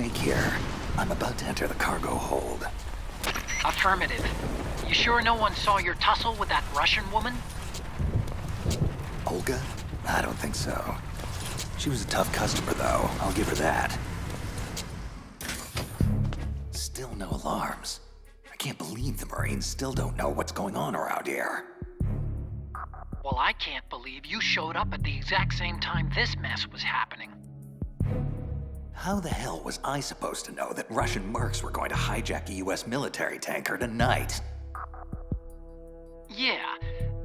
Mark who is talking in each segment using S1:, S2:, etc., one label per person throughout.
S1: Snake here. I'm about to enter the cargo hold.
S2: Affirmative. You sure no one saw your tussle with that Russian woman?
S1: Olga? I don't think so. She was a tough customer, though. I'll give her that. Still no alarms. I can't believe the Marines still don't know what's going on around here.
S2: Well, I can't believe you showed up at the exact same time this mess was happening.
S1: How the hell was I supposed to know that Russian mercs were going to hijack a US military tanker tonight?
S2: Yeah,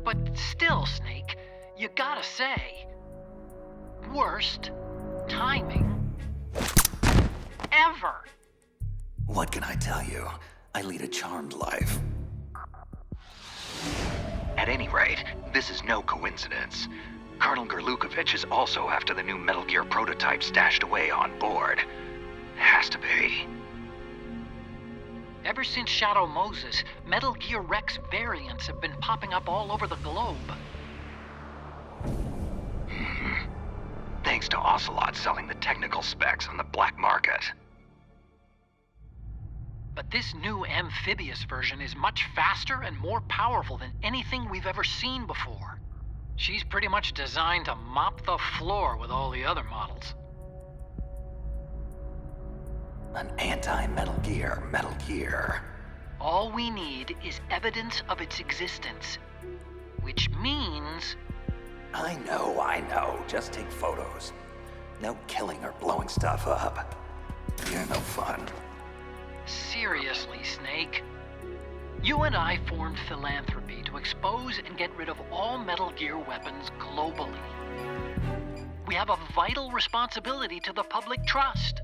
S2: but still, Snake, you gotta say, worst timing ever.
S1: What can I tell you? I lead a charmed life. At any rate, this is no coincidence. Colonel Gerlukovich is also after the new Metal Gear prototype stashed away on board. Has to be.
S2: Ever since Shadow Moses, Metal Gear Rex variants have been popping up all over the globe.
S1: Thanks to Ocelot selling the technical specs on the black market.
S2: But this new amphibious version is much faster and more powerful than anything we've ever seen before. She's pretty much designed to mop the floor with all the other models.
S1: An anti-Metal Gear.
S2: All we need is evidence of its existence. Which means...
S1: I know. Just take photos. No killing or blowing stuff up. You're no fun.
S2: Seriously, Snake. You and I formed Philanthropy to expose and get rid of all Metal Gear weapons globally. We have a vital responsibility to the public trust.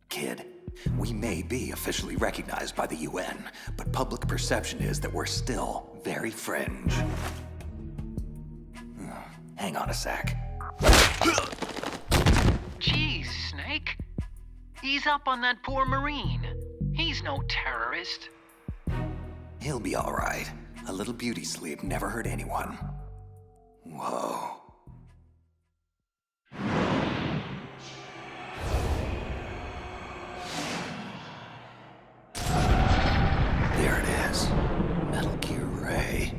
S1: Kid, we may be officially recognized by the UN, but public perception is that we're still very fringe. Hang on a sec.
S2: Jeez, Snake. Ease up on that poor Marine. He's no terrorist.
S1: He'll be all right. A little beauty sleep never hurt anyone. Whoa. There it is. Metal Gear Ray.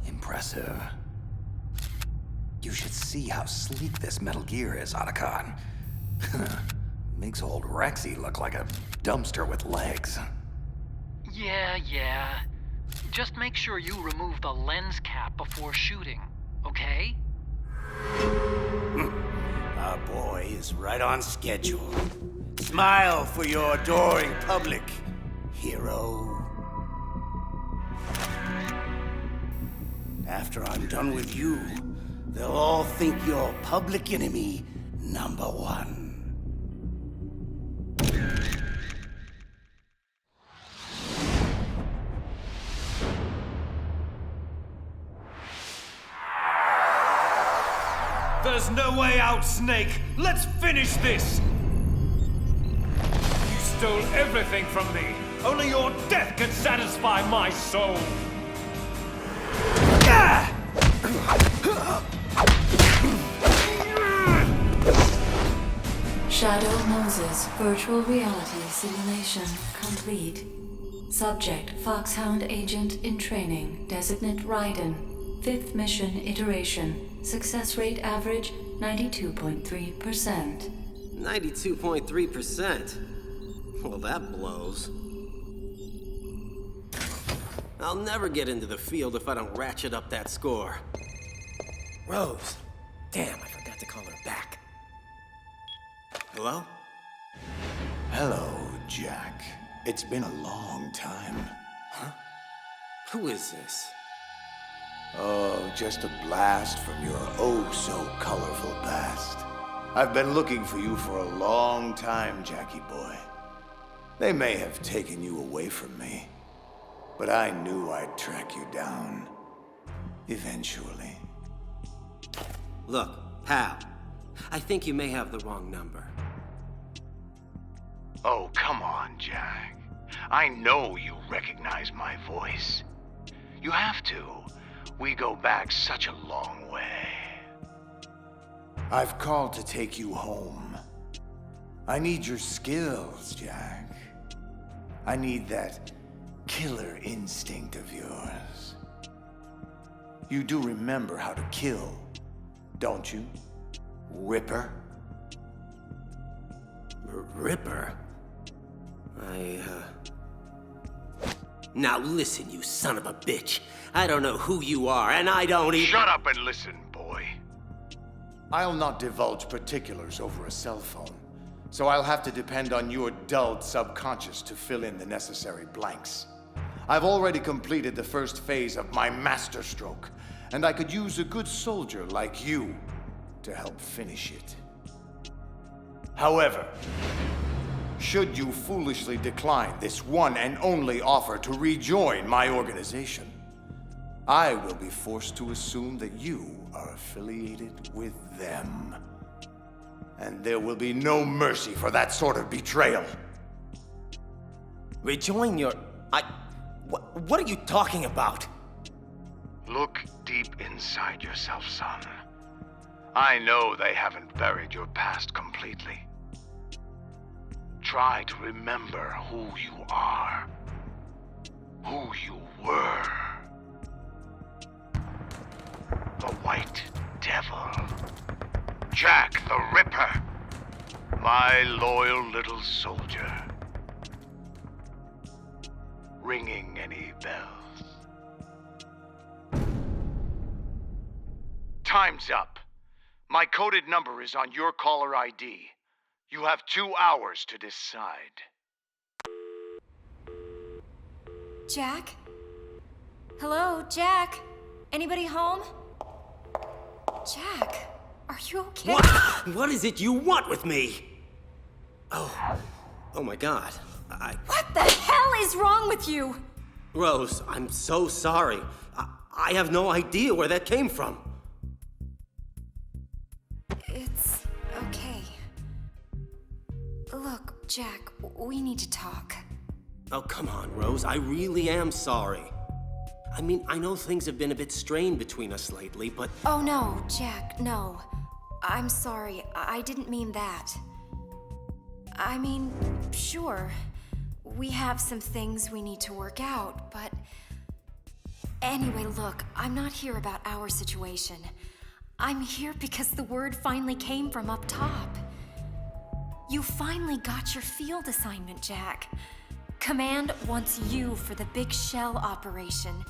S1: Impressive. You should see how sleek this Metal Gear is, Otacon. Makes old Rexy look like a dumpster with legs.
S2: Yeah. Just make sure you remove the lens cap before shooting, okay?
S3: Our boy is right on schedule. Smile for your adoring public, hero. After I'm done with you, they'll all think you're public enemy number one.
S4: There's no way out, Snake! Let's finish this! You stole everything from me! Only your death can satisfy my soul!
S5: Shadow Moses virtual reality simulation complete. Subject Foxhound agent in training. Designate Raiden. 5th mission iteration. Success rate average 92.3%.
S6: 92.3%? Well, that blows. I'll never get into the field if I don't ratchet up that score.
S3: Rose. Damn, I forgot to call her back.
S6: Hello?
S7: Hello, Jack. It's been a long time.
S6: Huh? Who is this?
S7: Oh, just a blast from your oh-so-colorful past. I've been looking for you for a long time, Jackie boy. They may have taken you away from me, but I knew I'd track you down. Eventually.
S6: Look, pal. I think you may have the wrong number.
S7: Oh, come on, Jack. I know you recognize my voice. You have to. We go back such a long way. I've called to take you home. I need your skills, Jack. I need that killer instinct of yours. You do remember how to kill, don't you, Ripper?
S6: Ripper? Now listen, you son of a bitch. I don't know who you are, and I don't even—
S7: Shut up and listen, boy. I'll not divulge particulars over a cell phone, so I'll have to depend on your dulled subconscious to fill in the necessary blanks. I've already completed the first phase of my masterstroke, and I could use a good soldier like you to help finish it. However, should you foolishly decline this one and only offer to rejoin my organization, I will be forced to assume that you are affiliated with them. And there will be no mercy for that sort of betrayal.
S6: Rejoin your— What are you talking about?
S7: Look deep inside yourself, son. I know they haven't buried your past completely. Try to remember who you are, who you were. The White Devil. Jack the Ripper. My loyal little soldier. Ringing any bells? Time's up. My coded number is on your caller ID. You have 2 hours to decide.
S8: Jack? Hello, Jack? Anybody home? Jack, are you okay?
S6: What is it you want with me? Oh my God.
S8: What the hell is wrong with you?
S6: Rose, I'm so sorry. I have no idea where that came from.
S8: It's okay. Look, Jack, we need to talk.
S6: Oh, come on, Rose. I really am sorry. I mean, I know things have been a bit strained between us lately, but—
S8: Oh, no, Jack, no. I'm sorry. I didn't mean that. I mean, sure, we have some things we need to work out, but— Anyway, look, I'm not here about our situation. I'm here because the word finally came from up top. You finally got your field assignment, Jack. Command wants you for the Big Shell operation.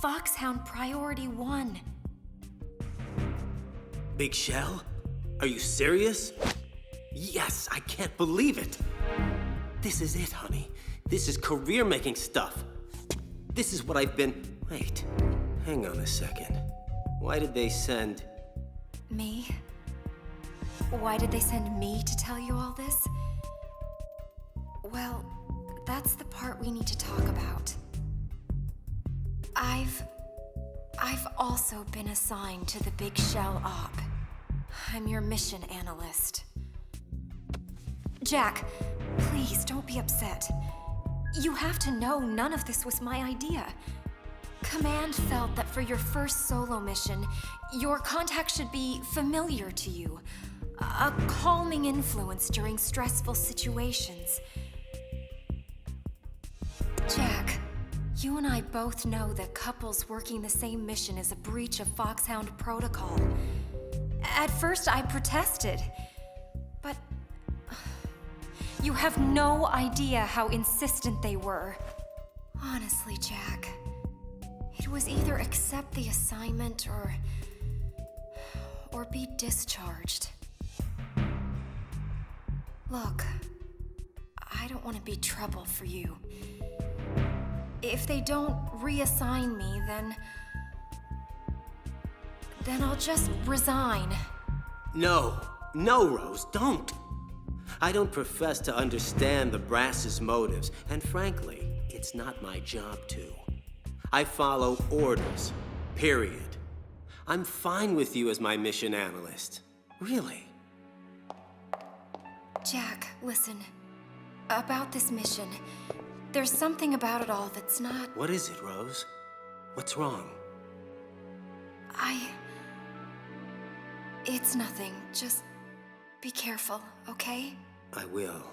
S8: Foxhound Priority 1.
S6: Big Shell? Are you serious? Yes, I can't believe it. This is it, honey. This is career-making stuff. This is what I've been— Wait, hang on a second. Why did they send—
S8: Me? Why did they send me to tell you all this? Well, that's the part we need to talk about. I've also been assigned to the Big Shell Op. I'm your mission analyst. Jack, please don't be upset. You have to know none of this was my idea. Command felt that for your first solo mission, your contact should be familiar to you. A calming influence during stressful situations. Jack, you and I both know that couples working the same mission is a breach of Foxhound protocol. At first, I protested, but you have no idea how insistent they were. Honestly, Jack, it was either accept the assignment or be discharged. Look, I don't want to be trouble for you. If they don't reassign me, then I'll just resign.
S6: No, Rose, don't. I don't profess to understand the brass's motives, and frankly, it's not my job to. I follow orders, period. I'm fine with you as my mission analyst. Really.
S8: Jack, listen. About this mission, there's something about it all that's not—
S6: What is it, Rose? What's wrong?
S8: It's nothing. Just be careful, okay?
S6: I will.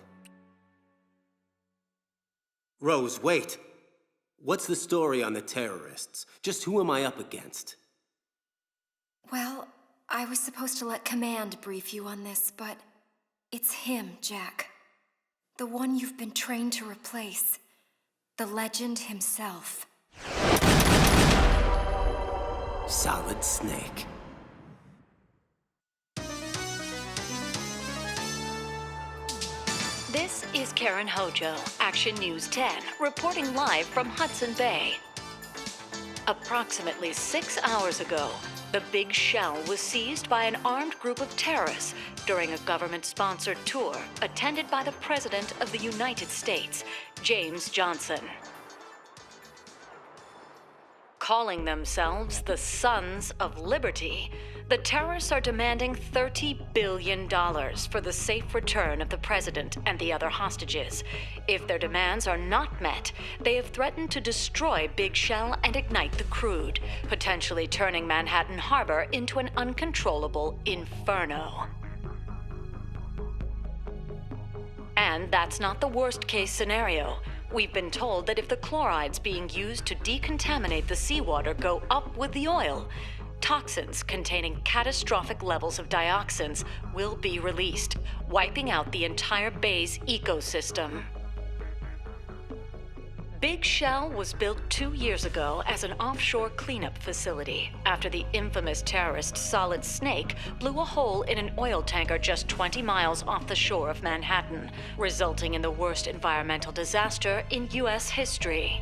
S6: Rose, wait! What's the story on the terrorists? Just who am I up against?
S8: Well, I was supposed to let Command brief you on this, but it's him, Jack. The one you've been trained to replace. The legend himself.
S6: Solid Snake.
S5: This is Karen Hojo, Action News 10, reporting live from Hudson Bay. Approximately 6 hours ago, the Big Shell was seized by an armed group of terrorists during a government-sponsored tour attended by the President of the United States, James Johnson. Calling themselves the Sons of Liberty, the terrorists are demanding $30 billion for the safe return of the president and the other hostages. If their demands are not met, they have threatened to destroy Big Shell and ignite the crude, potentially turning Manhattan Harbor into an uncontrollable inferno. And that's not the worst-case scenario. We've been told that if the chlorides being used to decontaminate the seawater go up with the oil, toxins containing catastrophic levels of dioxins will be released, wiping out the entire bay's ecosystem. Big Shell was built 2 years ago as an offshore cleanup facility after the infamous terrorist Solid Snake blew a hole in an oil tanker just 20 miles off the shore of Manhattan, resulting in the worst environmental disaster in U.S. history.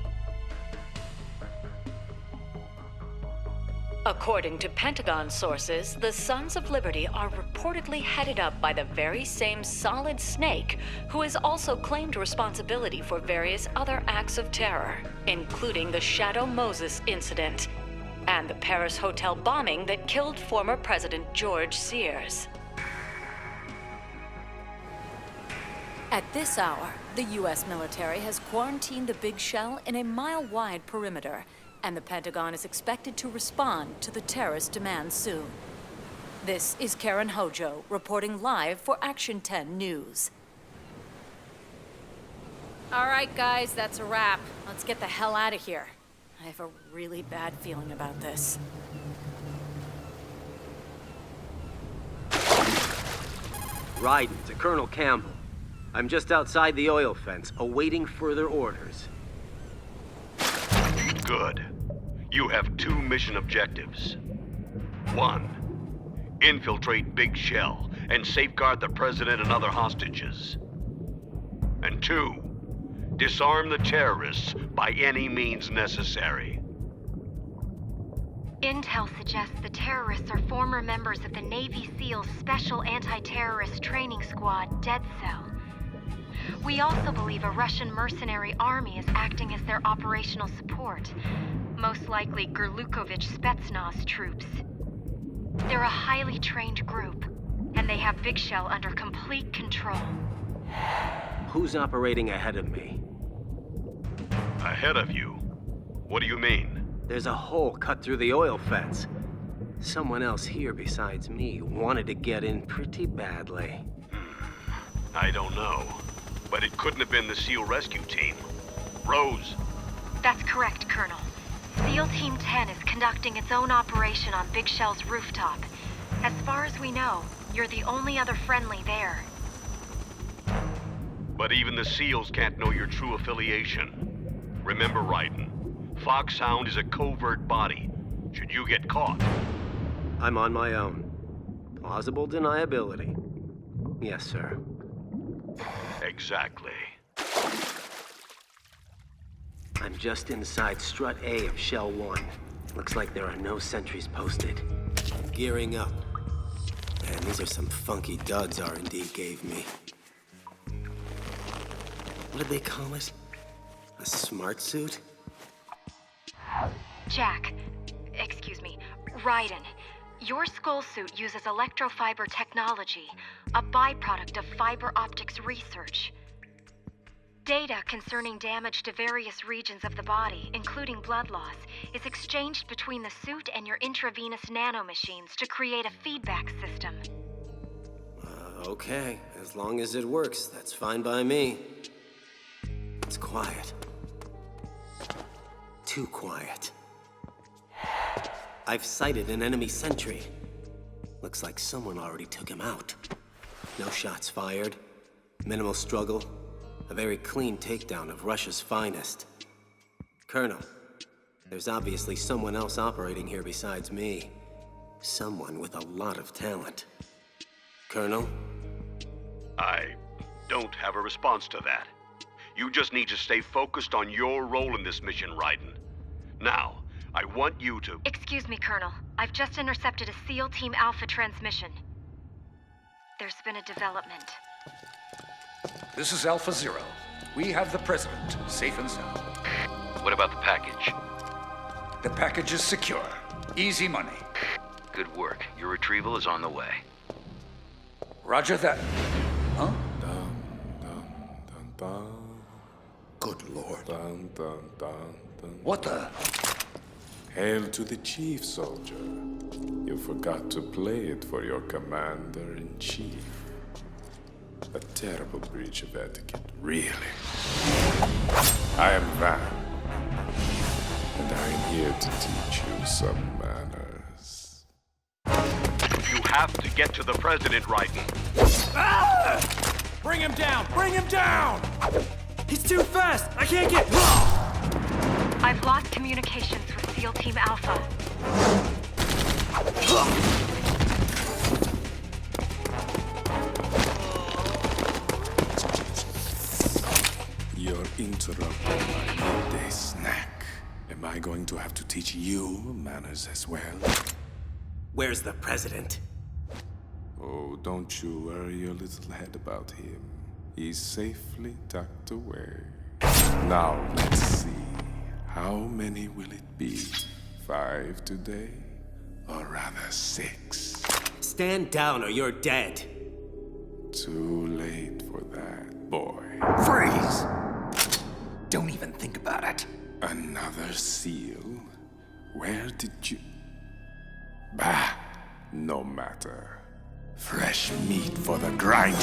S5: According to Pentagon sources, the Sons of Liberty are reportedly headed up by the very same Solid Snake, who has also claimed responsibility for various other acts of terror, including the Shadow Moses incident and the Paris hotel bombing that killed former President George Sears. At this hour, the U.S. military has quarantined the Big Shell in a mile-wide perimeter, and the Pentagon is expected to respond to the terrorist demands soon. This is Karen Hojo, reporting live for Action 10 News. All right, guys, that's a wrap. Let's get the hell out of here. I have a really bad feeling about this.
S6: Raiden, to Colonel Campbell. I'm just outside the oil fence, awaiting further orders.
S9: Good. You have 2 mission objectives. 1. Infiltrate Big Shell and safeguard the President and other hostages. And 2. Disarm the terrorists by any means necessary.
S8: Intel suggests the terrorists are former members of the Navy SEALs Special Anti-Terrorist Training Squad, Dead Cell. We also believe a Russian mercenary army is acting as their operational support, most likely Gurlukovich Spetsnaz troops. They're a highly trained group, and they have Big Shell under complete control.
S6: Who's operating ahead of me?
S9: Ahead of you? What do you mean?
S6: There's a hole cut through the oil fence. Someone else here besides me wanted to get in pretty badly.
S9: I don't know. But it couldn't have been the SEAL rescue team. Rose.
S8: That's correct, Colonel. SEAL Team 10 is conducting its own operation on Big Shell's rooftop. As far as we know, you're the only other friendly there.
S9: But even the SEALs can't know your true affiliation. Remember, Raiden, Foxhound is a covert body. Should you get caught?
S6: I'm on my own. Plausible deniability. Yes, sir.
S9: Exactly.
S6: I'm just inside Strut A of Shell 1. Looks like there are no sentries posted. Gearing up. Man, these are some funky duds R&D gave me. What did they call it? A smart suit?
S8: Jack, Raiden, your skull suit uses electrofiber technology, a byproduct of fiber optics research. Data concerning damage to various regions of the body, including blood loss, is exchanged between the suit and your intravenous nanomachines to create a feedback system.
S6: Okay, as long as it works, that's fine by me. It's quiet. Too quiet. I've sighted an enemy sentry. Looks like someone already took him out. No shots fired. Minimal struggle. A very clean takedown of Russia's finest. Colonel, there's obviously someone else operating here besides me. Someone with a lot of talent. Colonel?
S9: I don't have a response to that. You just need to stay focused on your role in this mission, Raiden. Now, I want you to...
S8: Excuse me, Colonel. I've just intercepted a SEAL Team Alpha transmission. There's been a development.
S10: This is Alpha Zero. We have the President, safe and sound.
S11: What about the package?
S10: The package is secure. Easy money.
S11: Good work. Your retrieval is on the way.
S10: Roger that. Huh?
S12: Good Lord.
S10: What the?
S12: Hail to the chief, soldier. You forgot to play it for your commander-in-chief. A terrible breach of etiquette, really. I am Van, and I am here to teach you some manners.
S9: You have to get to the President, Raiden.
S4: Ah! Bring him down! Bring him down!
S6: He's too fast! I can't get...
S8: I've lost communications with SEAL Team Alpha.
S12: You're interrupting my midday snack. Am I going to have to teach you manners as well?
S6: Where's the President?
S12: Oh, don't you worry your little head about him. He's safely tucked away. Now, let's see. How many will it be? 5 today? Or rather 6?
S6: Stand down or you're dead.
S12: Too late for that, boy.
S1: Freeze! Don't even think about it.
S12: Another seal? Where did you... Bah! No matter. Fresh meat for the grinder.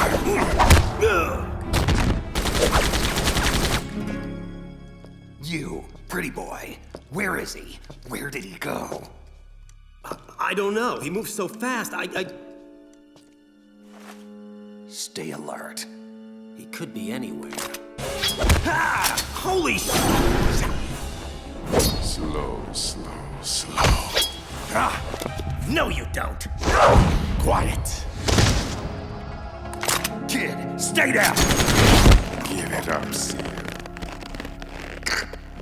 S1: You, pretty boy. Where is he? Where did he go?
S6: I don't know. He moves so fast.
S1: Stay alert.
S6: He could be anywhere.
S1: Ah!
S6: Holy shit!
S12: Slow, slow, slow.
S1: Ah!
S6: No, you don't.
S1: Quiet. Kid, stay down!
S12: Give it up, Seal.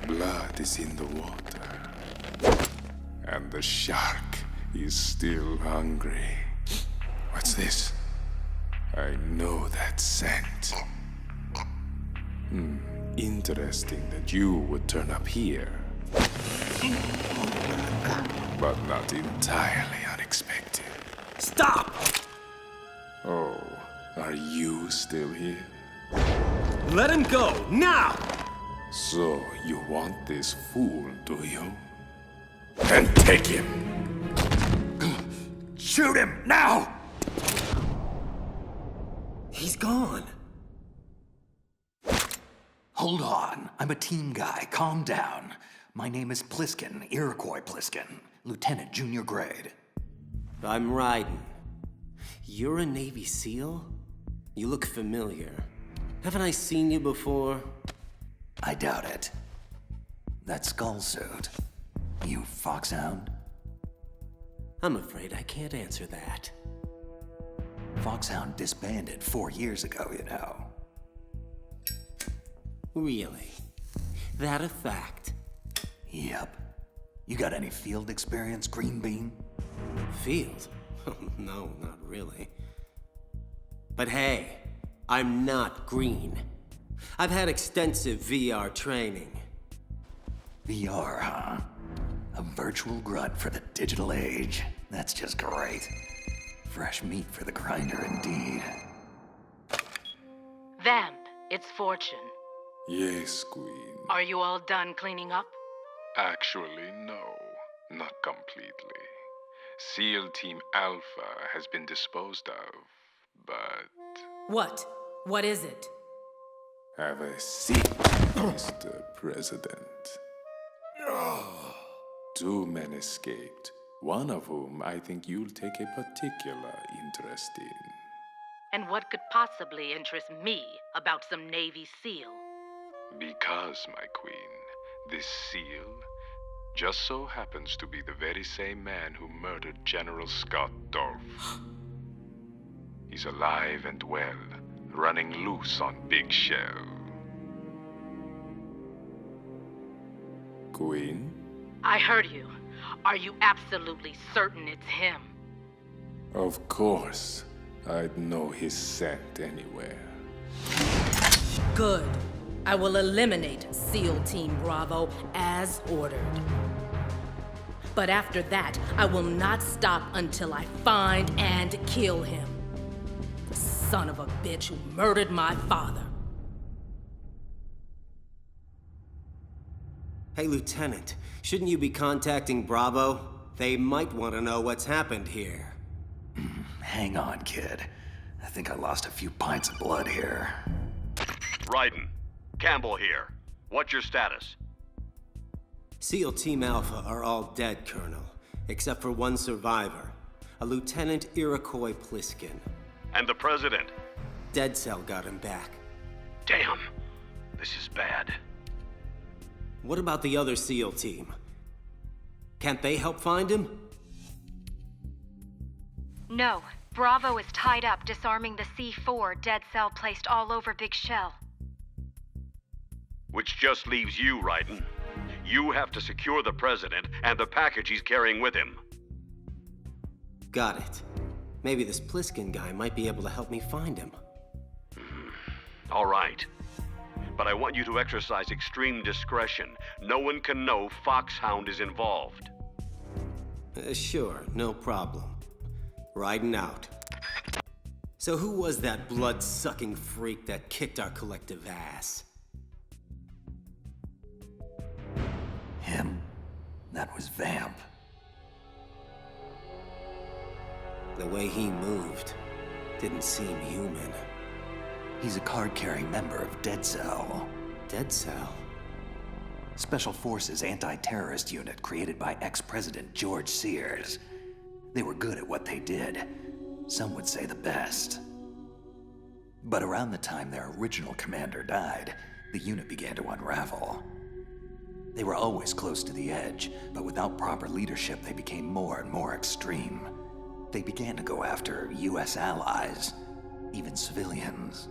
S12: Blood is in the water. And the shark is still hungry. What's this? I know that scent. Interesting that you would turn up here. But not entirely unexpected.
S6: Stop!
S12: Oh, are you still here?
S6: Let him go, now!
S12: So, you want this fool, do you? Then take him!
S1: Shoot him, now!
S6: He's gone.
S1: Hold on. I'm a team guy. Calm down. My name is Pliskin, Iroquois Pliskin. Lieutenant, junior grade.
S6: I'm Raiden. You're a Navy SEAL? You look familiar. Haven't I seen you before?
S1: I doubt it. That skull suit. You Foxhound?
S6: I'm afraid I can't answer that.
S1: Foxhound disbanded 4 years ago, you know.
S6: Really? That a fact?
S1: Yep. You got any field experience, Green Bean?
S6: Field? No, not really. But hey, I'm not green. I've had extensive VR training.
S1: VR, huh? A virtual grunt for the digital age. That's just great. Fresh meat for the grinder, indeed.
S5: Vamp, it's Fortune.
S12: Yes, Queen.
S5: Are you all done cleaning up?
S12: Actually, no. Not completely. SEAL Team Alpha has been disposed of but...
S13: What? What is it?
S12: Have a seat, Mr. President. Two men escaped, one of whom I think you'll take a particular interest in.
S13: And what could possibly interest me about some Navy SEAL?
S12: Because, my queen, this SEAL just so happens to be the very same man who murdered General Scott Dolph. He's alive and well, running loose on Big Shell. Queen?
S13: I heard you. Are you absolutely certain it's him?
S12: Of course. I'd know his scent anywhere.
S13: Good. I will eliminate SEAL Team Bravo as ordered. But after that, I will not stop until I find and kill him. The son of a bitch who murdered my father.
S6: Hey, Lieutenant, shouldn't you be contacting Bravo? They might want to know what's happened here.
S1: Hang on, kid. I think I lost a few pints of blood here.
S9: Raiden, Campbell here. What's your status?
S6: SEAL Team Alpha are all dead, Colonel, except for one survivor, a Lieutenant Iroquois Pliskin.
S9: And the President?
S6: Dead Cell got him back.
S9: Damn, this is bad.
S6: What about the other SEAL team? Can't they help find him?
S8: No. Bravo is tied up disarming the C4 Dead Cell placed all over Big Shell.
S9: Which just leaves you, Raiden. You have to secure the President and the package he's carrying with him.
S6: Got it. Maybe this Pliskin guy might be able to help me find him.
S9: All right. But I want you to exercise extreme discretion. No one can know Foxhound is involved.
S6: Sure, no problem. Riding out. So who was that blood-sucking freak that kicked our collective ass?
S1: Him? That was Vamp.
S6: The way he moved didn't seem human.
S1: He's a card-carrying member of Dead Cell.
S6: Dead Cell?
S1: Special Forces anti-terrorist unit created by ex-President George Sears. They were good at what they did. Some would say the best. But around the time their original commander died, the unit began to unravel. They were always close to the edge, but without proper leadership, they became more and more extreme. They began to go after US allies, even civilians.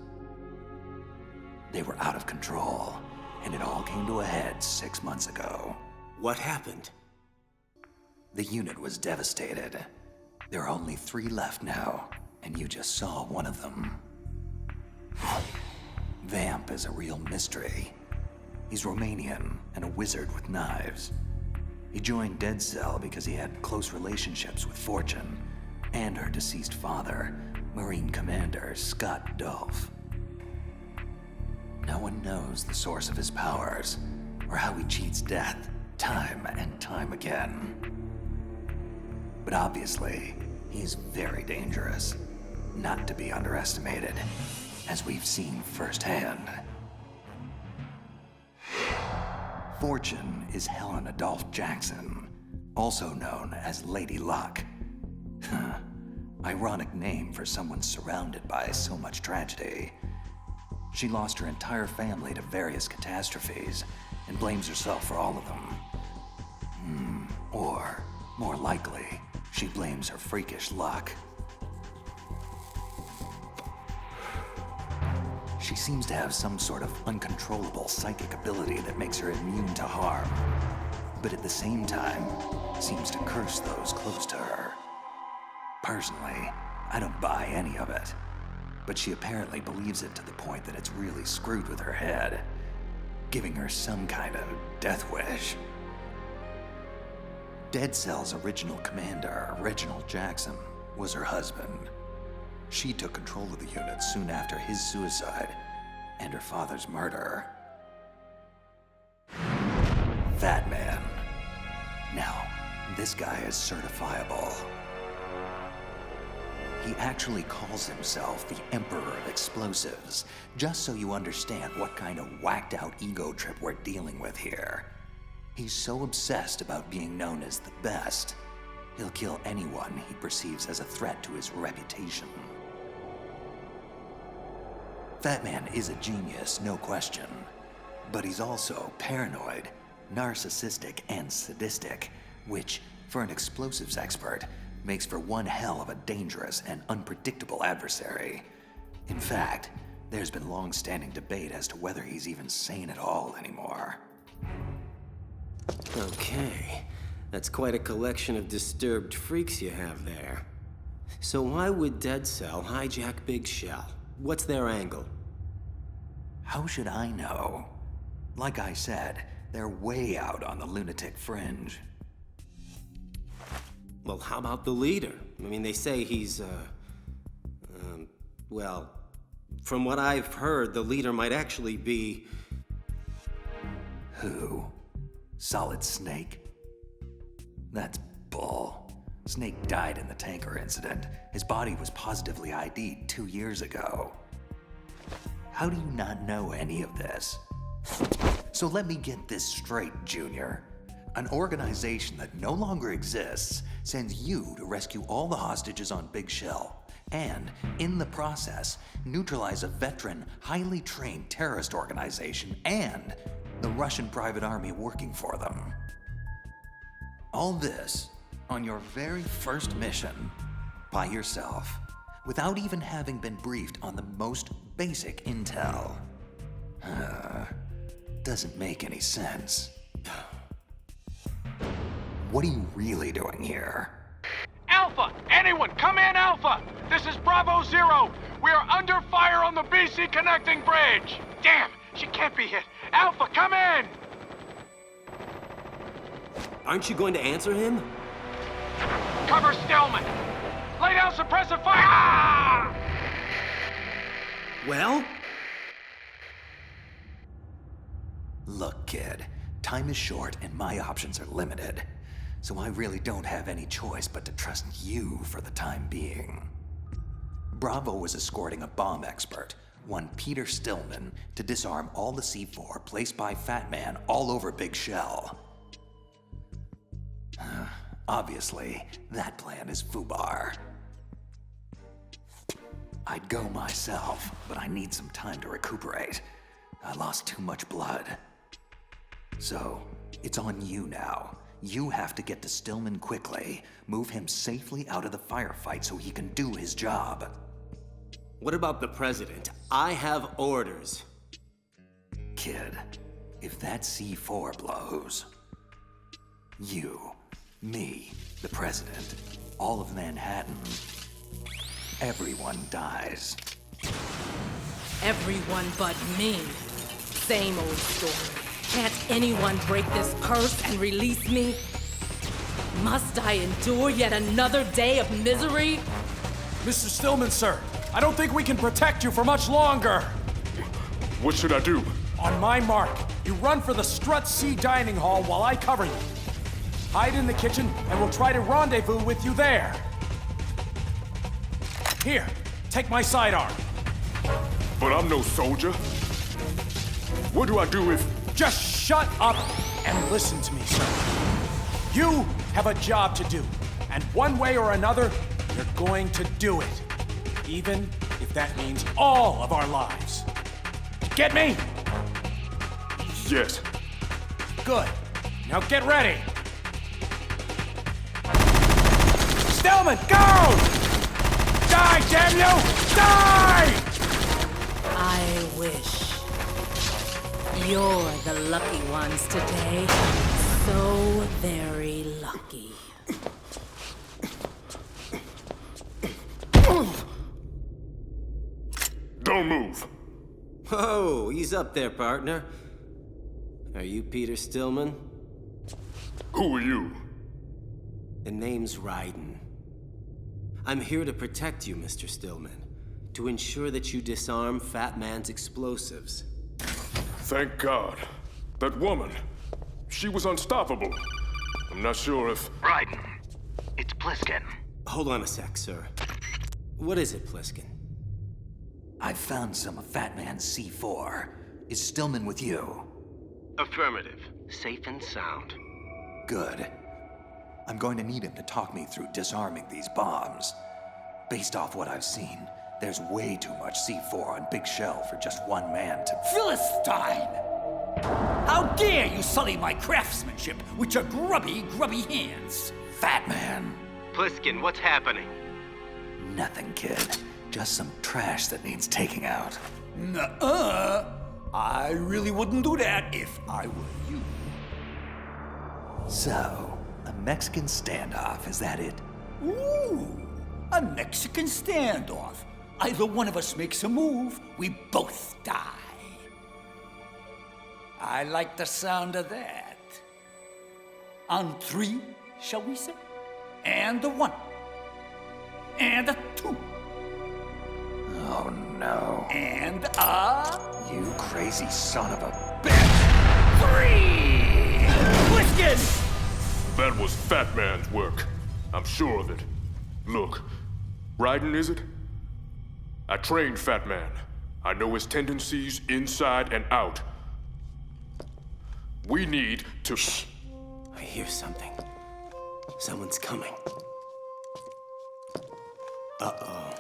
S1: They were out of control, and it all came to a head 6 months ago.
S6: What happened?
S1: The unit was devastated. There are only 3 left now, and you just saw one of them. Vamp is a real mystery. He's Romanian and a wizard with knives. He joined Dead Cell because he had close relationships with Fortune and her deceased father, Marine Commander Scott Dolph. No one knows the source of his powers or how he cheats death time and time again. But obviously, he's very dangerous, not to be underestimated, as we've seen firsthand. Fortune is Helen Adolph Jackson, also known as Lady Luck. Ironic name for someone surrounded by so much tragedy. She lost her entire family to various catastrophes and blames herself for all of them. Or, more likely, she blames her freakish luck. She seems to have some sort of uncontrollable psychic ability that makes her immune to harm, but at the same time, seems to curse those close to her. Personally, I don't buy any of it, but she apparently believes it to the point that it's really screwed with her head, giving her some kind of death wish. Dead Cell's original commander, Reginald Jackson, was her husband. She took control of the unit soon after his suicide and her father's murder. That man. Now, this guy is certifiable. He actually calls himself the Emperor of Explosives, just so you understand what kind of whacked-out ego trip we're dealing with here. He's so obsessed about being known as the best, he'll kill anyone he perceives as a threat to his reputation. Fat Man is a genius, no question, but he's also paranoid, narcissistic, and sadistic, which, for an explosives expert, makes for one hell of a dangerous and unpredictable adversary. In fact, there's been long-standing debate as to whether he's even sane at all anymore.
S6: Okay, that's quite a collection of disturbed freaks you have there. So why would Dead Cell hijack Big Shell? What's their angle?
S1: How should I know? Like I said, they're way out on the lunatic fringe.
S6: Well, how about the leader? I mean, they say he's, well, from what I've heard, the leader might actually be...
S1: Who? Solid Snake? That's bull. Snake died in the tanker incident. His body was positively ID'd 2 years ago. How do you not know any of this? So let me get this straight, Junior. An organization that no longer exists sends you to rescue all the hostages on Big Shell, and, in the process, neutralize a veteran, highly trained terrorist organization and the Russian private army working for them. All this on your very first mission, by yourself, without even having been briefed on the most basic intel. Doesn't make any sense. What are you really doing here?
S4: Alpha! Anyone, come in, Alpha! This is Bravo Zero! We are under fire on the BC connecting bridge! Damn, she can't be hit! Alpha, come in!
S6: Aren't you going to answer him?
S4: Cover Stillman! Lay down suppressive fire! Ah!
S6: Well?
S1: Look, kid, time is short and my options are limited. So I really don't have any choice but to trust you for the time being. Bravo was escorting a bomb expert, one Peter Stillman, to disarm all the C4 placed by Fat Man all over Big Shell. Obviously, that plan is FUBAR. I'd go myself, but I need some time to recuperate. I lost too much blood. So, it's on you now. You have to get to Stillman quickly, move him safely out of the firefight so he can do his job.
S6: What about the president? I have orders.
S1: Kid, if that C4 blows, you, me, the president, all of Manhattan, everyone dies.
S13: Everyone but me. Same old story. Can't anyone break this curse and release me? Must I endure yet another day of misery?
S4: Mr. Stillman, sir, I don't think we can protect you for much longer.
S12: What should I do?
S4: On my mark, you run for the Strut C dining hall while I cover you. Hide in the kitchen, and we'll try to rendezvous with you there. Here, take my sidearm.
S12: But I'm no soldier. What do I do if...
S4: Just shut up and listen to me, sir. You have a job to do, and one way or another, you're going to do it. Even if that means all of our lives. Get me?
S12: Yes.
S4: Good. Now get ready. Stillman, go! Die, damn you! Die!
S13: I wish. You're the lucky ones today. So very lucky.
S12: Don't move.
S6: Oh, he's up there, partner. Are you Peter Stillman?
S12: Who are you?
S6: The name's Raiden. I'm here to protect you, Mr. Stillman. To ensure that you disarm Fat Man's explosives.
S12: Thank God. That woman, she was unstoppable. I'm not sure if...
S1: Raiden, it's Pliskin.
S6: Hold on a sec, sir. What is it, Pliskin?
S1: I found some of Fat Man's C4. Is Stillman with you?
S6: Affirmative. Safe and sound.
S1: Good. I'm going to need him to talk me through disarming these bombs. Based off what I've seen, there's way too much C4 on Big Shell for just one man to...
S14: Philistine! How dare you sully my craftsmanship with your grubby hands?
S1: Fat Man!
S6: Pliskin, what's happening?
S1: Nothing, kid. Just some trash that needs taking out.
S14: Nuh-uh. I really wouldn't do that if I were you.
S1: So, a Mexican standoff, is that it?
S14: Ooh, a Mexican standoff. Either one of us makes a move, we both die. I like the sound of that. On 3, shall we say? And a 1. And a 2.
S1: Oh no.
S14: And a...
S1: You crazy son of a bitch!
S14: 3! Pliskin!
S12: That was Fat Man's work. I'm sure of it. Look, Raiden, is it? I trained Fat Man. I know his tendencies inside and out. We need to...
S6: I hear something. Someone's coming. Uh-oh.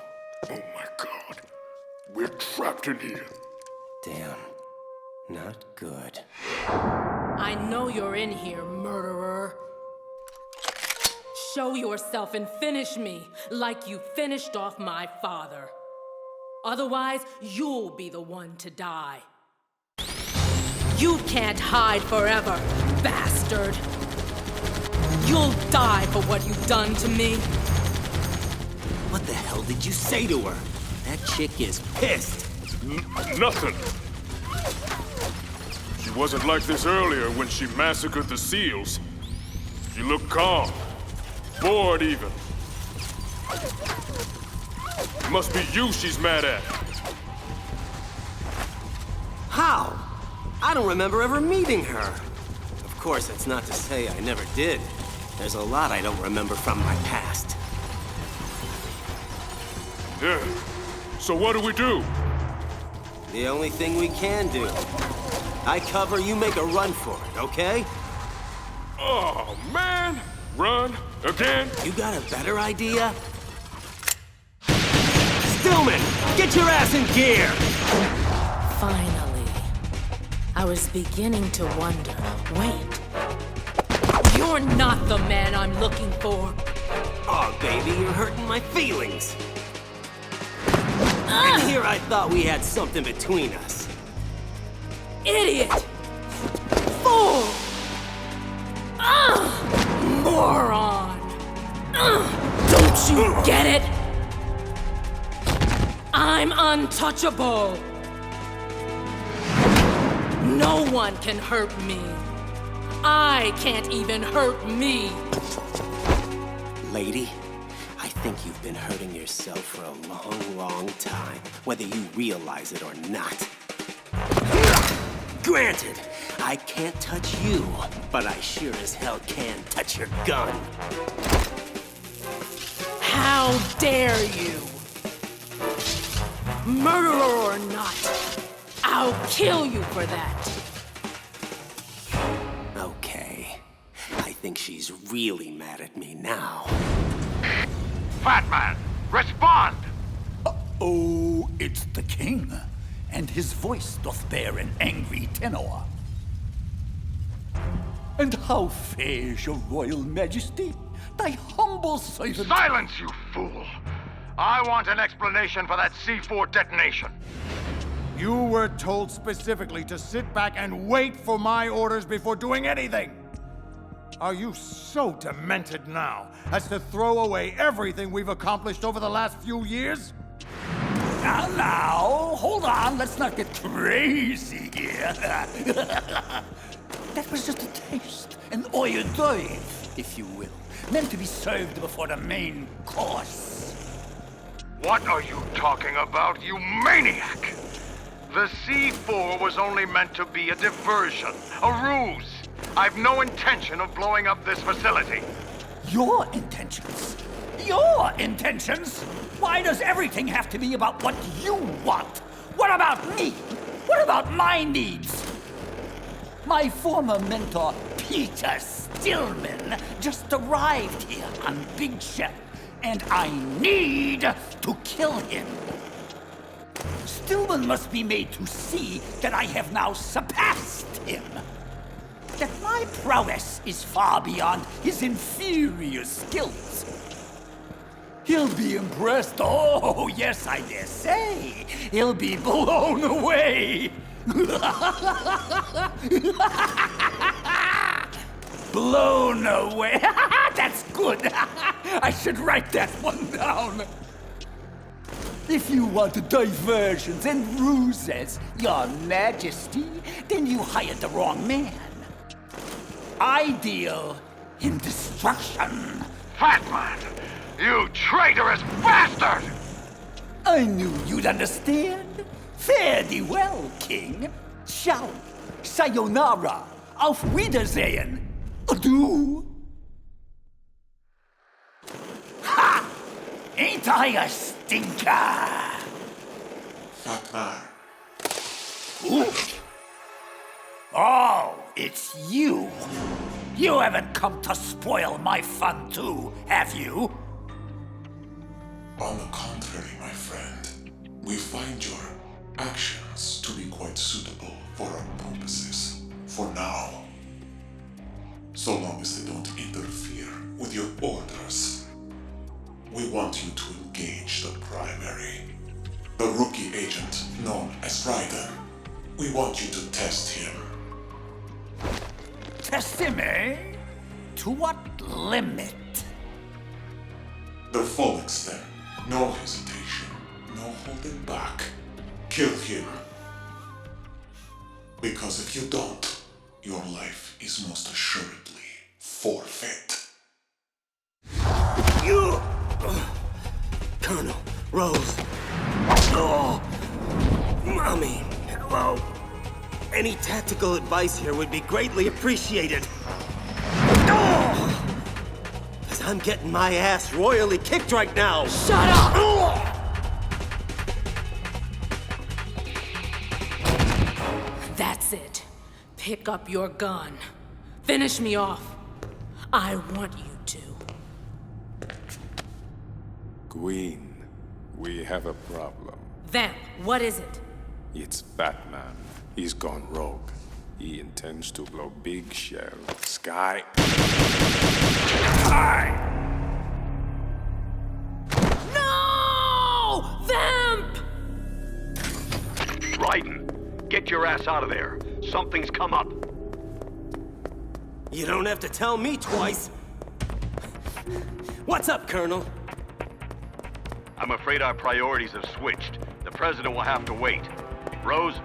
S12: Oh my God. We're trapped in here.
S6: Damn. Not good.
S13: I know you're in here, murderer. Show yourself and finish me like you finished off my father. Otherwise, you'll be the one to die. You can't hide forever, bastard. You'll die for what you've done to me.
S6: What the hell did you say to her? That chick is pissed.
S12: Nothing. She wasn't like this earlier when she massacred the SEALs. She looked calm. Bored even. It must be you she's mad at.
S6: How? I don't remember ever meeting her. Of course, that's not to say I never did. There's a lot I don't remember from my past.
S12: Yeah. So what do we do?
S6: The only thing we can do. I cover, you make a run for it, okay?
S12: Oh, man! Run? Again?
S6: You got a better idea? Stillman, get your ass in gear!
S13: Finally. I was beginning to wonder. Wait. You're not the man I'm looking for.
S6: Oh, baby, you're hurting my feelings. And here I thought we had something between us.
S13: Idiot! Fool! Moron! Don't you get it? I'm untouchable! No one can hurt me. I can't even hurt me.
S6: Lady, I think you've been hurting yourself for a long, long time, whether you realize it or not. Granted, I can't touch you, but I sure as hell can touch your gun.
S13: How dare you? Murderer or not, I'll kill you for that.
S6: Okay, I think she's really mad at me now.
S9: Fat Man, respond!
S14: Oh, it's the king, and his voice doth bear an angry tenor. And how fares your royal majesty? Thy humble servant...
S9: Silence, you fool! I want an explanation for that C4 detonation.
S15: You were told specifically to sit back and wait for my orders before doing anything. Are you so demented now as to throw away everything we've accomplished over the last few years?
S14: Now, hold on, let's not get crazy here. That was just a taste, an hors d'oeuvre, if you will, meant to be served before the main course.
S9: What are you talking about, you maniac? The C4 was only meant to be a diversion, a ruse. I've no intention of blowing up this facility.
S14: Your intentions? your intentions? Why does everything have to be about what you want? What about me? What about my needs? My former mentor, Peter Stillman, just arrived here on Big Shell, and I need to kill him. Stillman must be made to see that I have now surpassed him. That my prowess is far beyond his inferior skills. He'll be impressed. Oh, yes, I dare say. He'll be blown away. Blown away. That's good. I should write that one down. If you want diversions and ruses, Your Majesty, then you hired the wrong man. I deal in destruction.
S9: Fatman! You traitorous bastard!
S14: I knew you'd understand. Fare thee well, King. Ciao. Sayonara. Auf Wiedersehen. Adieu. Ha! Ain't I a stinker?
S12: Fatman.
S14: Ooh. Oh, it's you. You haven't come to spoil my fun too, have you?
S12: On the contrary, my friend, we find your actions to be quite suitable for our purposes, for now. So long as they don't interfere with your orders. We want you to engage the primary, the rookie agent known as Raiden. We want you to test him.
S14: Test him, eh? To what limit?
S12: The full extent. No hesitation. No holding back. Kill him. Because if you don't, your life is most assuredly forfeit.
S6: You! Colonel, Rose. Oh! Mommy, hello. Any tactical advice here would be greatly appreciated. Oh! 'Cause I'm getting my ass royally kicked right now.
S13: Shut up!
S6: Oh!
S13: That's it. Pick up your gun. Finish me off. I want you to.
S12: Queen, we have a problem.
S13: Vamp, what is it?
S12: It's Batman. He's gone rogue. He intends to blow Big Shell sky.
S13: No! Vamp!
S9: Raiden, get your ass out of there. Something's come up.
S6: You don't have to tell me twice. What's up, Colonel?
S9: I'm afraid our priorities have switched. The president will have to wait. Rose?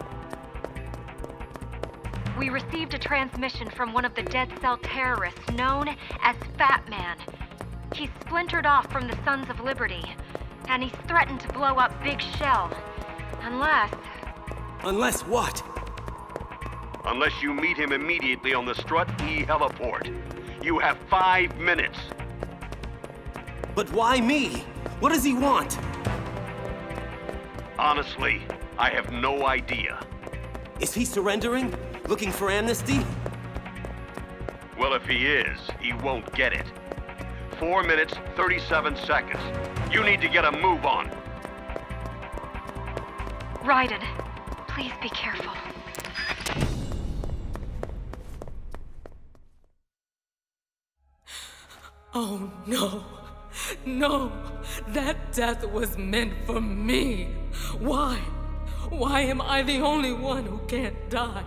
S8: We received a transmission from one of the Dead Cell terrorists known as Fat Man. He's splintered off from the Sons of Liberty, and he's threatened to blow up Big Shell. Unless...
S6: Unless what?
S9: Unless you meet him immediately on the Strut E heliport. You have 5 minutes.
S6: But why me? What does he want?
S9: Honestly, I have no idea.
S6: Is he surrendering? Looking for amnesty?
S9: Well, if he is, he won't get it. 4 minutes, 37 seconds. You need to get a move on.
S8: Raiden, please be careful.
S13: Oh no. No. That death was meant for me. Why? Why am I the only one who can't die?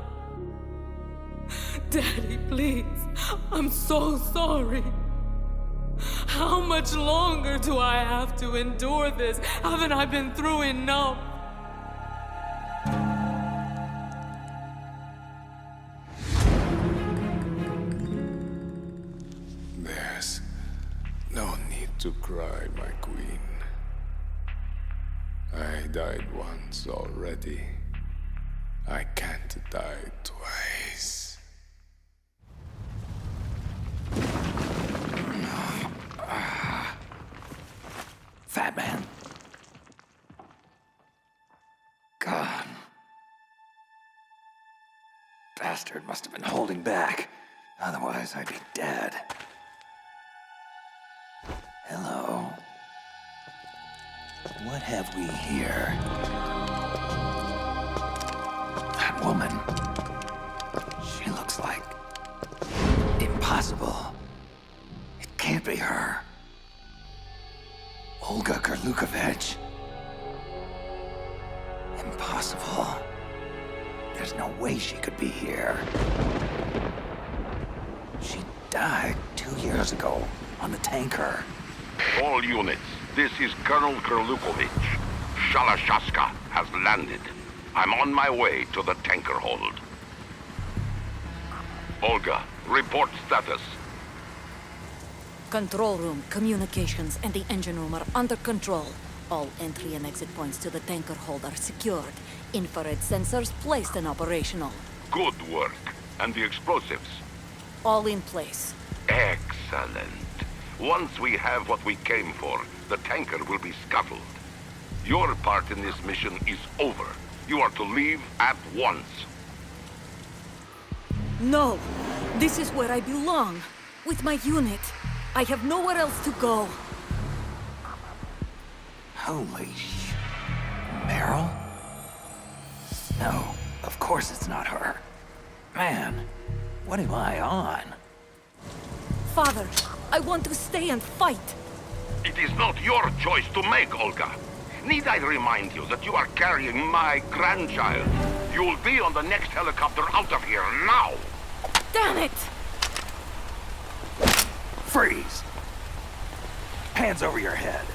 S13: Daddy, please. I'm so sorry. How much longer do I have to endure this? Haven't I been through enough?
S12: There's no need to cry, my queen. I died once already. I can't die twice.
S1: Bastard must have been holding back. Otherwise, I'd be dead. Hello. What have we here? That woman. She looks like... impossible. It can't be her. Olga Kurlukovich. Impossible. There's no way she could be here. She died 2 years ago on the tanker.
S9: All units, this is Colonel Kurlukovich. Shalashaska has landed. I'm on my way to the tanker hold. Olga, report status.
S5: Control room, communications, and the engine room are under control. All entry and exit points to the tanker hold are secured. Infrared sensors placed and operational.
S9: Good work. And the explosives?
S5: All in place.
S9: Excellent. Once we have what we came for, the tanker will be scuttled. Your part in this mission is over. You are to leave at once.
S5: No! This is where I belong. With my unit. I have nowhere else to go.
S1: Holy Meryl? No, of course it's not her. Man, what am I on?
S5: Father, I want to stay and fight.
S9: It is not your choice to make, Olga. Need I remind you that you are carrying my grandchild? You'll be on the next helicopter out of here now!
S5: Damn it!
S1: Freeze! Hands over your head.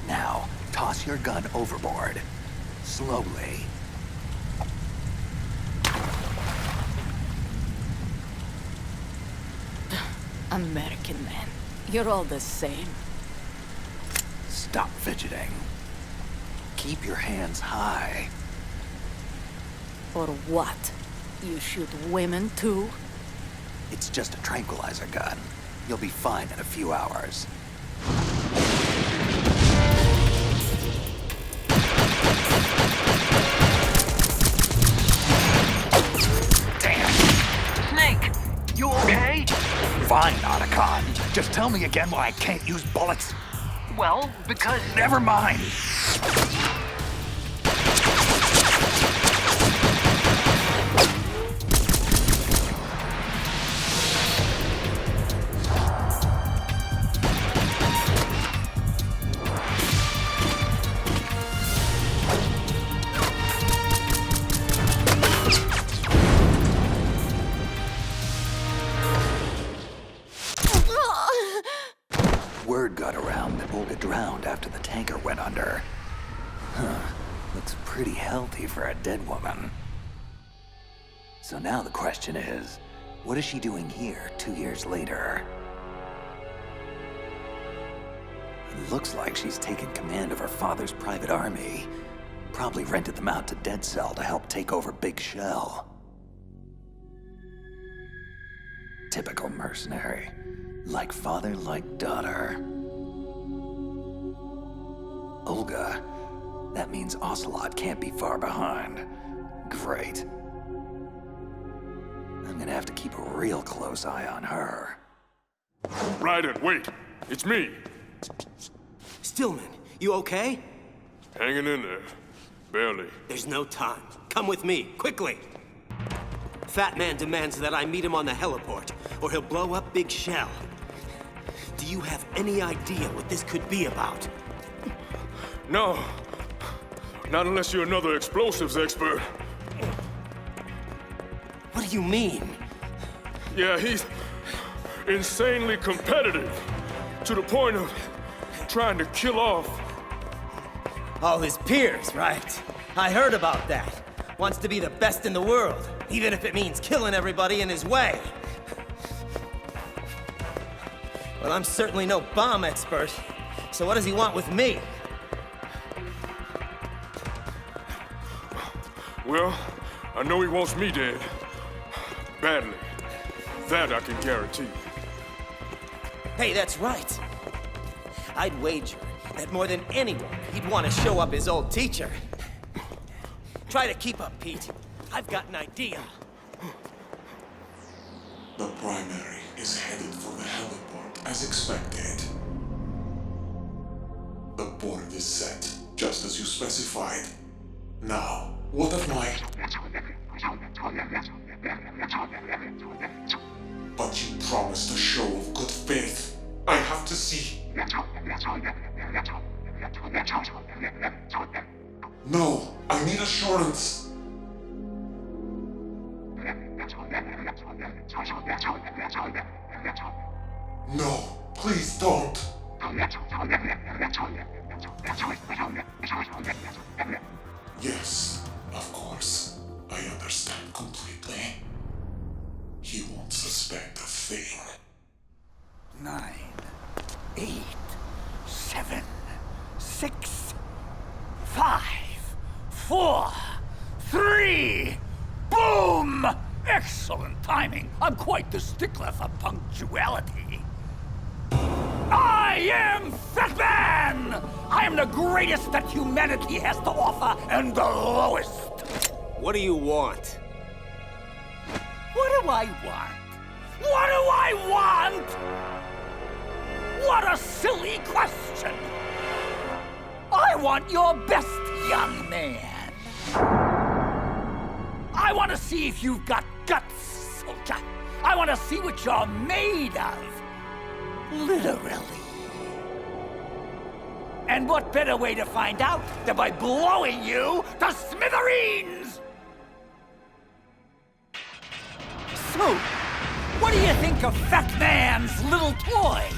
S1: Now, toss your gun overboard. Slowly.
S5: American man, you're all the same.
S1: Stop fidgeting. Keep your hands high.
S5: Or what? You shoot women too?
S1: It's just a tranquilizer gun. You'll be fine in a few hours. Damn!
S2: Snake, you okay?
S1: Fine, Otacon. Just tell me again why I can't use bullets.
S2: Well, because...
S1: Never mind. Word got around that Olga drowned after the tanker went under. Huh. Looks pretty healthy for a dead woman. So now the question is, what is she doing here 2 years later? It looks like she's taken command of her father's private army. Probably rented them out to Dead Cell to help take over Big Shell. Typical mercenary. Like father, like daughter. Olga. That means Ocelot can't be far behind. Great. I'm gonna have to keep a real close eye on her.
S12: Raiden, wait! It's me!
S6: Stillman, you okay?
S12: Hanging in there. Barely.
S6: There's no time. Come with me, quickly! Fat Man demands that I meet him on the heliport, or he'll blow up Big Shell. Do you have any idea what this could be about?
S12: No. Not unless you're another explosives expert.
S6: What do you mean?
S12: Yeah, he's insanely competitive. To the point of trying to kill off.
S6: All his peers, right? I heard about that. Wants to be the best in the world, even if it means killing everybody in his way. Well, I'm certainly no bomb expert, so what does he want with me?
S12: Well, I know he wants me dead. Badly. That I can guarantee.
S6: Hey, that's right. I'd wager that more than anyone, he'd want to show up his old teacher. Try to keep up, Pete. I've got an idea.
S12: The primary is headed for the heliport as expected. The board is set, just as you specified. Now, what of my... But you promised a show of good faith. I have to see. No, I need assurance. No, please don't. Yes, of course. I understand completely. He won't suspect a thing.
S14: 9, 8, 7, 6, 5, 4, 3. Boom! Excellent timing. I'm quite the stickler for punctuality. I am Fat Man! I am the greatest that humanity has to offer and the lowest.
S6: What do you want?
S14: What do I want? What do I want? What a silly question! I want your best, young man. I want to see if you've got guts, soldier. I want to see what you're made of. Literally. And what better way to find out than by blowing you to smithereens? So, what do you think of Fat Man's little toys?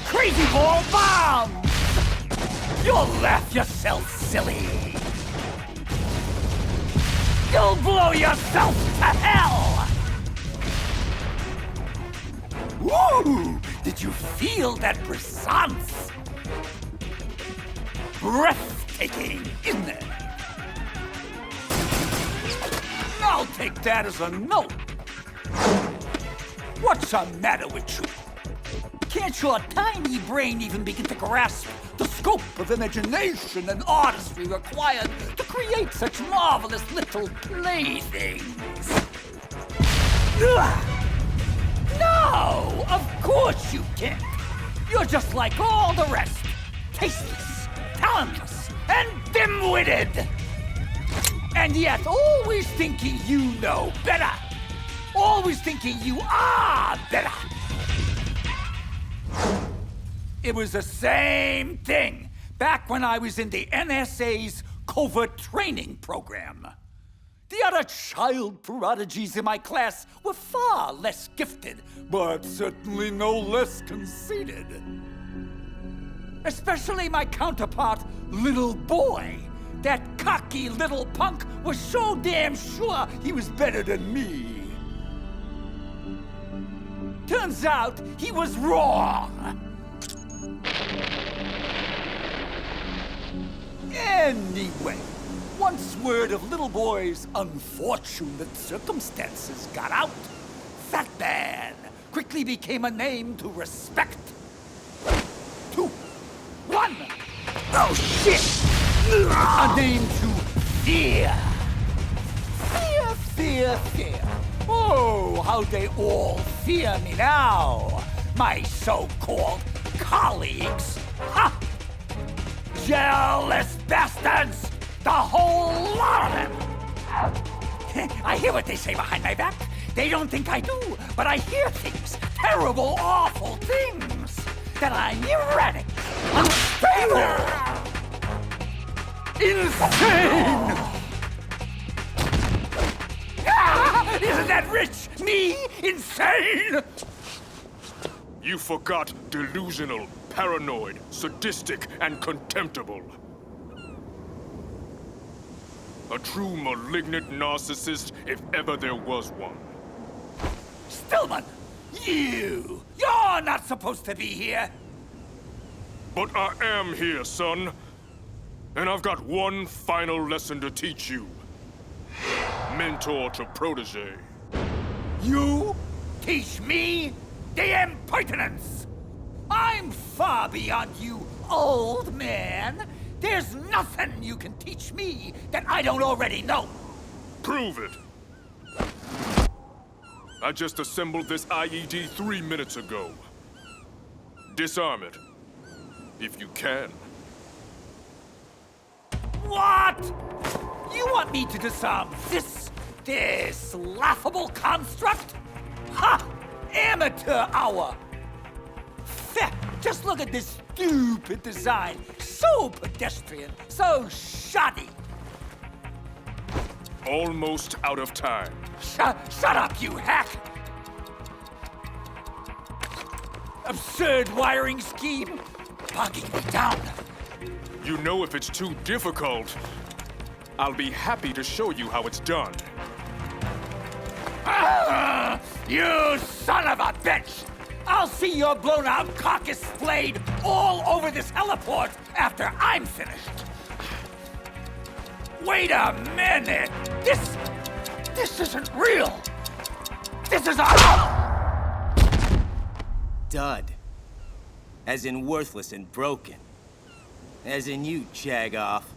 S14: Crazy ball bombs! You'll laugh yourself silly. You'll blow yourself to hell! Woo! Did you feel that brisance? Breathtaking, isn't it? I'll take that as a no. What's the matter with you? Can't your tiny brain even begin to grasp the scope of imagination and artistry required to create such marvelous little playthings? Ugh. No, of course you can't. You're just like all the rest. Tasteless, talentless, and dim-witted. And yet always thinking you know better. Always thinking you are better. It was the same thing back when I was in the NSA's covert training program. The other child prodigies in my class were far less gifted, but certainly no less conceited. Especially my counterpart, Little Boy. That cocky little punk was so damn sure he was better than me. Turns out he was wrong. Anyway, once word of Little Boy's unfortunate circumstances got out, Fat Man quickly became a name to respect. 2, 1. Oh, shit! A name to fear. Fear, fear, fear. Oh, how they all fear me now. My so-called colleagues. Ha! Jealous bastards! The whole lot of them! I hear what they say behind my back. They don't think I do, but I hear things. Terrible, awful things. That I'm erratic, unstable, insane! Ah, isn't that rich? Me? Insane?
S16: You forgot delusional, paranoid, sadistic, and contemptible. A true malignant narcissist, if ever there was one.
S14: Stillman, you're not supposed to be here.
S16: But I am here, son. And I've got one final lesson to teach you. Mentor to protege.
S14: You teach me the impertinence. I'm far beyond you, old man. There's nothing you can teach me that I don't already know.
S16: Prove it. I just assembled this IED 3 minutes ago. Disarm it. If you can.
S14: What? You want me to disarm this laughable construct? Ha! Amateur hour! Feh, just look at this stupid design. So pedestrian, so shoddy.
S16: Almost out of time.
S14: Shut up, you hack! Absurd wiring scheme, bogging me down.
S16: You know if it's too difficult, I'll be happy to show you how it's done.
S14: Ah, you son of a bitch! I'll see your blown-out carcass splayed all over this heliport after I'm finished. Wait a minute! This isn't real! This is a...
S6: Dud. As in worthless and broken. As in you, jag-off.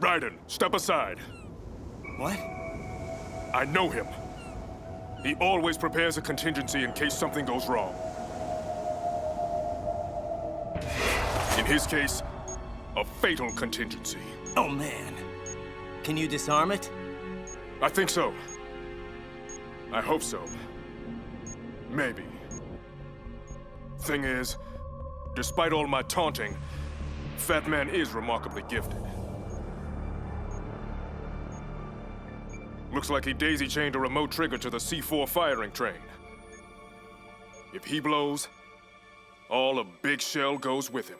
S16: Raiden, step aside.
S6: What?
S16: I know him. He always prepares a contingency in case something goes wrong. In his case, a fatal contingency.
S6: Oh, man. Can you disarm it?
S16: I think so. I hope so. Maybe. Thing is, despite all my taunting, Fat Man is remarkably gifted. Looks like he daisy-chained a remote trigger to the C4 firing train. If he blows, all of Big Shell goes with him.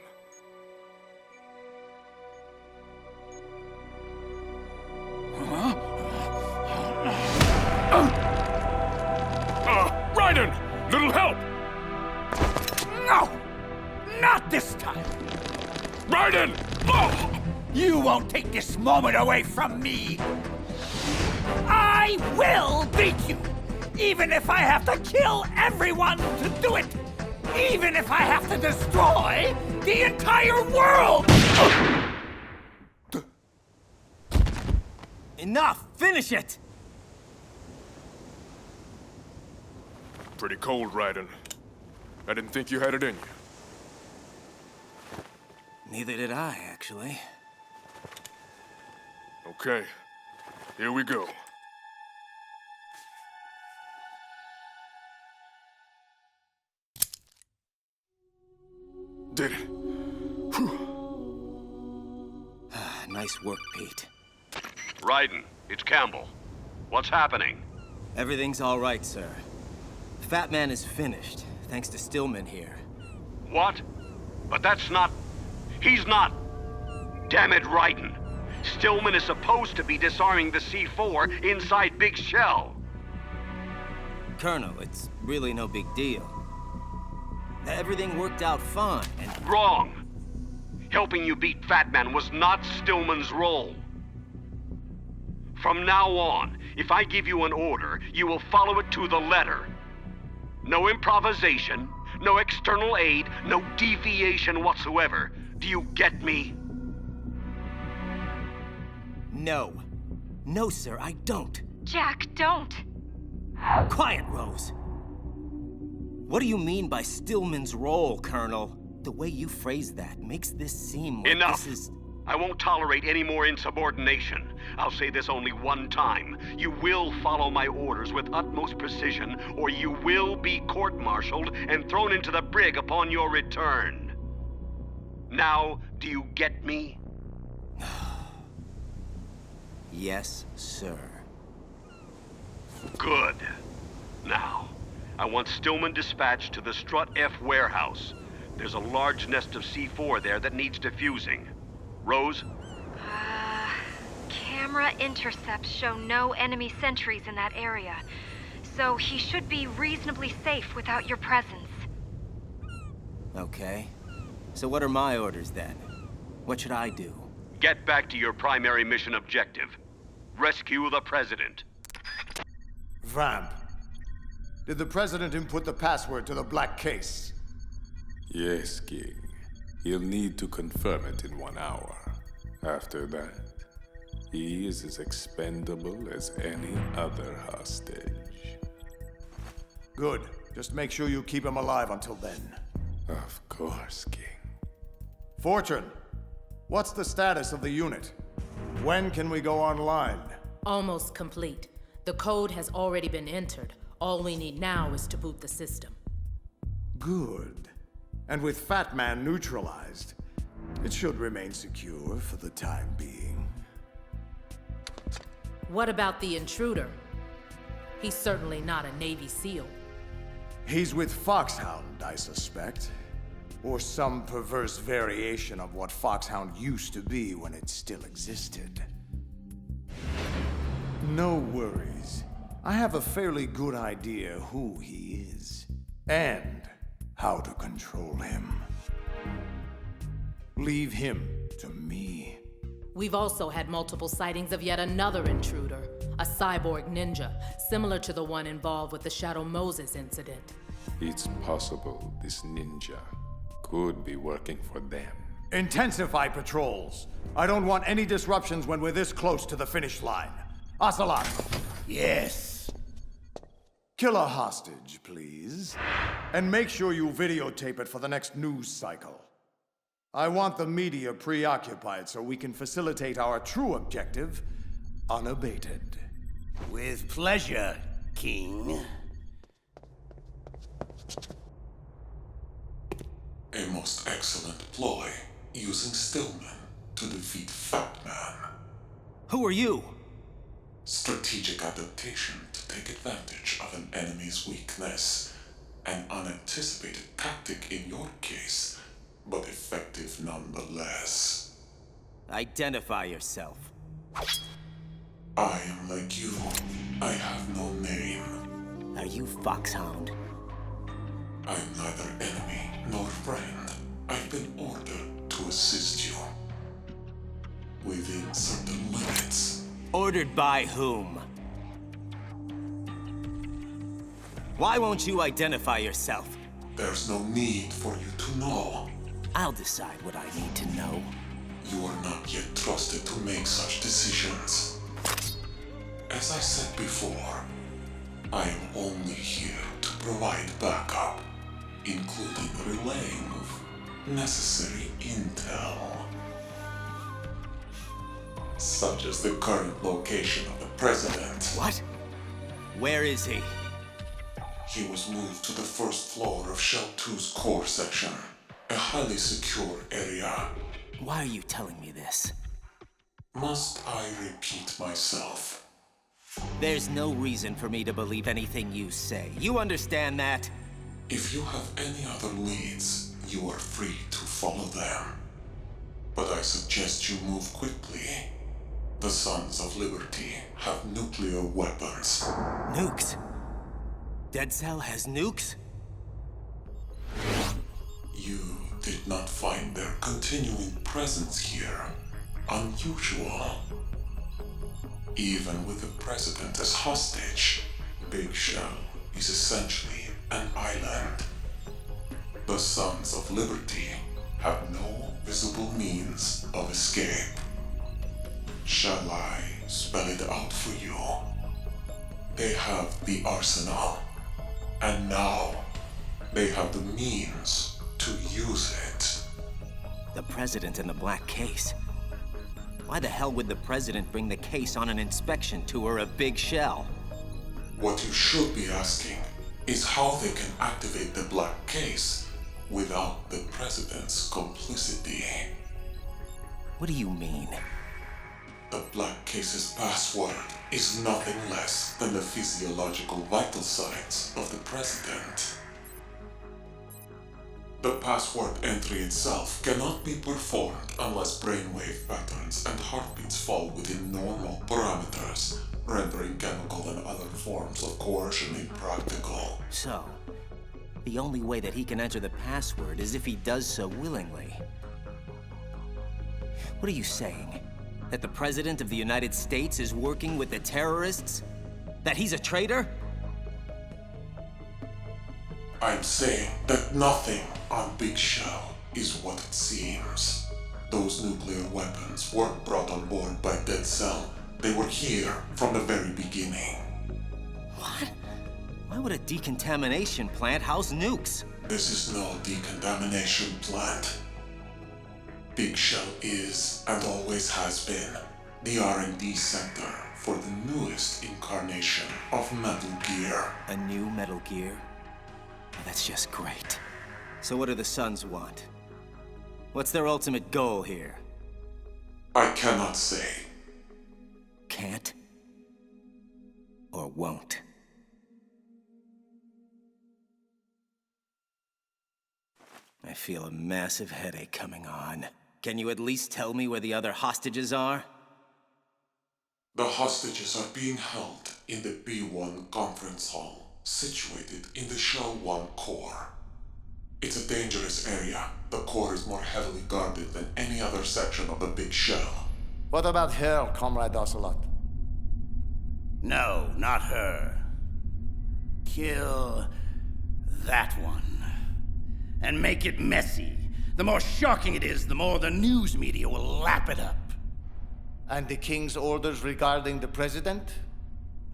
S16: Raiden! Little help!
S14: No! Not this time!
S16: Raiden! Oh!
S14: You won't take this moment away from me! I will beat you! Even if I have to kill everyone to do it! Even if I have to destroy the entire world!
S6: Enough! Finish it!
S16: Pretty cold, Raiden. I didn't think you had it in you.
S6: Neither did I, actually.
S16: Okay, here we go. Did it.
S6: Nice work, Pete.
S9: Raiden, it's Campbell. What's happening?
S6: Everything's all right, sir. Fat Man is finished, thanks to Stillman here.
S9: What? But that's not... He's not... Damn it, Raiden. Stillman is supposed to be disarming the C4 inside Big Shell.
S6: Colonel, it's really no big deal. Everything worked out fine, and...
S9: Wrong. Helping you beat Fat Man was not Stillman's role. From now on, if I give you an order, you will follow it to the letter. No improvisation, no external aid, no deviation whatsoever. Do you get me?
S6: No. No, sir, I don't.
S8: Jack, don't.
S6: Quiet, Rose. What do you mean by Stillman's role, Colonel? The way you phrase that makes this seem like
S9: Enough.
S6: This is...
S9: I won't tolerate any more insubordination. I'll say this only one time. You will follow my orders with utmost precision, or you will be court-martialed and thrown into the brig upon your return. Now, do you get me?
S6: Yes, sir.
S9: Good. Now, I want Stillman dispatched to the Strut F warehouse. There's a large nest of C4 there that needs defusing. Rose?
S8: Camera intercepts show no enemy sentries in that area, so he should be reasonably safe without your presence.
S6: Okay. So what are my orders then? What should I do?
S9: Get back to your primary mission objective. Rescue the President.
S15: Vamp, did the President input the password to the black case?
S12: Yes, King. He'll need to confirm it in 1 hour. After that, he is as expendable as any other hostage.
S15: Good. Just make sure you keep him alive until then.
S12: Of course, King.
S15: Fortune, what's the status of the unit? When can we go online?
S13: Almost complete. The code has already been entered. All we need now is to boot the system.
S15: Good. And with Fat Man neutralized, it should remain secure for the time being.
S13: What about the intruder? He's certainly not a Navy SEAL.
S15: He's with Foxhound, I suspect. Or some perverse variation of what Foxhound used to be when it still existed. No worries. I have a fairly good idea who he is. And how to control him. Leave him to me.
S13: We've also had multiple sightings of yet another intruder, a cyborg ninja, similar to the one involved with the Shadow Moses incident.
S12: It's possible this ninja could be working for them.
S15: Intensify patrols. I don't want any disruptions when we're this close to the finish line. Ocelot.
S3: Yes.
S15: Kill a hostage, please. And make sure you videotape it for the next news cycle. I want the media preoccupied so we can facilitate our true objective unabated.
S3: With pleasure, King.
S12: A most excellent ploy, using Stillman to defeat Fat Man.
S6: Who are you?
S12: Strategic adaptation to take advantage of an enemy's weakness. An unanticipated tactic in your case, but effective nonetheless.
S6: Identify yourself.
S12: I am like you. I have no name.
S6: Are you Foxhound?
S12: I'm neither enemy nor friend. I've been ordered to assist you. Within certain limits.
S6: Ordered by whom? Why won't you identify yourself?
S12: There's no need for you to know.
S6: I'll decide what I need to know.
S12: You are not yet trusted to make such decisions. As I said before, I am only here to provide backup, including relaying of necessary intel. Such as the current location of the President.
S6: What? Where is he?
S12: He was moved to the first floor of Shell 2's core section, a highly secure area.
S6: Why are you telling me this?
S12: Must I repeat myself?
S6: There's no reason for me to believe anything you say. You understand that?
S12: If you have any other leads, you are free to follow them. But I suggest you move quickly. The Sons of Liberty have nuclear weapons.
S6: Nukes? Dead Cell has nukes?
S12: You did not find their continuing presence here unusual. Even with the President as hostage, Big Shell is essentially an island. The Sons of Liberty have no visible means of escape. Shall I spell it out for you? They have the arsenal, and now they have the means to use it.
S6: The President in the black case. Why the hell would the President bring the case on an inspection tour of Big Shell?
S12: What you should be asking is how they can activate the black case without the President's complicity.
S6: What do you mean?
S12: The black case's password is nothing less than the physiological vital signs of the President. The password entry itself cannot be performed unless brainwave patterns and heartbeats fall within normal parameters, rendering chemical and other forms of coercion impractical.
S6: So, the only way that he can enter the password is if he does so willingly. What are you saying? That the President of the United States is working with the terrorists? That he's a traitor?
S12: I'm saying that nothing on Big Shell is what it seems. Those nuclear weapons weren't brought on board by Dead Cell. They were here from the very beginning.
S6: What? Why would a decontamination plant house nukes?
S12: This is no decontamination plant. Big Shell is, and always has been, the R&D center for the newest incarnation of Metal Gear.
S6: A new Metal Gear? Oh, that's just great. So what do the Suns want? What's their ultimate goal here?
S12: I cannot say.
S6: Can't? Or won't? I feel a massive headache coming on. Can you at least tell me where the other hostages are?
S12: The hostages are being held in the B1 conference hall, situated in the Shell 1 core. It's a dangerous area. The core is more heavily guarded than any other section of the Big Shell.
S15: What about her, Comrade Ocelot?
S3: No, not her. Kill that one. And make it messy. The more shocking it is, the more the news media will lap it up.
S15: And the King's orders regarding the President?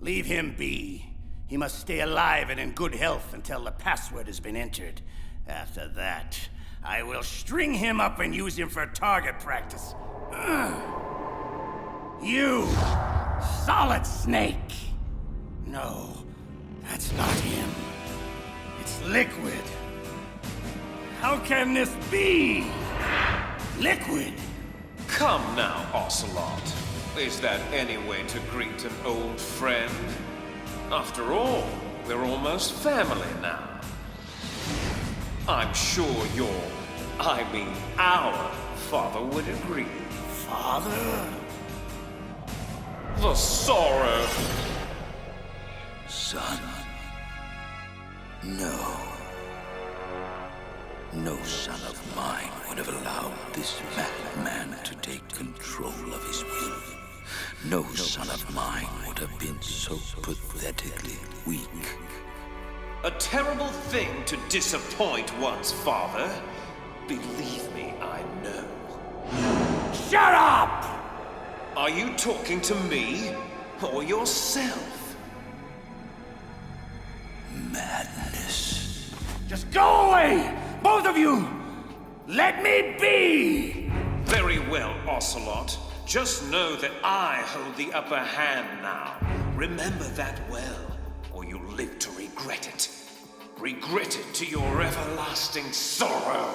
S3: Leave him be. He must stay alive and in good health until the password has been entered. After that, I will string him up and use him for target practice. You, Solid Snake! No, that's not him. It's Liquid. How can this be? Liquid!
S17: Come now, Ocelot. Is that any way to greet an old friend? After all, we're almost family now. I'm sure our father would agree.
S3: Father?
S17: The sorrow.
S18: Son. No. No son of mine would have allowed this madman to take control of his will. No son of mine would have been so pathetically weak.
S17: A terrible thing to disappoint one's father. Believe me, I know.
S3: Shut up!
S17: Are you talking to me or yourself?
S18: Madness.
S3: Just go away! Both of you! Let me be!
S17: Very well, Ocelot. Just know that I hold the upper hand now. Remember that well, or you'll live to regret it. Regret it to your everlasting sorrow.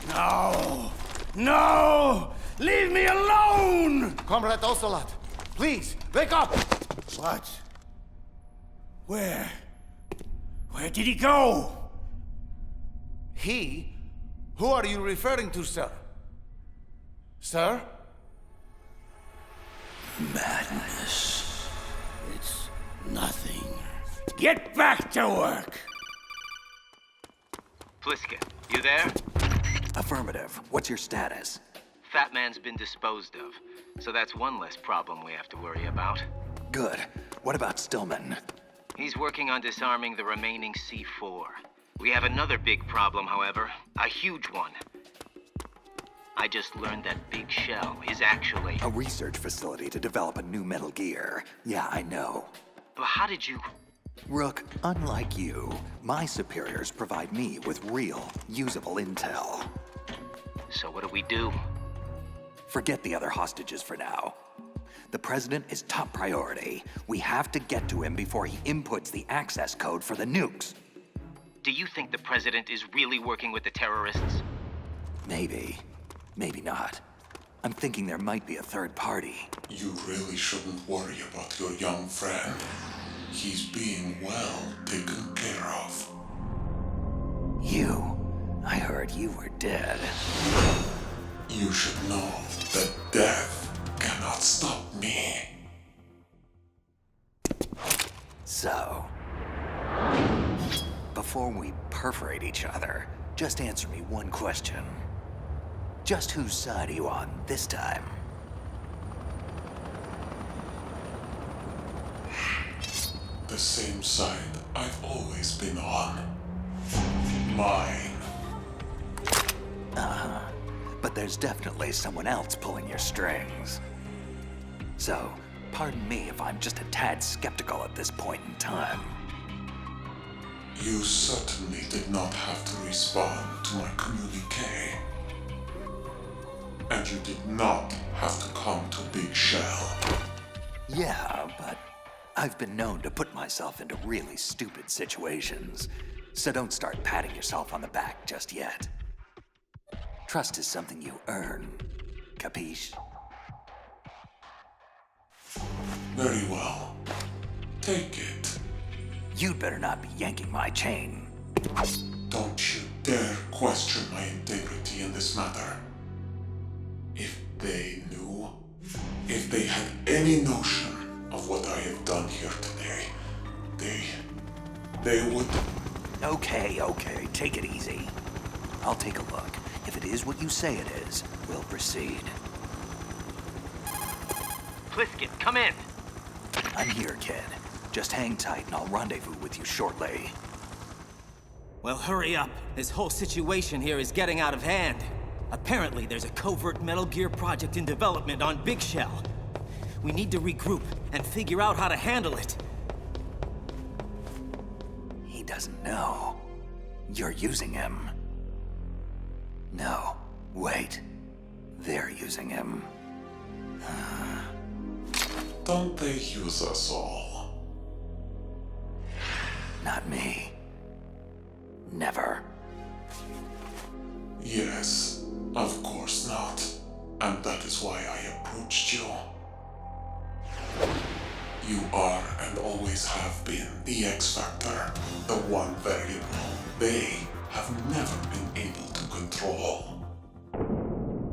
S3: No! No! Leave me alone!
S15: Comrade Ocelot, please, wake up!
S3: What? Where did he go?
S15: He? Who are you referring to, sir? Sir?
S18: Madness.
S3: It's nothing. Get back to work!
S11: Pliskin, you there?
S1: Affirmative. What's your status?
S11: Fat Man's been disposed of, so that's one less problem we have to worry about.
S1: Good. What about Stillman?
S11: He's working on disarming the remaining C4. We have another big problem, however. A huge one. I just learned that Big Shell is actually...
S1: a research facility to develop a new Metal Gear. Yeah, I know.
S11: But how did you...
S1: Rook, unlike you, my superiors provide me with real, usable intel.
S11: So what do we do?
S1: Forget the other hostages for now. The President is top priority. We have to get to him before he inputs the access code for the nukes.
S11: Do you think the President is really working with the terrorists?
S1: Maybe. Maybe not. I'm thinking there might be a third party.
S12: You really shouldn't worry about your young friend. He's being well taken care of.
S1: I heard you were dead.
S12: You should know that death cannot stop me.
S1: So, before we perforate each other, just answer me one question. Just whose side are you on this time?
S12: The same side I've always been on. Mine.
S1: but there's definitely someone else pulling your strings. So, pardon me if I'm just a tad skeptical at this point in time.
S12: You certainly did not have to respond to my communique. And you did not have to come to Big Shell.
S1: Yeah, but I've been known to put myself into really stupid situations, so don't start patting yourself on the back just yet. Trust is something you earn, capiche?
S12: Very well. Take it.
S1: You'd better not be yanking my chain.
S12: Don't you dare question my integrity in this matter. If they knew, if they had any notion of what I have done here today, they would...
S1: Okay, take it easy. I'll take a look. If it is what you say it is, we'll proceed.
S11: Pliskin, come in.
S1: I'm here, kid. Just hang tight and I'll rendezvous with you shortly.
S6: Well, hurry up. This whole situation here is getting out of hand. Apparently, there's a covert Metal Gear project in development on Big Shell. We need to regroup and figure out how to handle it.
S1: He doesn't know. You're using him. No, wait. They're using him.
S12: Don't they use us all?
S1: Not me. Never.
S12: Yes, of course not. And that is why I approached you. You are and always have been the X-Factor, the one variable they have never been able to control.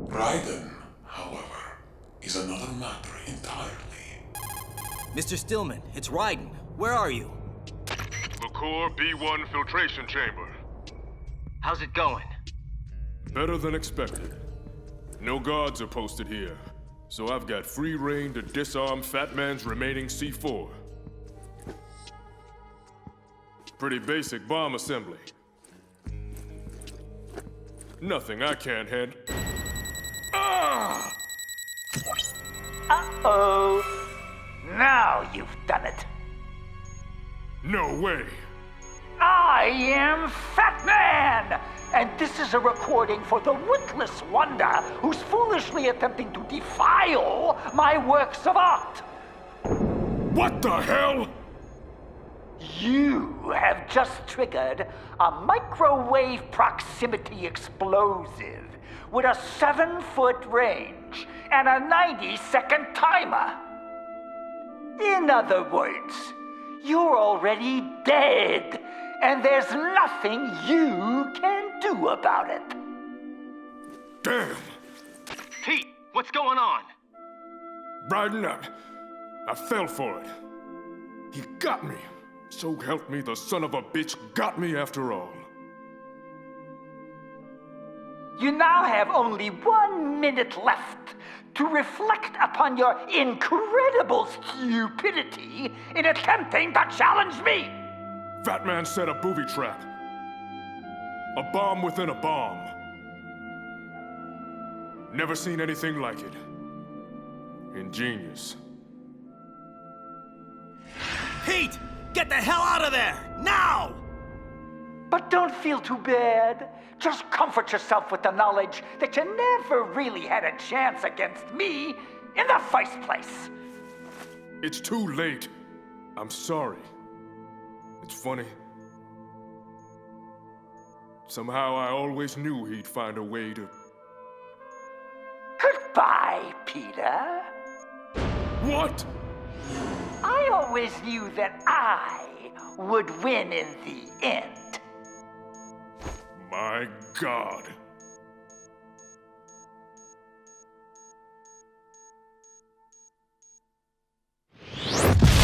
S12: Raiden, however, is another matter entirely.
S6: Mr. Stillman, it's Raiden. Where are you?
S16: McCore B1 filtration chamber.
S11: How's it going?
S16: Better than expected. No guards are posted here, so I've got free reign to disarm Fat Man's remaining C4. Pretty basic bomb assembly. Nothing I can't handle. Ah!
S14: Uh-oh. Now you've done it.
S16: No way.
S14: I am Fat Man! And this is a recording for the witless Wanda who's foolishly attempting to defile my works of art.
S16: What the hell?
S14: You have just triggered a microwave proximity explosive with a 7-foot range and a 90-second timer. In other words, you're already dead, and there's nothing you can do about it.
S16: Damn!
S11: Pete, what's going on?
S16: Raiden, I fell for it. He got me. So help me, the son of a bitch got me after all.
S14: You now have only 1 minute left to reflect upon your incredible stupidity in attempting to challenge me.
S16: Fat Man set a booby trap. A bomb within a bomb. Never seen anything like it. Ingenious.
S6: Pete! Get the hell out of there! Now!
S14: But don't feel too bad. Just comfort yourself with the knowledge that you never really had a chance against me in the first place.
S16: It's too late. I'm sorry. It's funny. Somehow I always knew he'd find a way to...
S14: Goodbye, Peter.
S16: What?
S14: I always knew that I would win in the end.
S16: My God.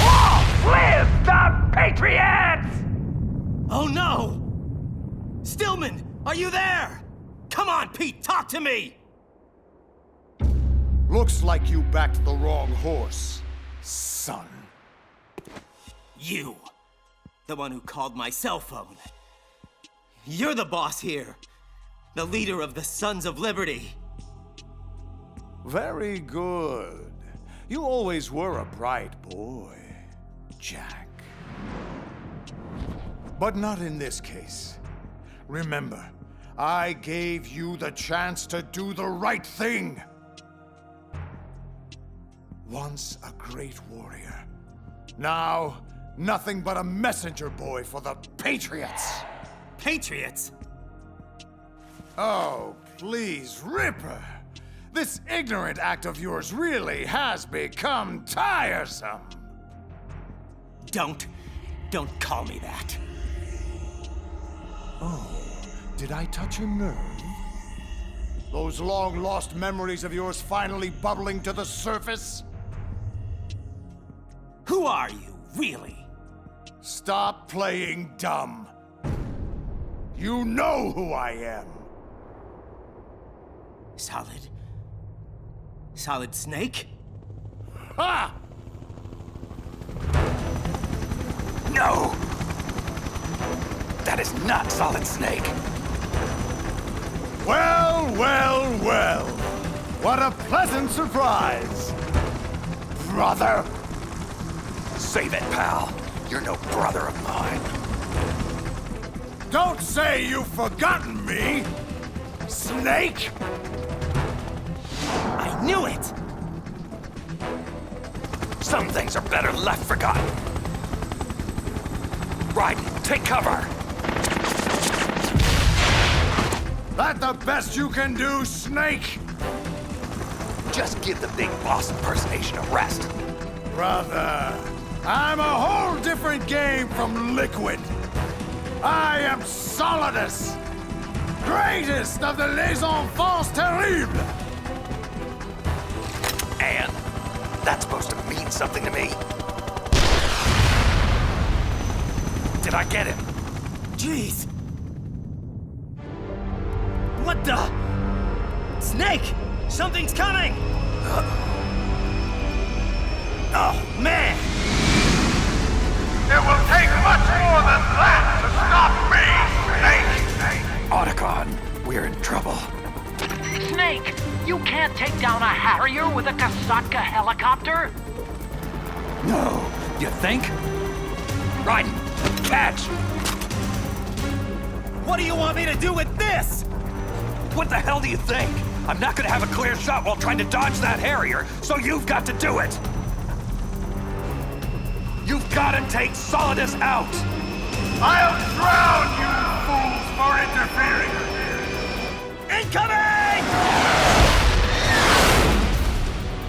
S14: Long live the Patriots!
S6: Oh no! Stillman, are you there? Come on, Pete, talk to me!
S15: Looks like you backed the wrong horse, son.
S6: You. The one who called my cell phone. You're the boss here. The leader of the Sons of Liberty.
S15: Very good. You always were a bright boy, Jack. But not in this case. Remember, I gave you the chance to do the right thing. Once a great warrior. Now, nothing but a messenger boy for the Patriots.
S6: Patriots?
S15: Oh, please, Ripper. This ignorant act of yours really has become tiresome.
S6: Don't call me that.
S15: Oh, did I touch a nerve? Those long-lost memories of yours finally bubbling to the surface?
S6: Who are you, really?
S15: Stop playing dumb. You know who I am.
S6: Solid Snake?
S15: Ha!
S1: No! That is not Solid Snake.
S15: Well, well, well. What a pleasant surprise. Brother.
S1: Save it, pal. You're no brother of mine.
S15: Don't say you've forgotten me, Snake!
S6: I knew it!
S1: Some things are better left forgotten. Raiden, take cover!
S15: That the best you can do, Snake?
S1: Just give the big boss impersonation a rest.
S15: Brother, I'm a whole different game from Liquid. I am Solidus, greatest of the Les Enfants Terribles.
S1: And that's supposed to mean something to me. Did I get him?
S6: Jeez. What the? Snake! Something's coming! Oh, man!
S15: It will take much more than that to stop me, Snake!
S1: Otacon, we're in trouble.
S2: Snake, you can't take down a Harrier with a Kasatka helicopter?
S1: No, you think? Raiden, catch!
S6: What do you want me to do with this?
S1: What the hell do you think? I'm not gonna have a clear shot while trying to dodge that Harrier, so you've got to do it! You've gotta take Solidus out!
S15: I'll drown you fools for interfering!
S6: Incoming!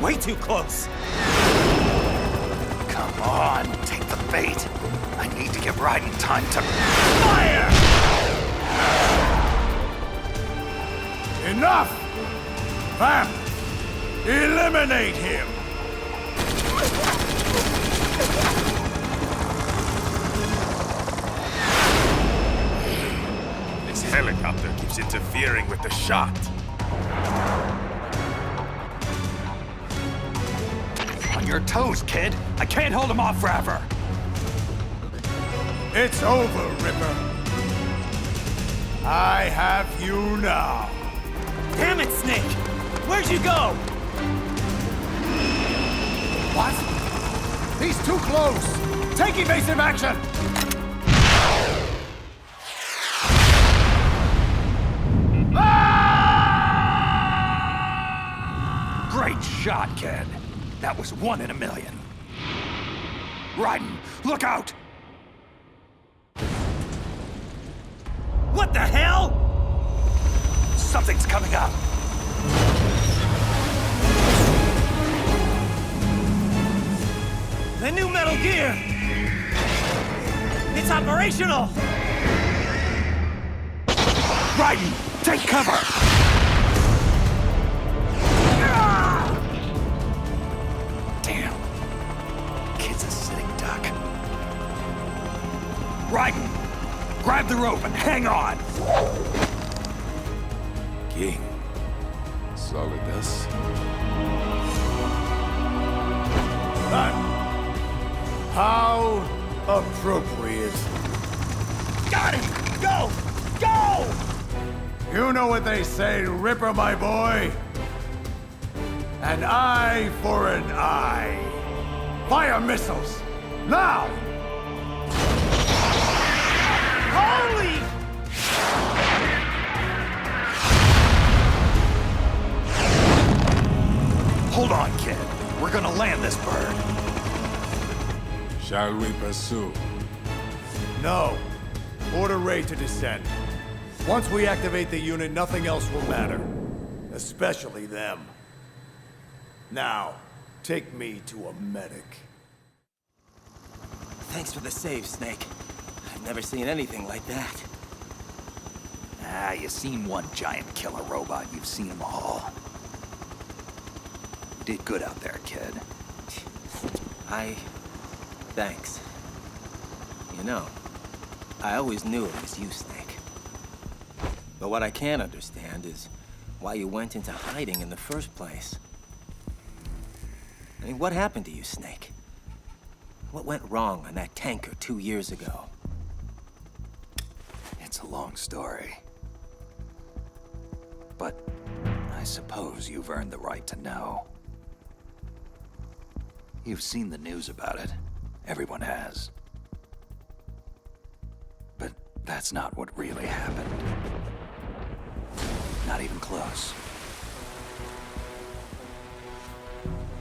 S6: Way too close.
S1: Come on, take the bait. I need to give Raiden time to
S6: Fire!
S15: Enough! Vamp! Eliminate him!
S12: This helicopter keeps interfering with the shot.
S1: On your toes, kid. I can't hold him off forever.
S15: It's over, Ripper. I have you now.
S6: Damn it, Snake! Where'd you go?
S15: What? He's too close! Take evasive action!
S1: Great shot, kid. That was 1 in a million. Raiden, look out!
S6: What the hell?
S1: Something's coming up.
S6: The new Metal Gear! It's operational!
S1: Raiden, take cover! Damn. Kid's a sitting duck. Raiden, grab the rope and hang on!
S12: King. Solidus.
S15: How appropriate.
S6: Got him! Go! Go!
S15: You know what they say, Ripper, my boy? An eye for an eye. Fire missiles! Now!
S14: Holy!
S1: Hold on, kid. We're gonna land this bird.
S12: Shall we pursue?
S15: No. Order Ray to descend. Once we activate the unit, nothing else will matter. Especially them. Now, take me to a medic.
S6: Thanks for the save, Snake. I've never seen anything like that.
S1: Ah, you seen one giant killer robot, you've seen them all. You did good out there, kid.
S6: Thanks. You know, I always knew it was you, Snake. But what I can't understand is why you went into hiding in the first place. I mean, what happened to you, Snake? What went wrong on that tanker 2 years ago?
S1: It's a long story. But I suppose you've earned the right to know. You've seen the news about it. Everyone has. But that's not what really happened. Not even close.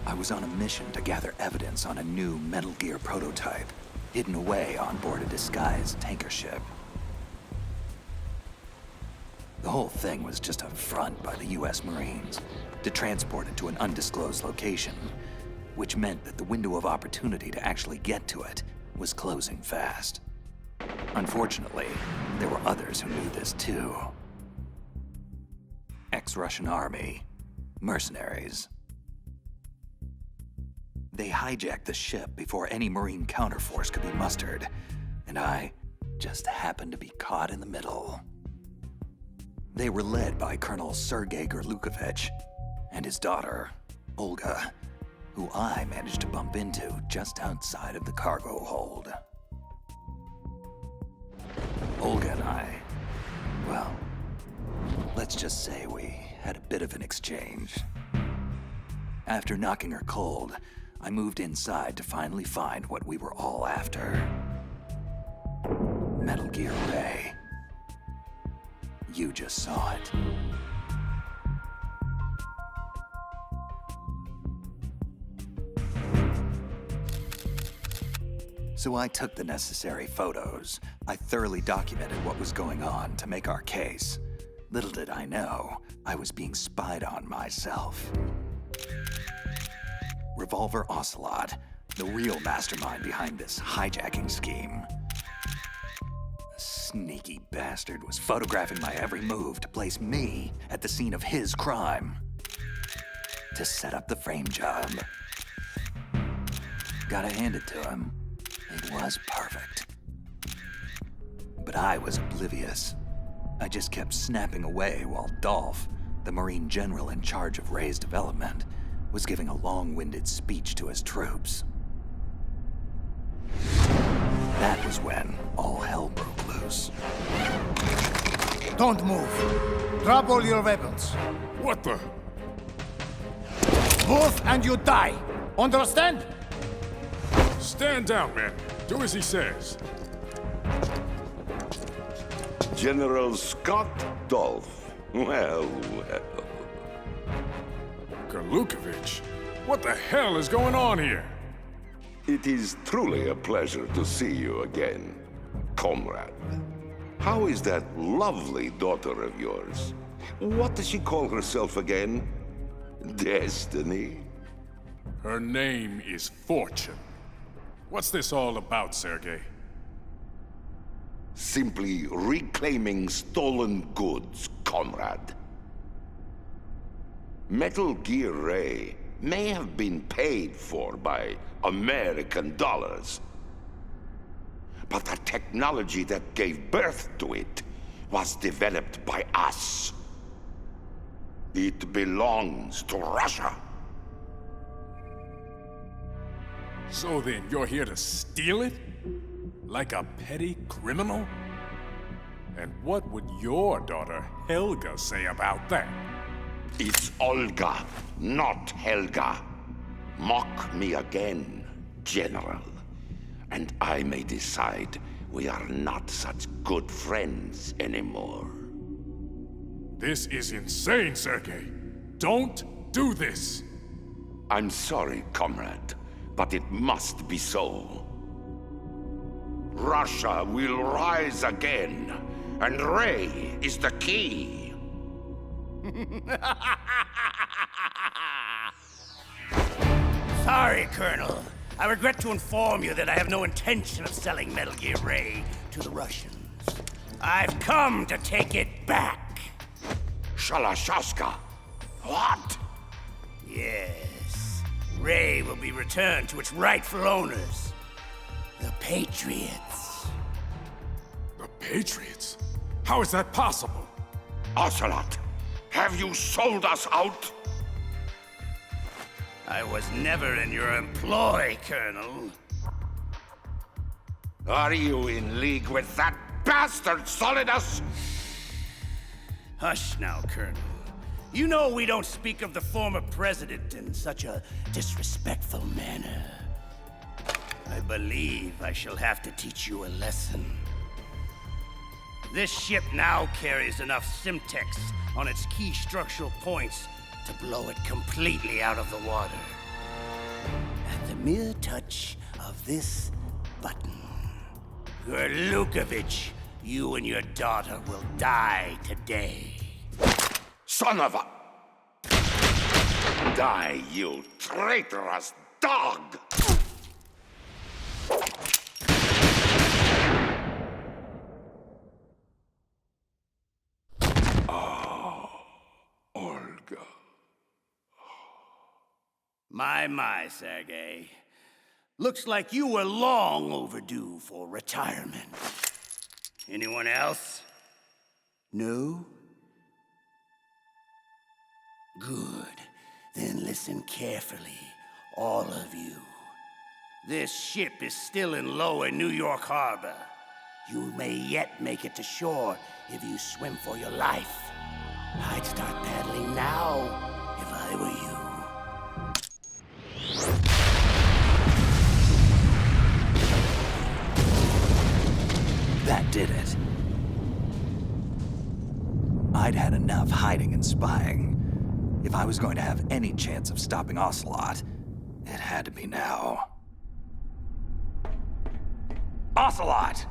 S1: I was on a mission to gather evidence on a new Metal Gear prototype, hidden away on board a disguised tanker ship. The whole thing was just a front by the US Marines to transport it to an undisclosed location, which meant that the window of opportunity to actually get to it was closing fast. Unfortunately, there were others who knew this too. Ex-Russian army, mercenaries. They hijacked the ship before any Marine counterforce could be mustered, and I just happened to be caught in the middle. They were led by Colonel Sergei Gorlukovich and his daughter, Olga, who I managed to bump into just outside of the cargo hold. Olga and I, well, let's just say we had a bit of an exchange. After knocking her cold, I moved inside to finally find what we were all after. Metal Gear Ray. You just saw it. So I took the necessary photos. I thoroughly documented what was going on to make our case. Little did I know, I was being spied on myself. Revolver Ocelot, the real mastermind behind this hijacking scheme. The sneaky bastard was photographing my every move to place me at the scene of his crime. To set up the frame job. Gotta hand it to him. It was perfect. But I was oblivious. I just kept snapping away while Dolph, the Marine general in charge of Ray's development, was giving a long-winded speech to his troops. That was when all hell broke loose.
S15: Don't move. Drop all your weapons.
S16: What the?
S15: Move and you die. Understand?
S16: Stand down, man. Do as he says.
S19: General Scott Dolph. Well, well.
S16: Gorlukovich? What the hell is going on here?
S19: It is truly a pleasure to see you again, comrade. How is that lovely daughter of yours? What does she call herself again? Destiny?
S16: Her name is Fortune. What's this all about, Sergei?
S19: Simply reclaiming stolen goods, comrade. Metal Gear Ray may have been paid for by American dollars, but the technology that gave birth to it was developed by us. It belongs to Russia.
S16: So then, you're here to steal it? Like a petty criminal? And what would your daughter, Helga, say about that?
S19: It's Olga, not Helga. Mock me again, General, and I may decide we are not such good friends anymore.
S16: This is insane, Sergei. Don't do this.
S19: I'm sorry, comrade, but it must be so. Russia will rise again, and Ray is the key.
S3: Sorry, Colonel. I regret to inform you that I have no intention of selling Metal Gear Ray to the Russians. I've come to take it back.
S19: Shalashaska? What?
S3: Yes. Ray will be returned to its rightful owners. The Patriots.
S16: The Patriots? How is that possible?
S19: Ocelot, have you sold us out?
S3: I was never in your employ, Colonel.
S19: Are you in league with that bastard Solidus?
S3: Hush now, Colonel. You know we don't speak of the former president in such a disrespectful manner. I believe I shall have to teach you a lesson. This ship now carries enough Simtex on its key structural points to blow it completely out of the water. At the mere touch of this button, Gurlukovich, you and your daughter will die today.
S19: Son of a... Die, you traitorous dog!
S12: Olga.
S3: My, Sergei. Looks like you were long overdue for retirement. Anyone else? No? Good. Then listen carefully, all of you. This ship is still in lower New York Harbor. You may yet make it to shore if you swim for your life. I'd start paddling now if I were you.
S1: That did it. I'd had enough hiding and spying. If I was going to have any chance of stopping Ocelot, it had to be now. Ocelot!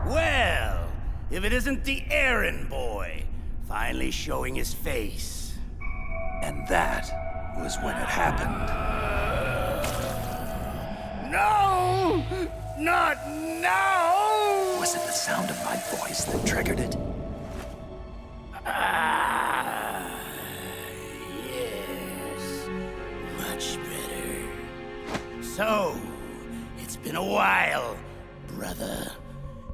S3: Well, if it isn't the errand boy, finally showing his face.
S1: And that was when it happened.
S3: No! Not now!
S1: Was it the sound of my voice that triggered it?
S3: Yes. Much better. So, it's been a while, brother.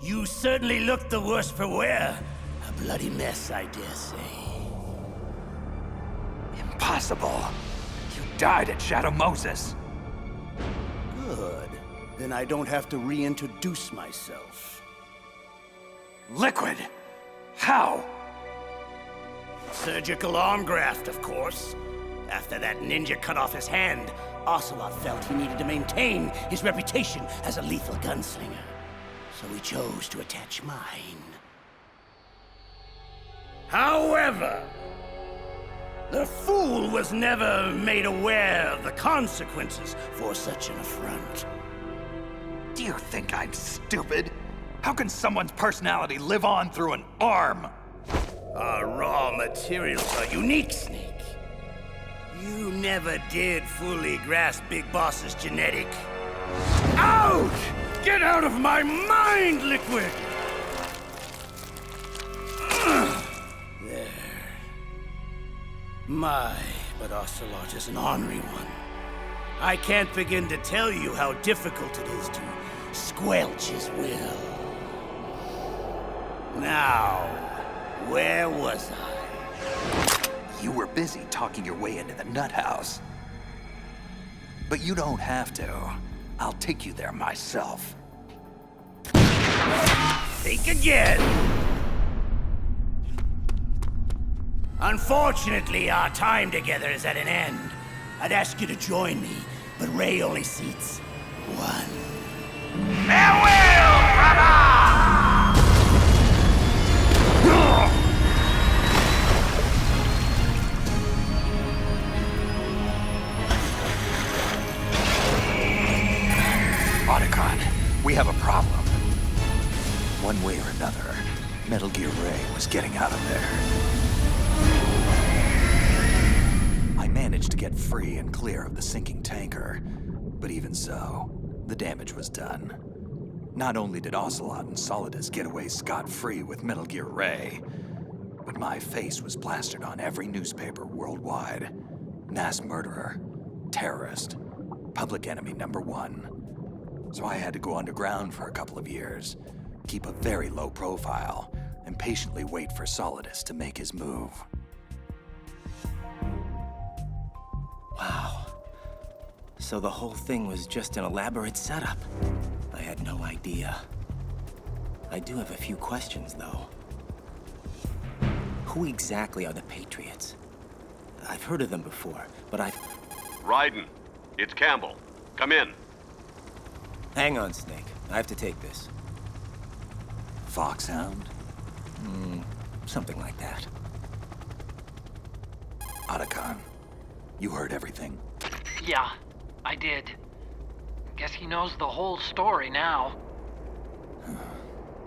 S3: You certainly look the worse for wear. A bloody mess, I dare say.
S1: Impossible. You died at Shadow Moses.
S3: Good. Then I don't have to reintroduce myself.
S1: Liquid! How?
S3: Surgical arm graft, of course. After that ninja cut off his hand, Ocelot felt he needed to maintain his reputation as a lethal gunslinger. So he chose to attach mine. However, the fool was never made aware of the consequences for such an affront.
S1: Do you think I'm stupid? How can someone's personality live on through an arm?
S3: Our raw materials are unique, Snake. You never did fully grasp Big Boss's genetic. Out! Get out of my mind, Liquid! There. But Ocelot is an ornery one. I can't begin to tell you how difficult it is to squelch his will. Now, where was I?
S1: You were busy talking your way into the nut house. But you don't have to. I'll take you there myself.
S3: Think again! Unfortunately, our time together is at an end. I'd ask you to join me, but Ray only seats one. Farewell, brother!
S1: Otacon, we have a problem. One way or another, Metal Gear Ray was getting out of there. I managed to get free and clear of the sinking tanker, but even so, the damage was done. Not only did Ocelot and Solidus get away scot-free with Metal Gear Ray, but my face was plastered on every newspaper worldwide. Mass murderer, terrorist, public enemy #1. So I had to go underground for a couple of years, keep a very low profile, and patiently wait for Solidus to make his move.
S6: Wow. So the whole thing was just an elaborate setup. I had no idea. I do have a few questions, though. Who exactly are the Patriots? I've heard of them before, but
S9: Raiden, it's Campbell. Come in.
S6: Hang on, Snake. I have to take this.
S1: Foxhound?
S6: Something like that.
S1: Otacon, you heard everything?
S2: Yeah, I did. Guess he knows the whole story now.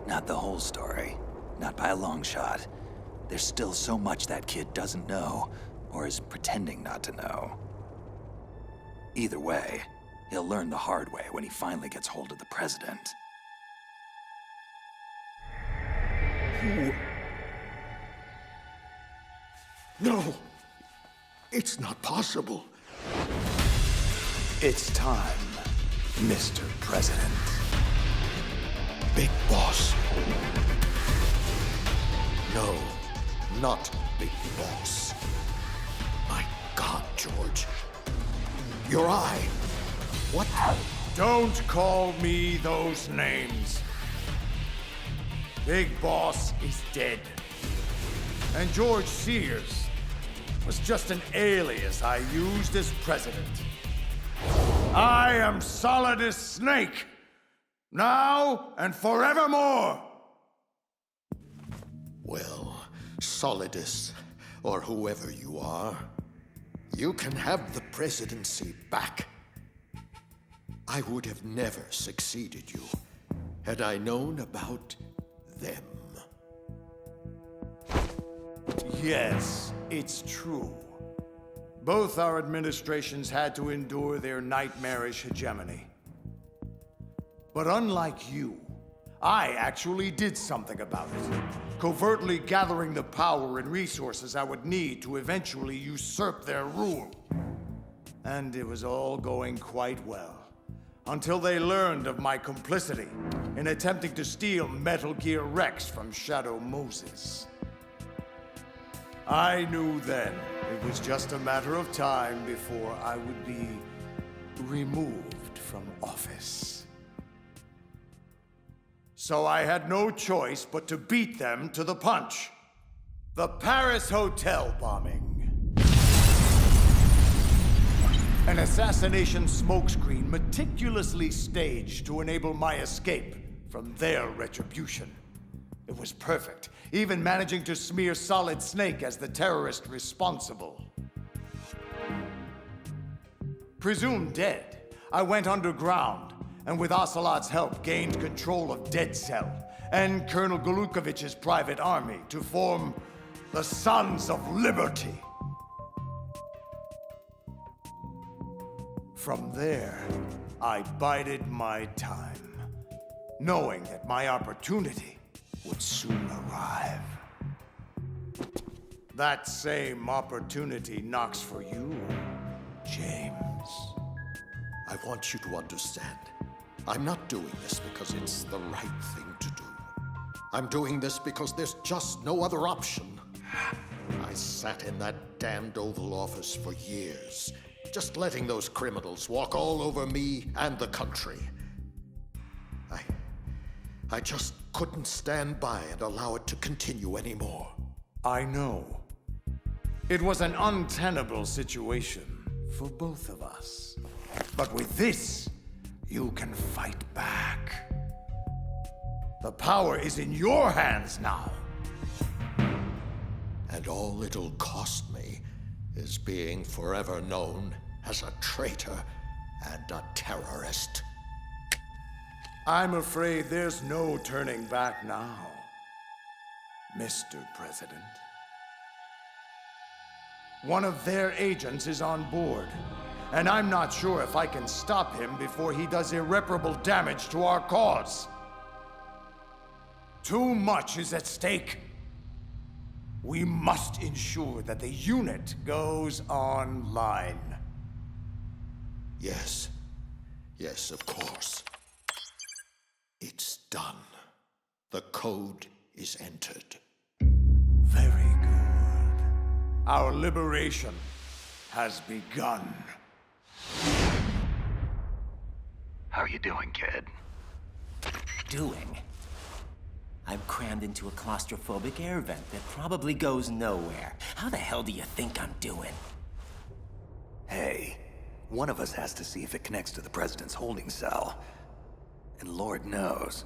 S1: Not the whole story. Not by a long shot. There's still so much that kid doesn't know, or is pretending not to know. Either way, he'll learn the hard way when he finally gets hold of the president.
S20: No! It's not possible.
S7: It's time, Mr. President.
S20: Big Boss. No, not Big Boss. My God, George. Your eye. What?
S15: Don't call me those names. Big Boss is dead. And George Sears was just an alias I used as president. I am Solidus Snake, now and forevermore.
S20: Well, Solidus, or whoever you are, you can have the presidency back. I would have never succeeded you had I known about them.
S15: Yes, it's true. Both our administrations had to endure their nightmarish hegemony. But unlike you, I actually did something about it, covertly gathering the power and resources I would need to eventually usurp their rule. And it was all going quite well, until they learned of my complicity in attempting to steal Metal Gear Rex from Shadow Moses. I knew then it was just a matter of time before I would be removed from office. So I had no choice but to beat them to the punch. The Paris Hotel bombing. An assassination smokescreen meticulously staged to enable my escape from their retribution. It was perfect, even managing to smear Solid Snake as the terrorist responsible. Presumed dead, I went underground, and with Ocelot's help gained control of Dead Cell and Colonel Golukovich's private army to form the Sons of Liberty. From there, I bided my time, knowing that my opportunity would soon arrive. That same opportunity knocks for you, James.
S20: I want you to understand. I'm not doing this because it's the right thing to do. I'm doing this because there's just no other option. I sat in that damned Oval Office for years, just letting those criminals walk all over me and the country. I just couldn't stand by and allow it to continue anymore.
S15: I know. It was an untenable situation for both of us. But with this, you can fight back. The power is in your hands now.
S20: And all it'll cost me is being forever known as a traitor and a terrorist.
S15: I'm afraid there's no turning back now, Mr. President. One of their agents is on board, and I'm not sure if I can stop him before he does irreparable damage to our cause. Too much is at stake. We must ensure that the unit goes online.
S20: Yes. Yes, of course. It's done. The code is entered.
S15: Very good. Our liberation has begun.
S1: How you doing, kid?
S6: Doing? I'm crammed into a claustrophobic air vent that probably goes nowhere. How the hell do you think I'm doing?
S1: Hey, one of us has to see if it connects to the president's holding cell. And Lord knows,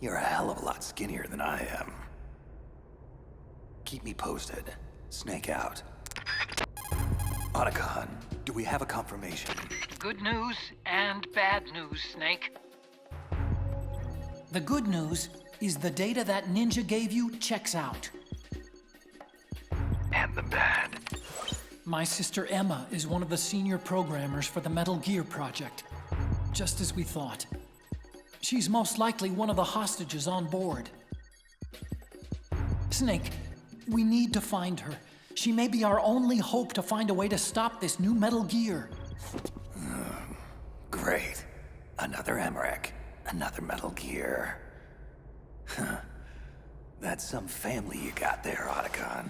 S1: you're a hell of a lot skinnier than I am. Keep me posted. Snake out. Otacon, do we have a confirmation?
S2: Good news and bad news, Snake.
S21: The good news is the data that Ninja gave you checks out.
S1: And the bad?
S21: My sister Emma is one of the senior programmers for the Metal Gear project. Just as we thought. She's most likely one of the hostages on board. Snake, we need to find her. She may be our only hope to find a way to stop this new Metal Gear.
S1: Great. Another Emmerich. Another Metal Gear. Huh. That's some family you got there, Otacon.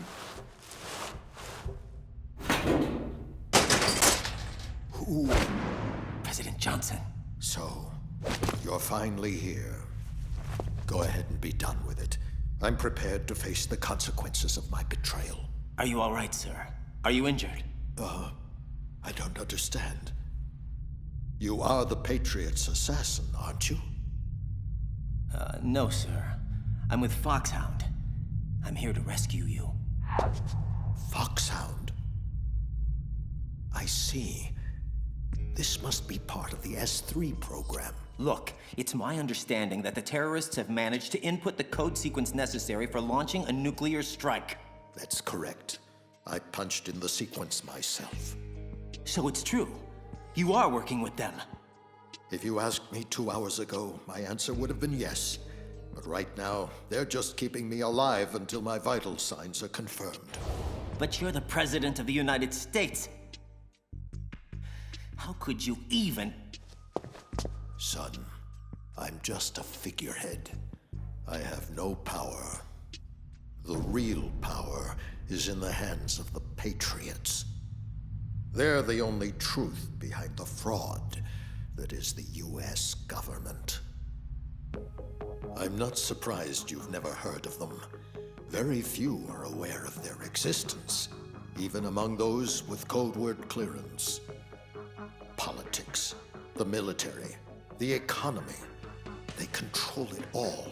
S20: Who?
S6: President Johnson.
S20: So, you're finally here. Go ahead and be done with it. I'm prepared to face the consequences of my betrayal.
S6: Are you all right, sir? Are you injured?
S20: I don't understand. You are the Patriot's assassin, aren't you?
S6: No, sir. I'm with Foxhound. I'm here to rescue you.
S20: Foxhound? I see. This must be part of the S3 program.
S6: Look, it's my understanding that the terrorists have managed to input the code sequence necessary for launching a nuclear strike.
S20: That's correct. I punched in the sequence myself.
S6: So it's true. You are working with them.
S20: If you asked me 2 hours ago, my answer would have been yes. But right now, they're just keeping me alive until my vital signs are confirmed.
S6: But you're the President of the United States. How could you even...
S20: Son, I'm just a figurehead. I have no power. The real power is in the hands of the Patriots. They're the only truth behind the fraud that is the US government. I'm not surprised you've never heard of them. Very few are aware of their existence, even among those with code word clearance. Politics, the military, the economy, they control it all.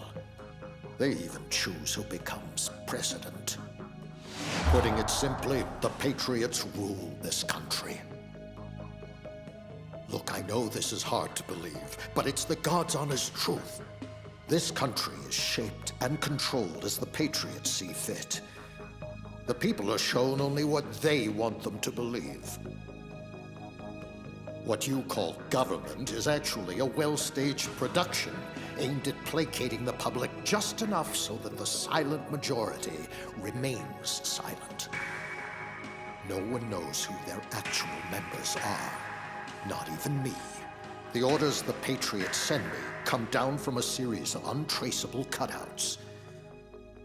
S20: They even choose who becomes president. Putting it simply, the Patriots rule this country. Look, I know this is hard to believe, but it's the God's honest truth. This country is shaped and controlled as the Patriots see fit. The people are shown only what they want them to believe. What you call government is actually a well-staged production aimed at placating the public just enough so that the silent majority remains silent. No one knows who their actual members are, not even me. The orders the Patriots send me come down from a series of untraceable cutouts.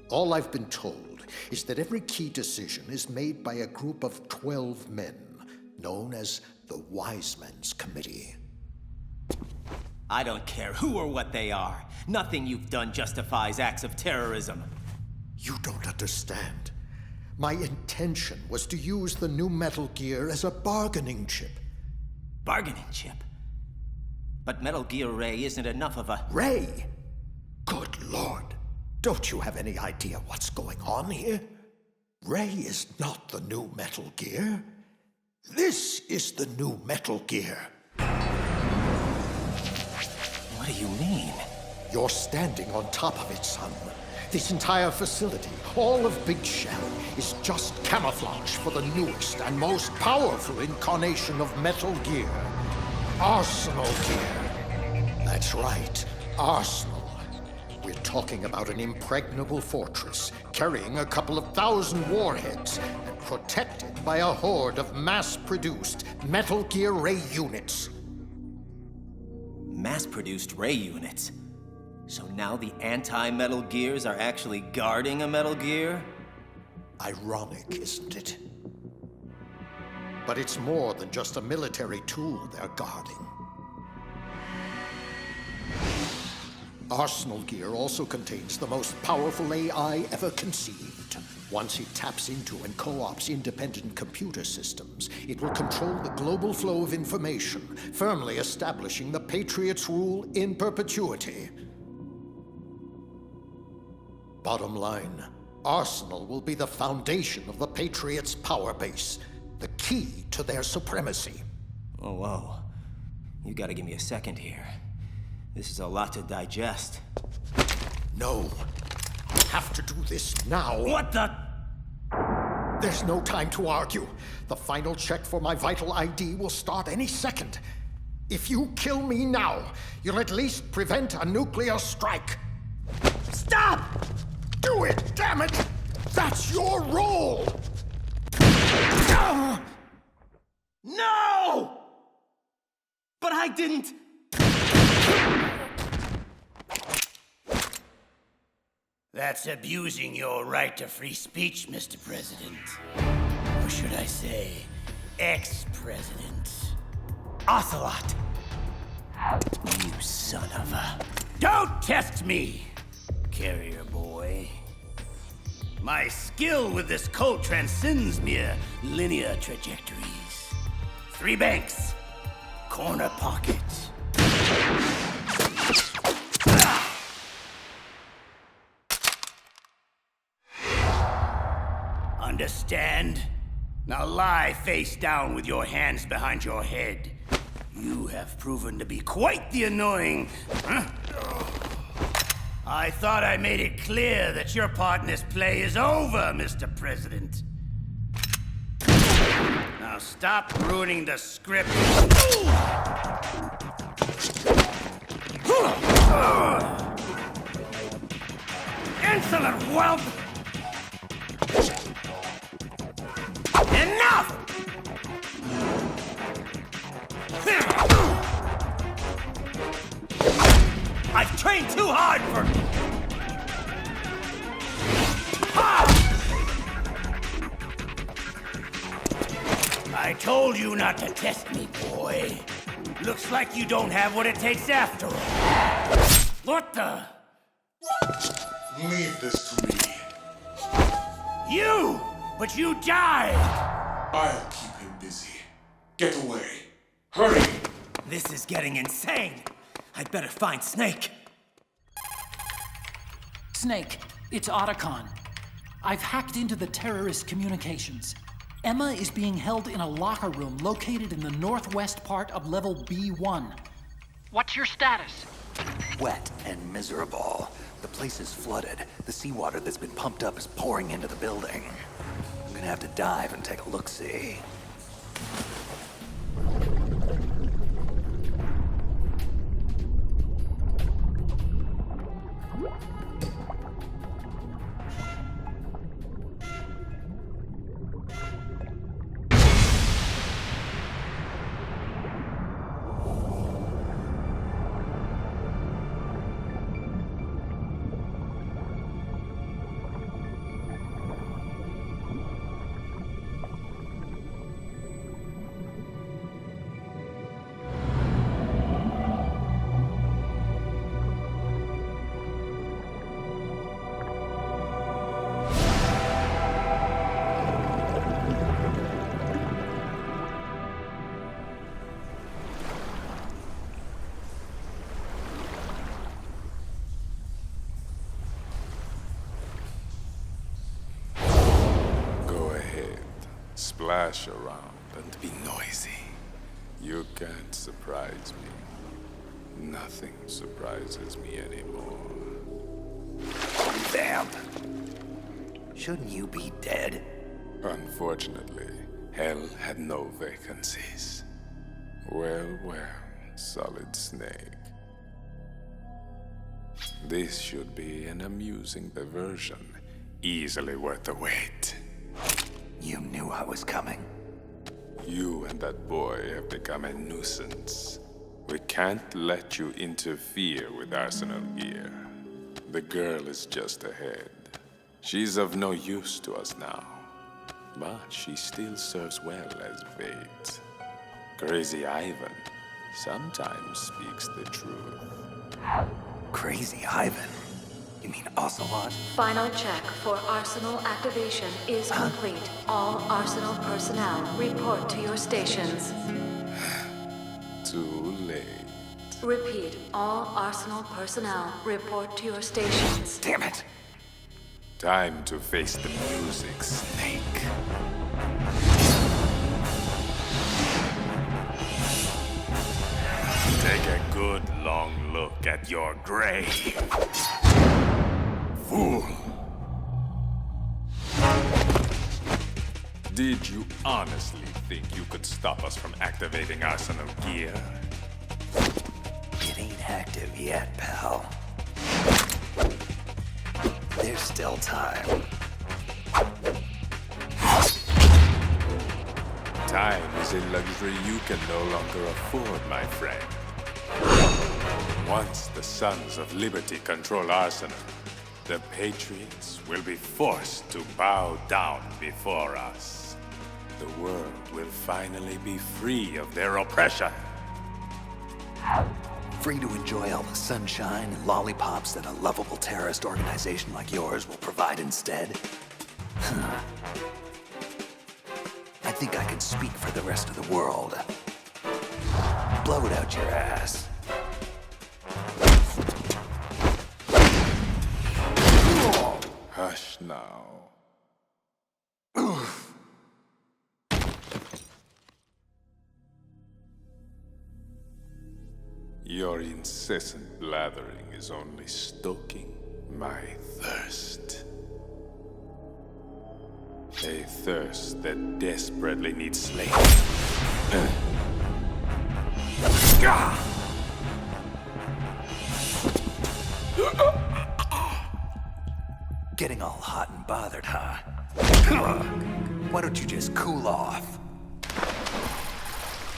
S20: All I've been told is that every key decision is made by a group of 12 men, known as the Wise Men's Committee.
S6: I don't care who or what they are. Nothing you've done justifies acts of terrorism.
S20: You don't understand. My intention was to use the new Metal Gear as a bargaining chip.
S6: Bargaining chip? But Metal Gear Ray isn't enough of a...
S20: Ray? Good Lord. Don't you have any idea what's going on here? Ray is not the new Metal Gear. This is the new Metal Gear.
S6: What do you mean?
S20: You're standing on top of it, son. This entire facility, all of Big Shell, is just camouflage for the newest and most powerful incarnation of Metal Gear. Arsenal Gear. That's right, Arsenal. We're talking about an impregnable fortress, carrying a couple of thousand warheads, and protected by a horde of mass-produced Metal Gear Ray units.
S6: Mass-produced Ray units? So now the anti-Metal Gears are actually guarding a Metal Gear?
S20: Ironic, isn't it? But it's more than just a military tool they're guarding. Arsenal Gear also contains the most powerful AI ever conceived. Once it taps into and co-ops independent computer systems, it will control the global flow of information, firmly establishing the Patriots' rule in perpetuity. Bottom line, Arsenal will be the foundation of the Patriots' power base, the key to their supremacy.
S6: Oh, whoa. You gotta give me a second here. This is a lot to digest.
S20: No. I have to do this now.
S6: What the?
S20: There's no time to argue. The final check for my vital ID will start any second. If you kill me now, you'll at least prevent a nuclear strike.
S6: Stop!
S20: Do it, damn it! That's your role!
S6: No! But I didn't...
S3: That's abusing your right to free speech, Mr. President. Or should I say, ex-president.
S6: Ocelot!
S3: You son of a... Don't test me, carrier boy. My skill with this code transcends mere linear trajectories. 3 banks, corner pocket. Understand? Now lie face down with your hands behind your head. You have proven to be quite the annoying... I thought I made it clear that your part in this play is over, Mr. President. Now stop ruining the script. Insolent whelp! Enough! I've trained too hard for... I told you not to test me, boy. Looks like you don't have what it takes after all. What the?
S12: Leave this to me.
S3: You! But you died!
S12: I'll keep him busy. Get away. Hurry!
S6: This is getting insane. I'd better find Snake.
S21: Snake, it's Otacon. I've hacked into the terrorist communications. Emma is being held in a locker room located in the northwest part of level B1.
S2: What's your status?
S1: Wet and miserable. The place is flooded. The seawater that's been pumped up is pouring into the building. I'm gonna have to dive and take a look-see.
S12: Splash around and be noisy. You can't surprise me. Nothing surprises me anymore.
S1: Vamp. Shouldn't you be dead?
S12: Unfortunately, Hell had no vacancies. Well, Solid Snake. This should be an amusing diversion, easily worth the wait.
S1: You knew I was coming.
S12: You and that boy have become a nuisance. We can't let you interfere with Arsenal gear. The girl is just ahead. She's of no use to us now, but she still serves well as bait. Crazy Ivan sometimes speaks the truth.
S1: Crazy Ivan? You mean Ocelot?
S5: Final check for Arsenal activation is complete. All Arsenal personnel report to your stations.
S12: Too late.
S5: Repeat, all Arsenal personnel report to your stations.
S1: Damn it!
S12: Time to face the music, Snake. Take a good long look at your grave. Fool! Did you honestly think you could stop us from activating Arsenal gear?
S1: It ain't active yet, pal. There's still time.
S12: Time is a luxury you can no longer afford, my friend. Once the Sons of Liberty control Arsenal, the Patriots will be forced to bow down before us. The world will finally be free of their oppression.
S1: Free to enjoy all the sunshine and lollipops that a lovable terrorist organization like yours will provide instead? I think I can speak for the rest of the world. Blow it out your ass.
S12: Hush now. Your incessant blathering is only stoking my thirst. A thirst that desperately needs slaking.
S1: Getting all hot and bothered, huh? Why don't you just cool off?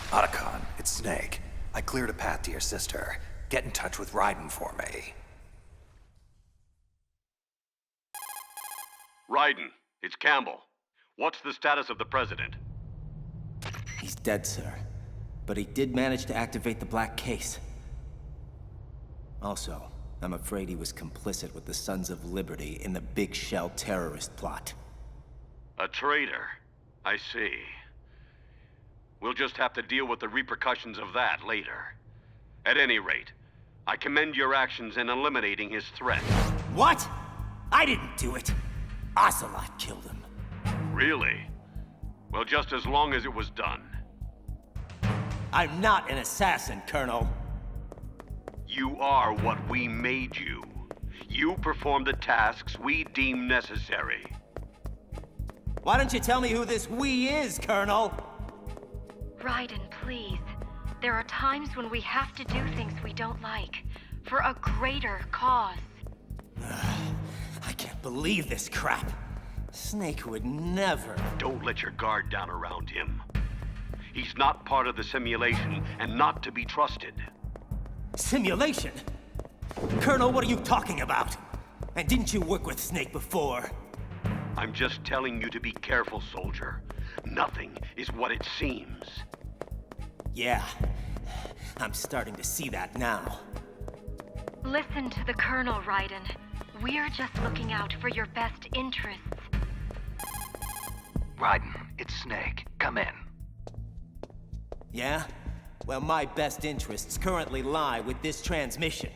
S1: Otacon, it's Snake. I cleared a path to your sister. Get in touch with Raiden for me.
S9: Raiden, it's Campbell. What's the status of the president?
S6: He's dead, sir. But he did manage to activate the Black Case. Also, I'm afraid he was complicit with the Sons of Liberty in the Big Shell terrorist plot.
S9: A traitor? I see. We'll just have to deal with the repercussions of that later. At any rate, I commend your actions in eliminating his threat.
S6: What? I didn't do it. Ocelot killed him.
S9: Really? Well, just as long as it was done.
S6: I'm not an assassin, Colonel.
S9: You are what we made you. You perform the tasks we deem necessary.
S6: Why don't you tell me who this we is, Colonel?
S8: Raiden, please. There are times when we have to do things we don't like. For a greater cause.
S6: I can't believe this crap. Snake would never.
S9: Don't let your guard down around him. He's not part of the simulation and not to be trusted.
S6: Simulation? Colonel, what are you talking about? And didn't you work with Snake before?
S9: I'm just telling you to be careful, soldier. Nothing is what it seems.
S6: Yeah, I'm starting to see that now.
S8: Listen to the Colonel, Raiden. We're just looking out for your best interests.
S1: Raiden, it's Snake. Come in.
S6: Yeah? Well, my best interests currently lie with this transmission.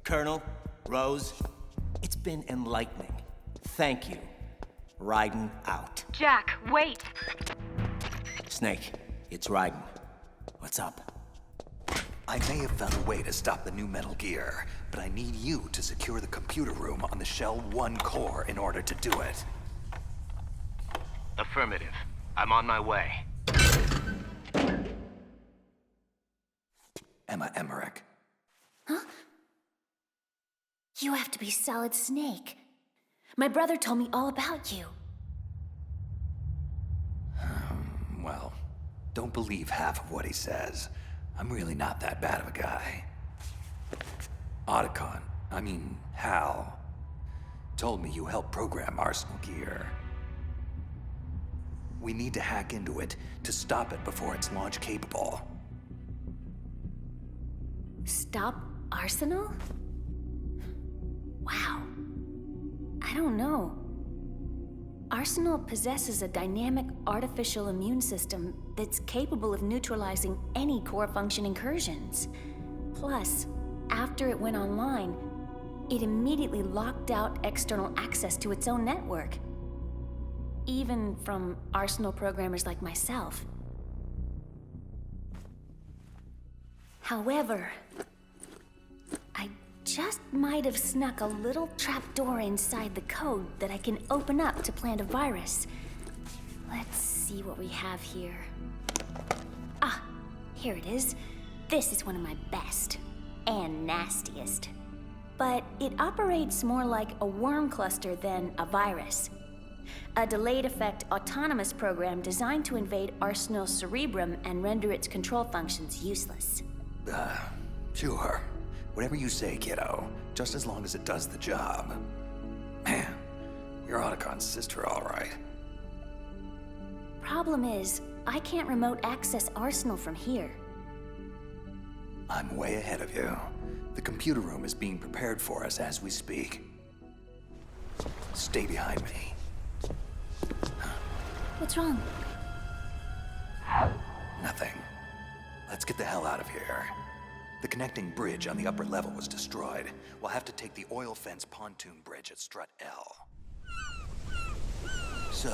S6: Colonel, Rose, it's been enlightening. Thank you. Raiden out.
S10: Jack, wait!
S6: Snake, it's Raiden. What's up?
S1: I may have found a way to stop the new Metal Gear, but I need you to secure the computer room on the Shell 1 core in order to do it.
S11: Affirmative. I'm on my way.
S1: Emma Emmerich.
S22: Huh? You have to be Solid Snake. My brother told me all about you.
S1: Well, don't believe half of what he says. I'm really not that bad of a guy. Hal, told me you helped program Arsenal Gear. We need to hack into it to stop it before it's launch capable.
S22: Stop Arsenal? Wow. I don't know. Arsenal possesses a dynamic artificial immune system that's capable of neutralizing any core function incursions. Plus, after it went online, it immediately locked out external access to its own network. Even from Arsenal programmers like myself. However, I just might have snuck a little trapdoor inside the code that I can open up to plant a virus. Let's see what we have here. Ah, here it is. This is one of my best. And nastiest. But it operates more like a worm cluster than a virus. A delayed effect autonomous program designed to invade Arsenal's cerebrum and render its control functions useless.
S1: Sure. Whatever you say, kiddo. Just as long as it does the job. Man, you're Otacon's sister, all right.
S22: Problem is, I can't remote access Arsenal from here.
S1: I'm way ahead of you. The computer room is being prepared for us as we speak. Stay behind me.
S22: What's wrong?
S1: Nothing. Let's get the hell out of here. The connecting bridge on the upper level was destroyed. We'll have to take the oil fence pontoon bridge at Strut L. So,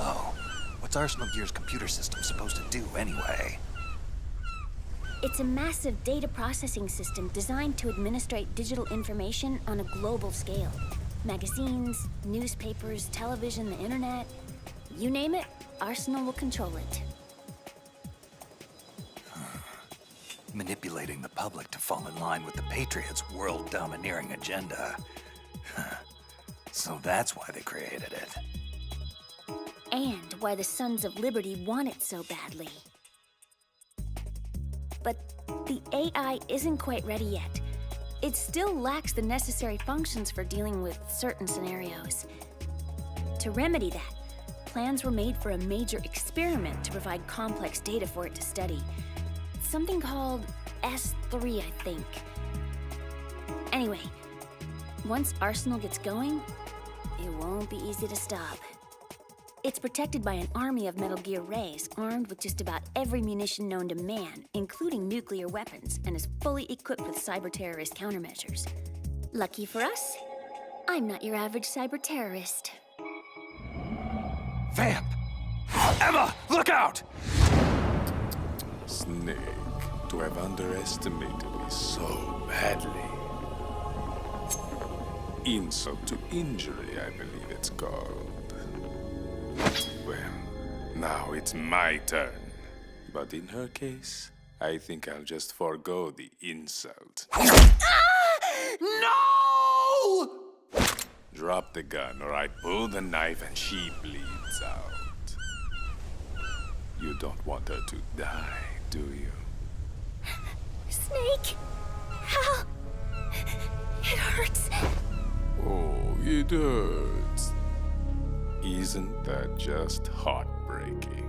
S1: what's Arsenal Gear's computer system supposed to do anyway?
S22: It's a massive data processing system designed to administrate digital information on a global scale. Magazines, newspapers, television, the internet. You name it, Arsenal will control it.
S1: Manipulating the public to fall in line with the Patriots' world-domineering agenda. So that's why they created it.
S22: And why the Sons of Liberty want it so badly. But the AI isn't quite ready yet. It still lacks the necessary functions for dealing with certain scenarios. To remedy that, plans were made for a major experiment to provide complex data for it to study. Something called S3, I think. Anyway, once Arsenal gets going, it won't be easy to stop. It's protected by an army of Metal Gear Rays, armed with just about every munition known to man, including nuclear weapons, and is fully equipped with cyber-terrorist countermeasures. Lucky for us, I'm not your average cyber-terrorist.
S1: Vamp! Emma, look out!
S12: Snake, to have underestimated me so badly. Insult to injury, I believe it's called. Well, now it's my turn. But in her case, I think I'll just forego the insult.
S22: No!
S12: Drop the gun, or I pull the knife and she bleeds out. You don't want her to die, do you?
S22: Snake! How? It hurts.
S12: Oh, it hurts. Isn't that just heartbreaking?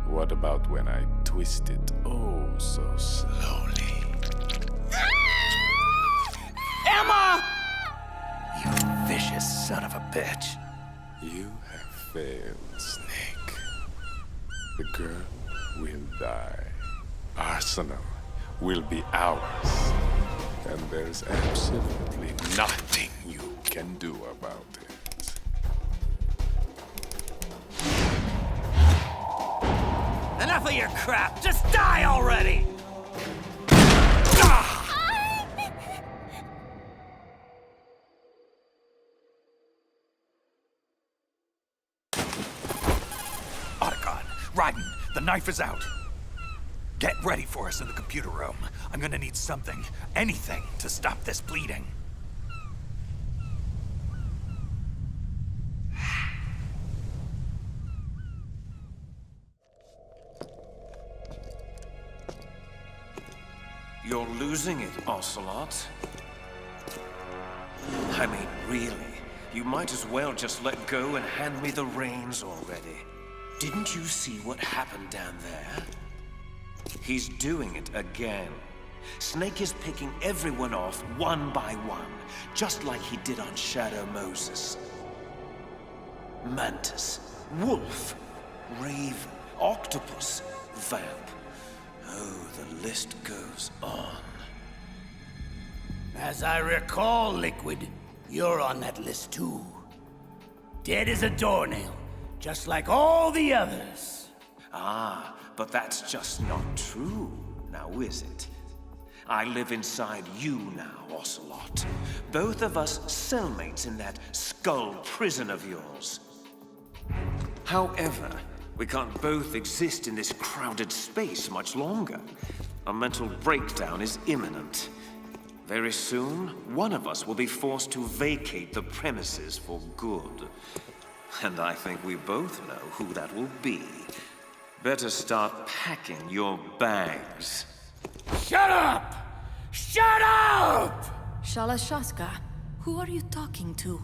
S12: What about when I twist it oh so slowly?
S22: Emma!
S1: You vicious son of a bitch.
S12: You have failed, Snake. The girl will die. Arsenal will be ours. And there's absolutely nothing you can do about it.
S4: Enough of your crap! Just die already!
S1: Otacon, Raiden, the knife is out. Get ready for us in the computer room. I'm gonna need something, anything, to stop this bleeding.
S17: You're losing it, Ocelot. I mean, really, you might as well just let go and hand me the reins already. Didn't you see what happened down there? He's doing it again. Snake is picking everyone off one by one, just like he did on Shadow Moses. Mantis, Wolf, Raven, Octopus, Vamp. Oh, the list goes on.
S3: As I recall, Liquid, you're on that list too. Dead as a doornail, just like all the others.
S17: Ah, but that's just not true, now is it? I live inside you now, Ocelot. Both of us cellmates in that skull prison of yours. However, we can't both exist in this crowded space much longer. A mental breakdown is imminent. Very soon, one of us will be forced to vacate the premises for good. And I think we both know who that will be. Better start packing your bags.
S3: Shut up! Shut up!
S13: Shalashaska, who are you talking to?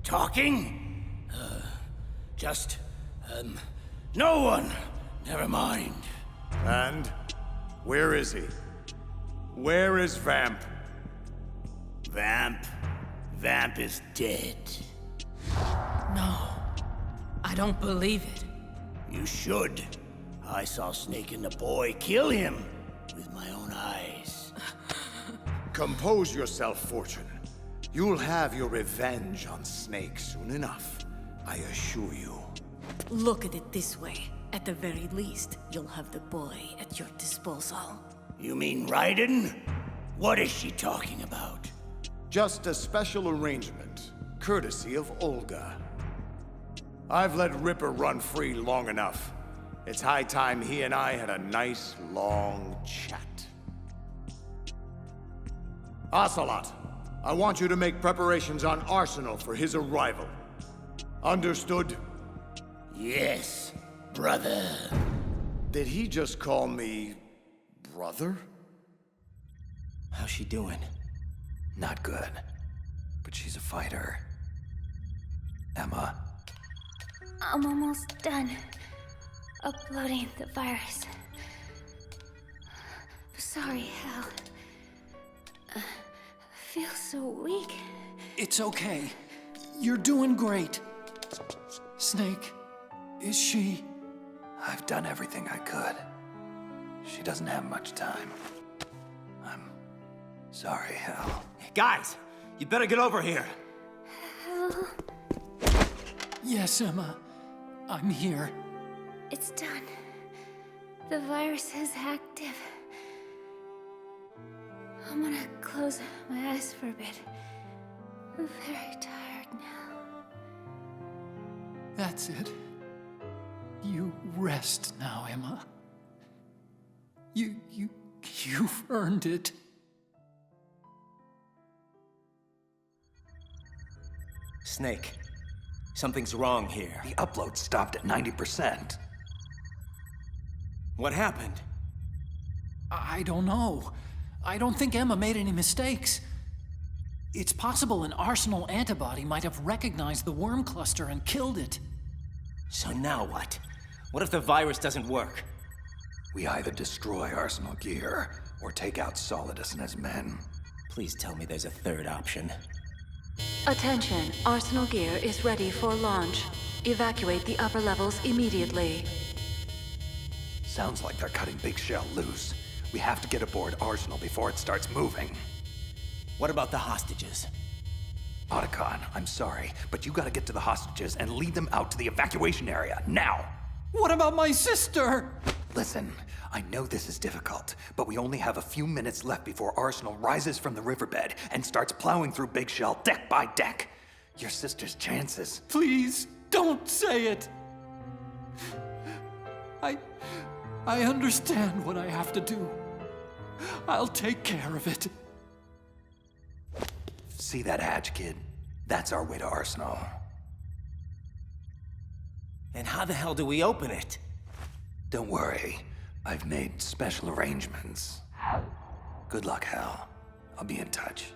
S3: Talking? No one. Never mind.
S15: And where is he? Where is Vamp?
S3: Vamp is dead.
S13: No, I don't believe it.
S3: You should. I saw Snake and the boy kill him with my own eyes.
S15: Compose yourself, Fortune. You'll have your revenge on Snake soon enough, I assure you.
S13: Look at it this way. At the very least, you'll have the boy at your disposal.
S3: You mean Raiden? What is she talking about?
S15: Just a special arrangement, courtesy of Olga. I've let Ripper run free long enough. It's high time he and I had a nice, long chat. Ocelot, I want you to make preparations on Arsenal for his arrival. Understood?
S3: Yes, brother.
S15: Did he just call me brother?
S1: How's she doing? Not good. But she's a fighter. Emma.
S22: I'm almost done uploading the virus. Sorry, Hal. I feel so weak.
S21: It's okay. You're doing great. Snake, is she?
S1: I've done everything I could. She doesn't have much time. I'm sorry, Hal.
S4: Guys, you better get over here.
S22: Hal,
S21: Yes, Emma. I'm here.
S22: it's done. The virus is active. I'm gonna close my eyes for a bit. I'm very tired now.
S21: That's it. You rest now, Emma. You've earned it.
S4: Snake, something's wrong here.
S1: The upload stopped at 90%.
S4: What happened?
S21: I don't know. I don't think Emma made any mistakes. It's possible an Arsenal antibody might have recognized the worm cluster and killed it.
S4: So now what? What if the virus doesn't work?
S1: We either destroy Arsenal gear or take out Solidus and his men.
S4: Please tell me there's a third option.
S5: Attention, Arsenal gear is ready for launch. Evacuate the upper levels immediately.
S1: Sounds like they're cutting Big Shell loose. We have to get aboard Arsenal before it starts moving.
S4: What about the hostages?
S1: Otacon, I'm sorry, but you gotta get to the hostages and lead them out to the evacuation area, now!
S21: What about my sister?
S1: Listen, I know this is difficult, but we only have a few minutes left before Arsenal rises from the riverbed and starts plowing through Big Shell deck by deck. Your sister's chances.
S21: Please, don't say it. I understand what I have to do. I'll take care of it.
S1: See that hatch, kid? That's our way to Arsenal.
S4: And how the hell do we open it?
S1: Don't worry. I've made special arrangements. Good luck, Hal. I'll be in touch.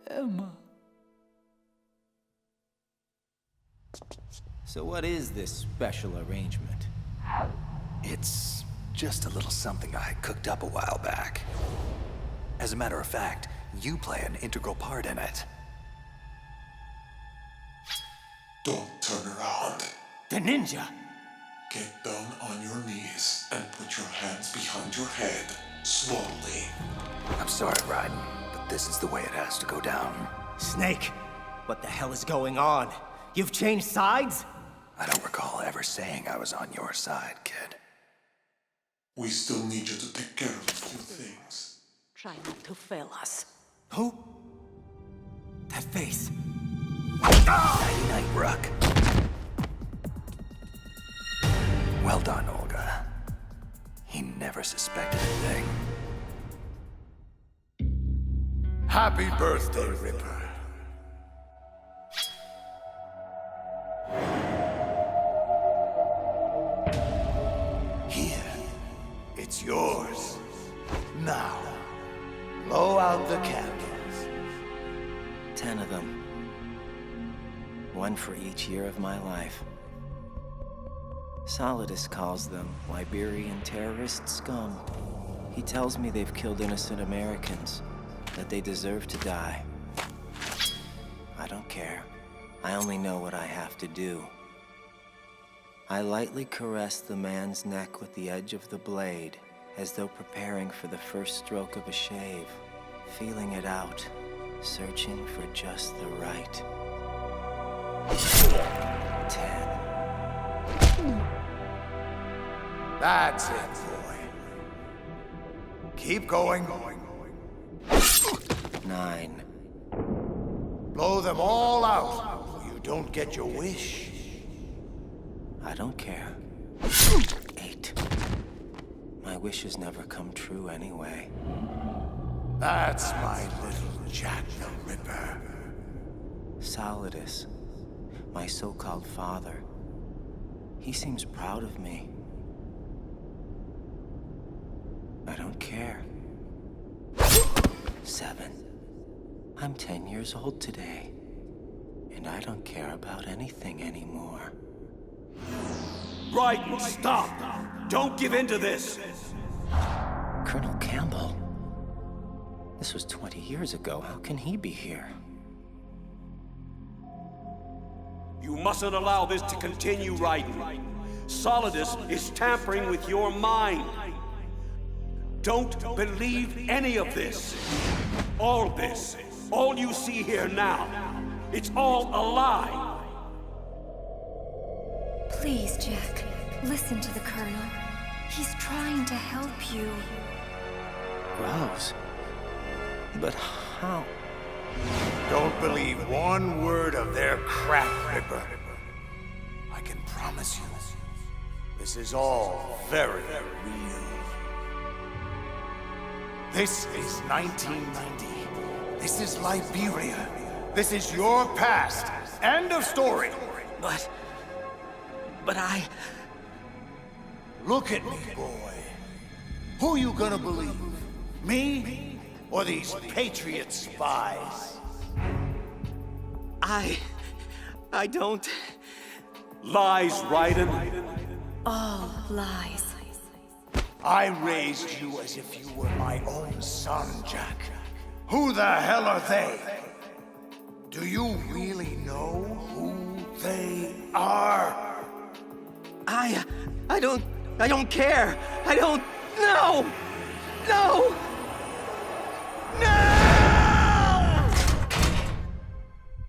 S21: Emma.
S4: So what is this special arrangement?
S1: It's just a little something I cooked up a while back. As a matter of fact, you play an integral part in it.
S12: Don't turn around.
S4: The ninja!
S12: Get down on your knees and put your hands behind your head, slowly.
S1: I'm sorry, Raiden, but this is the way it has to go down.
S4: Snake, what the hell is going on? You've changed sides?
S1: I don't recall ever saying I was on your side, kid.
S12: We still need you to take care of a few things.
S13: Try not to fail us.
S4: Who? That face.
S1: Night-night, Rook. Well done, Olga. He never suspected a thing.
S7: Happy birthday, Ripper. Here, it's yours. Now, blow out the candles.
S11: 10 of them. One for each year of my life. Solidus calls them Liberian terrorist scum. He tells me they've killed innocent Americans, that they deserve to die. I don't care. I only know what I have to do. I lightly caress the man's neck with the edge of the blade, as though preparing for the first stroke of a shave, feeling it out, searching for just the right. 10.
S7: That's it, boy. Keep going.
S11: 9.
S7: Blow them all out, or you don't get your wish.
S11: I don't care. 8. My wishes never come true anyway.
S7: That's my little Jack the Ripper.
S11: Solidus, my so-called father. He seems proud of me. I don't care. 7. I'm 10 years old today, and I don't care about anything anymore.
S10: Raiden, stop! Don't give in to this!
S11: Colonel Campbell? This was 20 years ago. How can he be here?
S10: You mustn't allow this to continue, Raiden. Solidus is tampering with your mind. Don't believe any of this. All this. All you see here now. It's all a lie.
S8: Please, Jack, listen to the Colonel. He's trying to help you.
S11: Rose? But how?
S7: Don't believe one word of their crap, Ripper. I can promise you, this is all very real. This is 1990. This is Liberia. This is your past. End of story.
S4: But I...
S7: Look at me, boy. Who you gonna believe? Me? Or these Patriot spies?
S4: I don't...
S10: Lies, Raiden.
S8: All lies.
S7: I raised you as if you were my own son, Jack. Who the hell are they? Do you really know who they are?
S4: I don't care. No! No! No!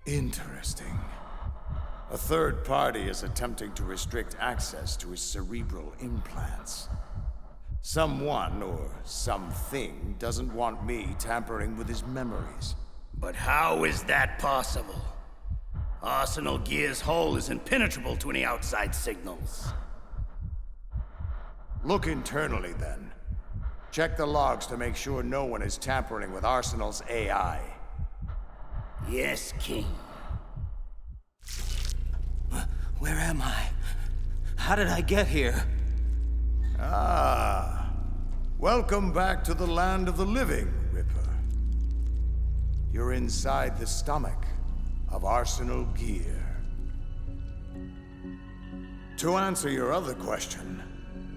S15: Interesting. A third party is attempting to restrict access to his cerebral implants. Someone or something doesn't want me tampering with his memories.
S3: But how is that possible? Arsenal Gear's hull is impenetrable to any outside signals.
S15: Look internally, then. Check the logs to make sure no one is tampering with Arsenal's AI.
S3: Yes, King.
S4: Where am I? How did I get here?
S15: Ah. Welcome back to the land of the living, Ripper. You're inside the stomach of Arsenal Gear. To answer your other question,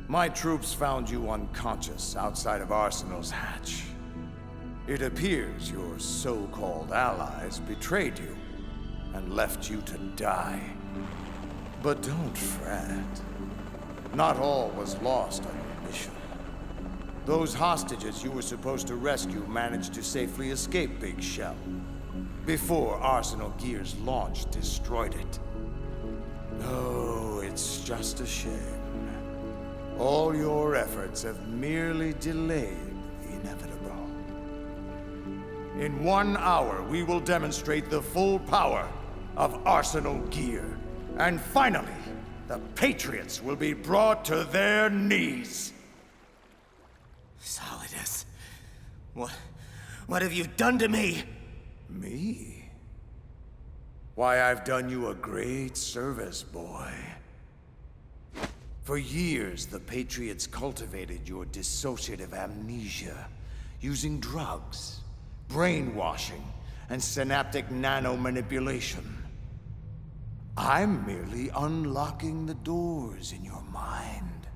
S15: my troops found you unconscious outside of Arsenal's hatch. It appears your so-called allies betrayed you and left you to die. But don't fret. Not all was lost on your mission. Those hostages you were supposed to rescue managed to safely escape Big Shell before Arsenal Gear's launch destroyed it. Oh, it's just a shame. All your efforts have merely delayed the inevitable. In 1 hour, we will demonstrate the full power of Arsenal Gear. And finally, the Patriots will be brought to their knees.
S4: Solidus, what have you done to me?
S15: Me? Why, I've done you a great service, boy. For years, the Patriots cultivated your dissociative amnesia, using drugs, brainwashing, and synaptic nanomanipulation. I'm merely unlocking the doors in your mind,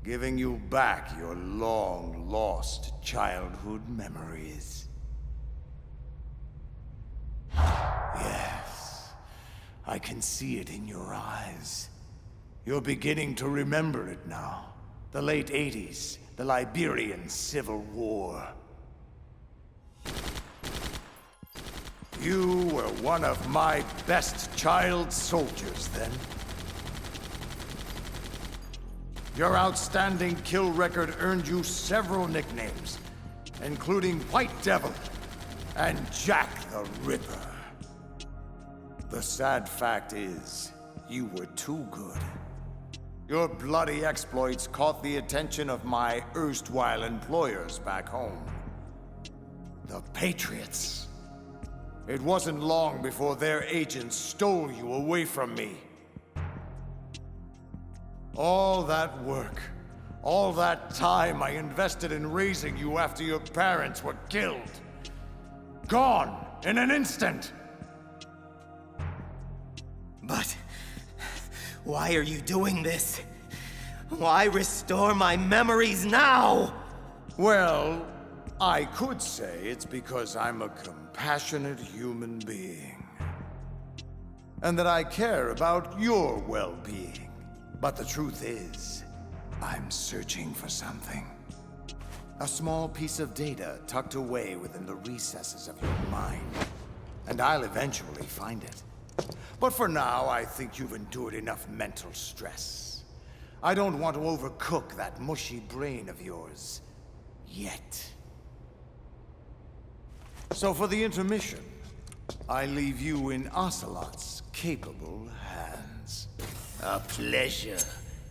S15: giving you back your long-lost childhood memories. Yes, I can see it in your eyes. You're beginning to remember it now. The late 80s, the Liberian Civil War. You were one of my best child soldiers then. Your outstanding kill record earned you several nicknames, including White Devil and Jack the Ripper. The sad fact is, you were too good. Your bloody exploits caught the attention of my erstwhile employers back home. The Patriots. It wasn't long before their agents stole you away from me. All that work, all that time I invested in raising you after your parents were killed. Gone in an instant.
S4: But why are you doing this? Why restore my memories now?
S15: Well, I could say it's because I'm a compassionate human being. And that I care about your well-being. But the truth is, I'm searching for something. A small piece of data tucked away within the recesses of your mind. And I'll eventually find it. But for now, I think you've endured enough mental stress. I don't want to overcook that mushy brain of yours. Yet. So for the intermission, I leave you in Ocelot's capable hands.
S3: A pleasure,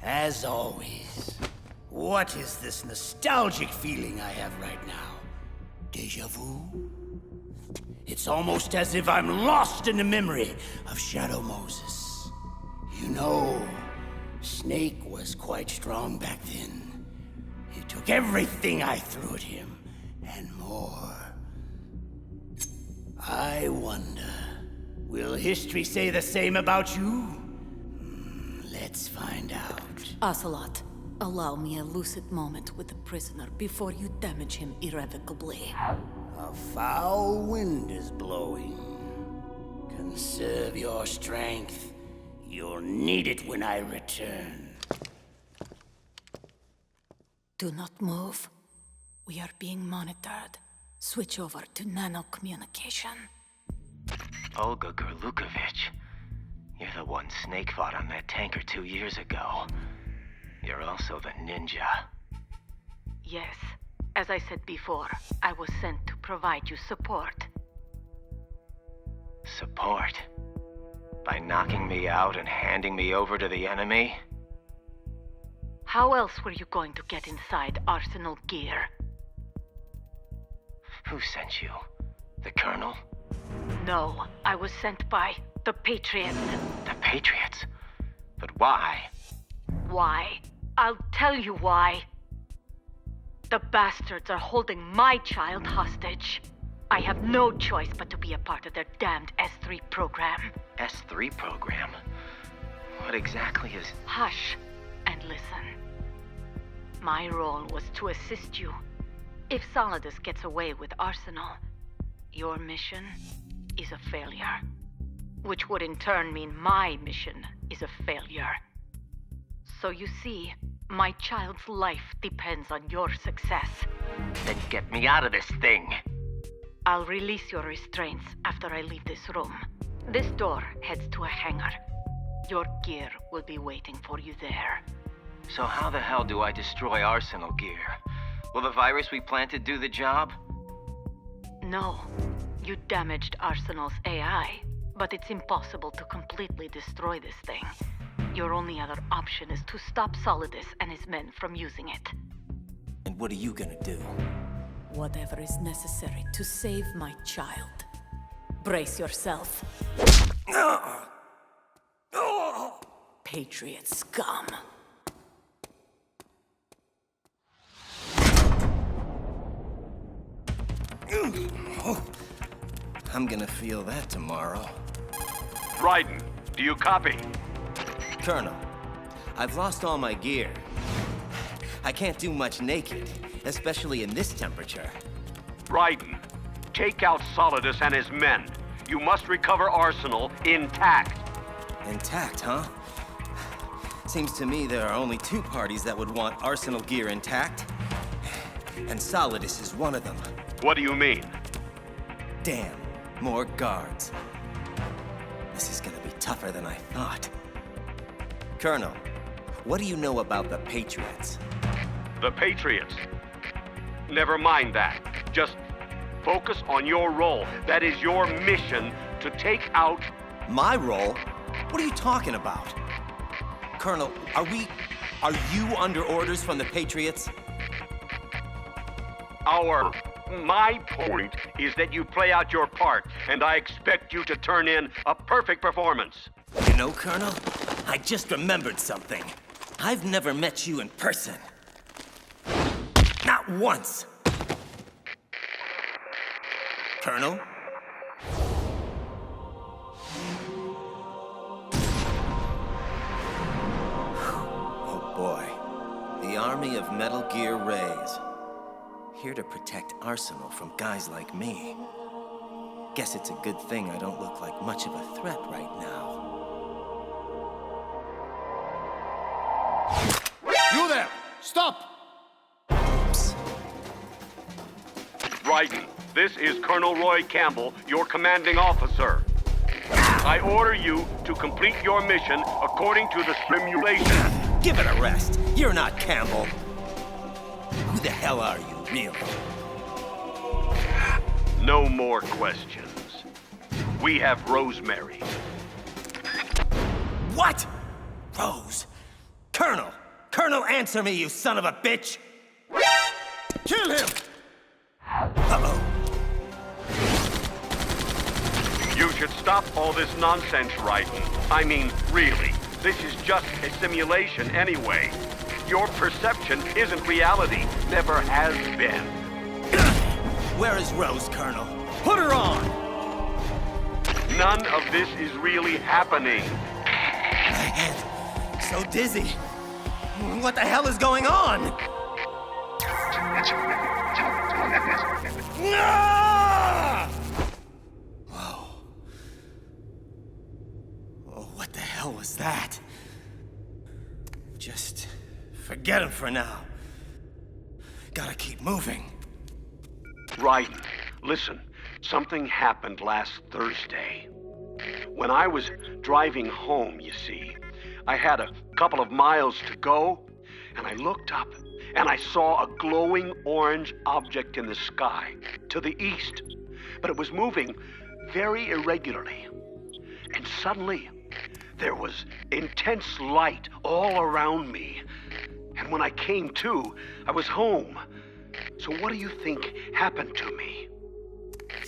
S3: as always. What is this nostalgic feeling I have right now? Deja vu? It's almost as if I'm lost in the memory of Shadow Moses. You know, Snake was quite strong back then. He took everything I threw at him, and more. I wonder, will history say the same about you? Let's find out.
S5: Ocelot, allow me a lucid moment with the prisoner before you damage him irrevocably.
S3: A foul wind is blowing. Conserve your strength. You'll need it when I return.
S14: Do not move. We are being monitored. Switch over to nano communication.
S11: Olga Gurlukovich. You're the one Snake fought on that tanker 2 years ago. You're also the ninja.
S14: Yes. As I said before, I was sent to provide you support.
S11: Support? By knocking me out and handing me over to the enemy?
S14: How else were you going to get inside Arsenal gear?
S11: Who sent you? The Colonel?
S14: No, I was sent by the Patriots.
S11: The Patriots? But why?
S14: Why? I'll tell you why. The bastards are holding my child hostage. I have no choice but to be a part of their damned S3 program.
S11: S3 program? What exactly is...
S14: Hush and listen. My role was to assist you. If Solidus gets away with Arsenal, your mission is a failure. Which would in turn mean my mission is a failure. So you see, my child's life depends on your success.
S11: Then get me out of this thing!
S14: I'll release your restraints after I leave this room. This door heads to a hangar. Your gear will be waiting for you there.
S11: So how the hell do I destroy Arsenal gear? Will the virus we planted do the job?
S14: No. You damaged Arsenal's AI, but it's impossible to completely destroy this thing. Your only other option is to stop Solidus and his men from using it.
S11: And what are you gonna do?
S14: Whatever is necessary to save my child. Brace yourself. Patriot scum.
S11: I'm gonna feel that tomorrow.
S9: Raiden, do you copy?
S11: Colonel, I've lost all my gear. I can't do much naked, especially in this temperature.
S9: Raiden, take out Solidus and his men. You must recover Arsenal intact.
S11: Intact, huh? Seems to me there are only two parties that would want Arsenal gear intact. And Solidus is one of them.
S9: What do you mean?
S11: Damn, more guards. This is gonna be tougher than I thought. Colonel, what do you know about the Patriots?
S9: The Patriots? Never mind that. Just focus on your role. That is your mission to take out...
S11: My role? What are you talking about? Colonel, are you under orders from the Patriots?
S9: My point is that you play out your part, and I expect you to turn in a perfect performance.
S11: You know, Colonel, I just remembered something. I've never met you in person. Not once. Colonel? Oh boy. The army of Metal Gear Rays. Here to protect Arsenal from guys like me. Guess it's a good thing I don't look like much of a threat right now.
S15: You there! Stop!
S11: Oops.
S9: Raiden, this is Colonel Roy Campbell, your commanding officer. I order you to complete your mission according to the simulation.
S11: Give it a rest. You're not Campbell. Who the hell are you, really?
S9: No more questions. We have Rosemary.
S11: What? Rose? Colonel! Colonel, answer me, you son of a bitch!
S15: Kill him!
S11: Uh-oh.
S9: You should stop all this nonsense, Raiden. I mean, really. This is just a simulation anyway. Your perception isn't reality. Never has been.
S11: Where is Rose, Colonel? Put her on!
S9: None of this is really happening.
S4: My head, so dizzy. What the hell is going on?
S11: Whoa. Oh, what the hell?
S4: hell was that? Just forget him for now. Gotta keep moving.
S9: Right. Listen, something happened last Thursday. When I was driving home, you see, I had a couple of miles to go, and I looked up, and I saw a glowing orange object in the sky, to the east. But it was moving very irregularly. And suddenly, there was intense light all around me. And when I came to, I was home. So what do you think happened to me?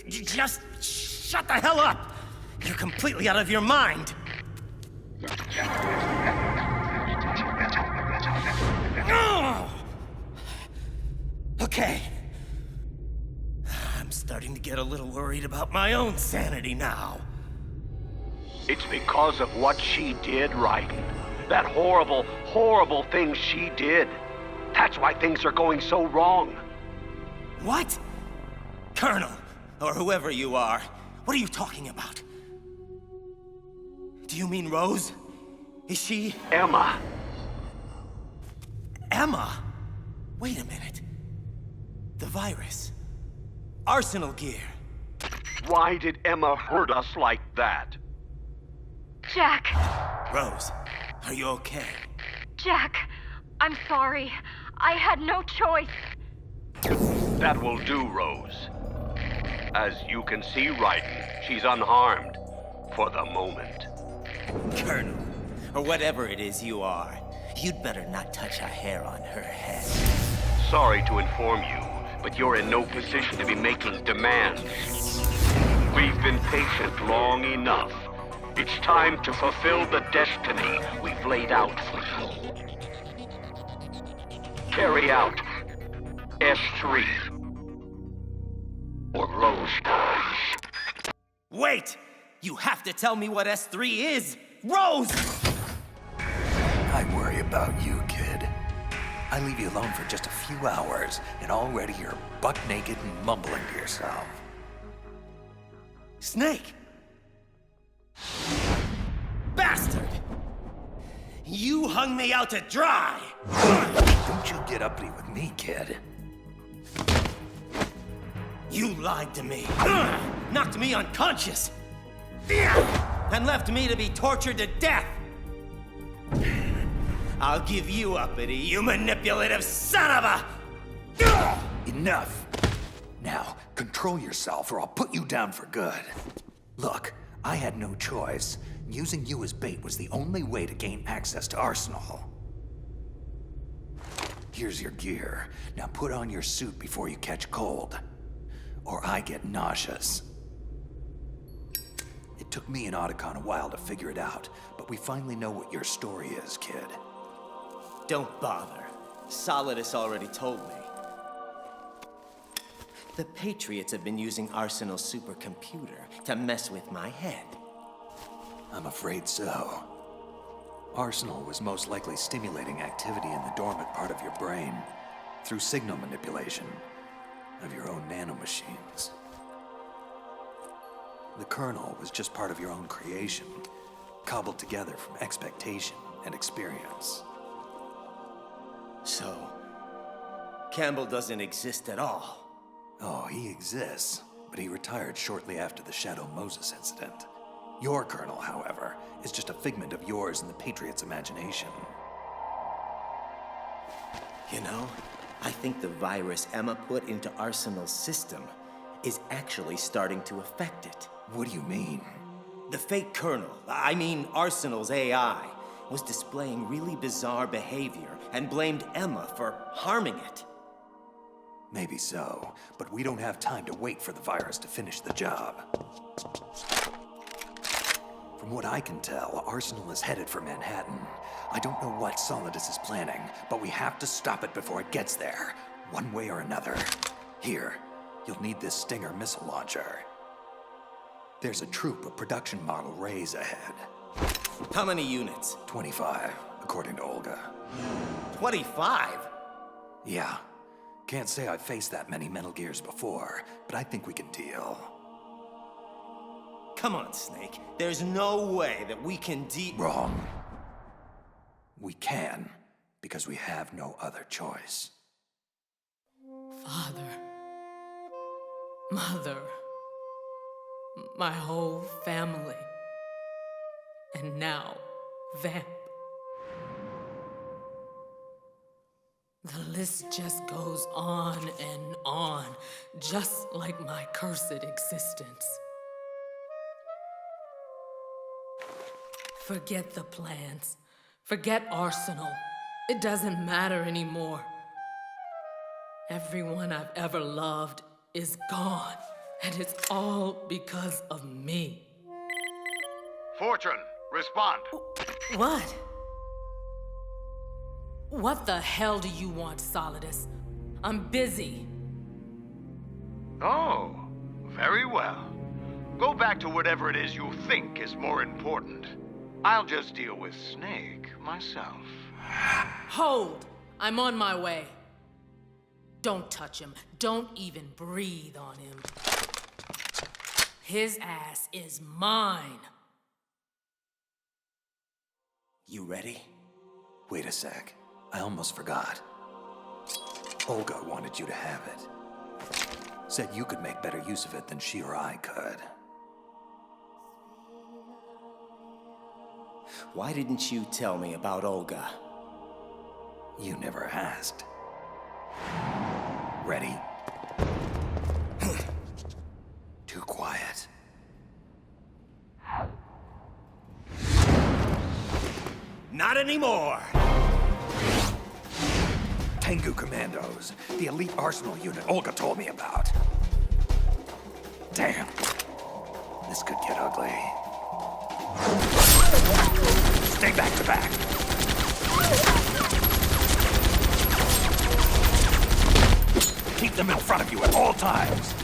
S4: Just shut the hell up! You're completely out of your mind! Okay. I'm starting to get a little worried about my own sanity now.
S9: It's because of what she did, Raiden. That horrible, horrible thing she did. That's why things are going so wrong.
S4: What? Colonel, or whoever you are, what are you talking about? Do you mean Rose? Is she...
S9: Emma.
S4: Emma? Wait a minute. The virus. Arsenal gear.
S9: Why did Emma hurt us like that?
S8: Jack!
S4: Rose, are you okay?
S8: Jack, I'm sorry. I had no choice.
S9: That will do, Rose. As you can see, Raiden, she's unharmed. For the moment.
S4: Colonel, or whatever it is you are, you'd better not touch a hair on her head.
S9: Sorry to inform you, but you're in no position to be making demands. We've been patient long enough. It's time to fulfill the destiny we've laid out for you. Carry out S3. Or Rose dies.
S4: Wait! You have to tell me what S3 is! Rose!
S1: I worry about you, kid. I leave you alone for just a few hours, and already you're buck naked and mumbling to yourself.
S4: Snake! Bastard! You hung me out to dry!
S1: Don't you get uppity with me, kid.
S4: You lied to me. Knocked me unconscious. And left me to be tortured to death. I'll give you uppity, you manipulative son of a...
S1: Enough. Now, control yourself or I'll put you down for good. Look, I had no choice. Using you as bait was the only way to gain access to Arsenal. Here's your gear. Now put on your suit before you catch cold. Or I get nauseous. It took me and Otacon a while to figure it out, but we finally know what your story is, kid.
S4: Don't bother. Solidus already told me. The Patriots have been using Arsenal's supercomputer to mess with my head.
S1: I'm afraid so. Arsenal was most likely stimulating activity in the dormant part of your brain through signal manipulation of your own nanomachines. The kernel was just part of your own creation, cobbled together from expectation and experience.
S4: So, Campbell doesn't exist at all.
S1: Oh, he exists, but he retired shortly after the Shadow Moses incident. Your kernel, however, is just a figment of yours and the Patriots' imagination.
S6: You know, I think the virus Emma put into Arsenal's system is actually starting to affect it.
S1: What do you mean?
S4: The fake kernel, I mean Arsenal's AI, was displaying really bizarre behavior and blamed Emma for harming it.
S1: Maybe so, but we don't have time to wait for the virus to finish the job. From what I can tell, Arsenal is headed for Manhattan. I don't know what Solidus is planning, but we have to stop it before it gets there, one way or another. Here, you'll need this Stinger missile launcher. There's a troop of production model Rays ahead.
S4: How many units?
S1: 25, according to Olga.
S4: 25?
S1: Yeah. Can't say I've faced that many Metal Gears before, but I think we can deal.
S6: Come on, Snake. There's no way that we can
S1: Wrong. We can, because we have no other choice.
S13: Father. Mother. My whole family. And now, Vamp. The list just goes on and on, just like my cursed existence. Forget the plans. Forget Arsenal. It doesn't matter anymore. Everyone I've ever loved is gone, and it's all because of me.
S16: Fortune, respond.
S13: What? What the hell do you want, Solidus? I'm busy.
S16: Oh, very well. Go back to whatever it is you think is more important. I'll just deal with Snake myself.
S13: Hold! I'm on my way. Don't touch him. Don't even breathe on him. His ass is mine.
S6: You ready?
S1: Wait a sec. I almost forgot. Olga wanted you to have it. Said you could make better use of it than she or I could.
S6: Why didn't you tell me about Olga?
S1: You never asked. Ready? Too quiet.
S6: Not anymore!
S1: Tengu Commandos, the elite Arsenal unit Olga told me about. Damn. This could get ugly. Stay back to back. Keep them in front of you at all times.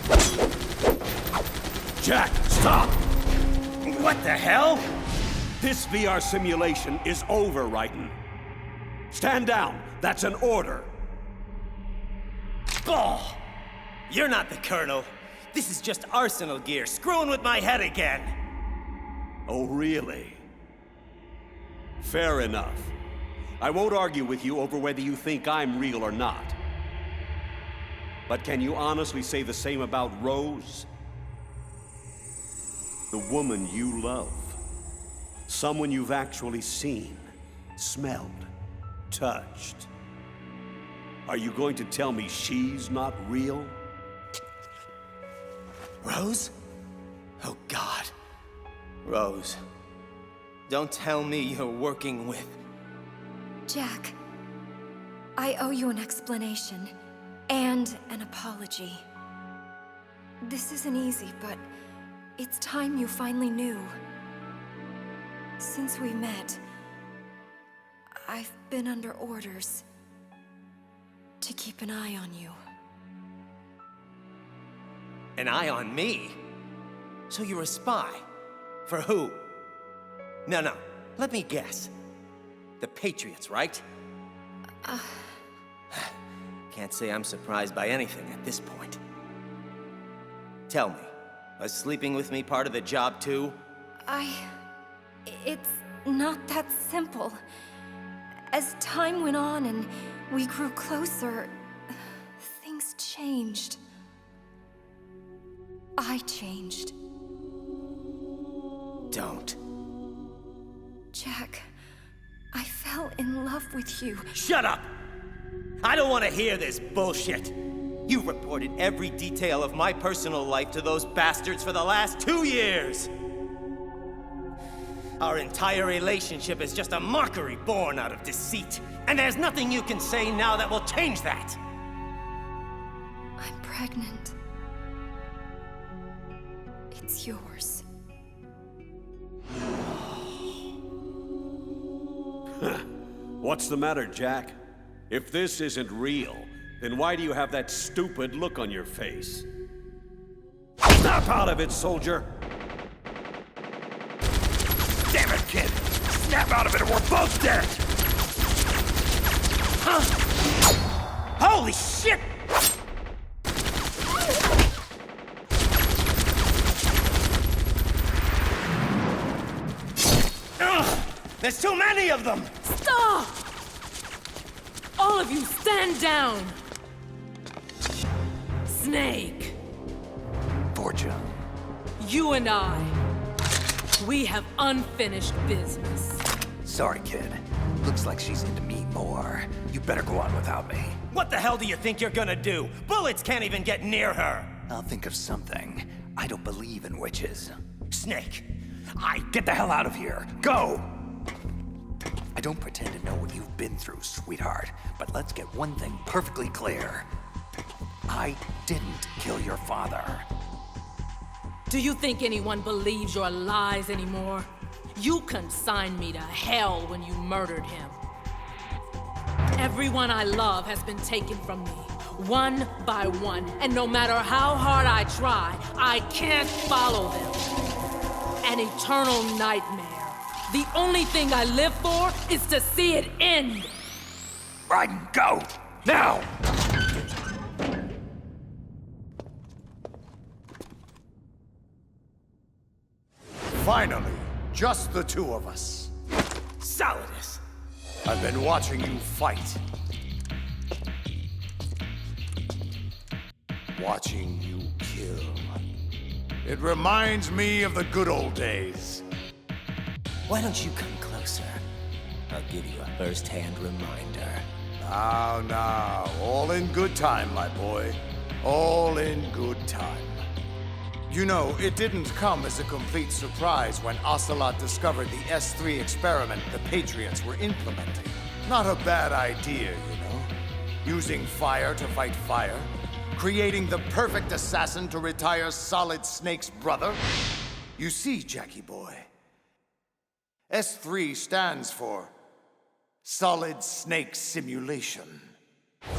S10: Jack, stop!
S6: What the hell?
S10: This VR simulation is over, Raiden. Stand down. That's an order.
S6: Bull! You're not the Colonel. This is just Arsenal gear screwing with my head again.
S10: Oh, really? Fair enough. I won't argue with you over whether you think I'm real or not. But can you honestly say the same about Rose? The woman you love. Someone you've actually seen, smelled, touched. Are you going to tell me she's not real?
S6: Rose? Oh, God. Rose, don't tell me you're working with...
S8: Jack, I owe you an explanation and an apology. This isn't easy, but it's time you finally knew. Since we met, I've been under orders to keep an eye on you.
S6: An eye on me? So you're a spy? For who? No, let me guess. The Patriots, right? Can't say I'm surprised by anything at this point. Tell me, was sleeping with me part of the job too?
S8: It's not that simple. As time went on and we grew closer, things changed. I changed.
S6: Don't.
S8: Jack, I fell in love with you.
S6: Shut up! I don't want to hear this bullshit. You've reported every detail of my personal life to those bastards for the last 2 years. Our entire relationship is just a mockery born out of deceit. And there's nothing you can say now that will change that.
S8: I'm pregnant. It's yours.
S10: What's the matter, Jack? If this isn't real, then why do you have that stupid look on your face? Snap out of it, soldier!
S1: Damn it, kid! Snap out of it or we're both dead!
S6: Huh? Holy shit!
S4: There's too many of them!
S13: Stop! All of you, stand down! Snake.
S1: Fortune.
S13: You and I, we have unfinished business.
S1: Sorry, kid. Looks like she's into me more. You better go on without me.
S4: What the hell do you think you're gonna do? Bullets can't even get near her!
S1: I'll think of something. I don't believe in witches.
S4: Snake,
S1: Get the hell out of here! Go! I don't pretend to know what you've been through, sweetheart, but let's get one thing perfectly clear. I didn't kill your father.
S13: Do you think anyone believes your lies anymore? You consigned me to hell when you murdered him. Everyone I love has been taken from me, one by one, and no matter how hard I try, I can't follow them. An eternal nightmare. The only thing I live for is to see it end.
S1: Raiden, go! Now!
S15: Finally, just the two of us.
S4: Solidus!
S15: I've been watching you fight. Watching you kill. It reminds me of the good old days.
S11: Why don't you come closer? I'll give you a first-hand reminder.
S15: Now, all in good time, my boy. All in good time. You know, it didn't come as a complete surprise when Ocelot discovered the S3 experiment the Patriots were implementing. Not a bad idea, you know. Using fire to fight fire. Creating the perfect assassin to retire Solid Snake's brother. You see, Jackie boy, S3 stands for Solid Snake Simulation.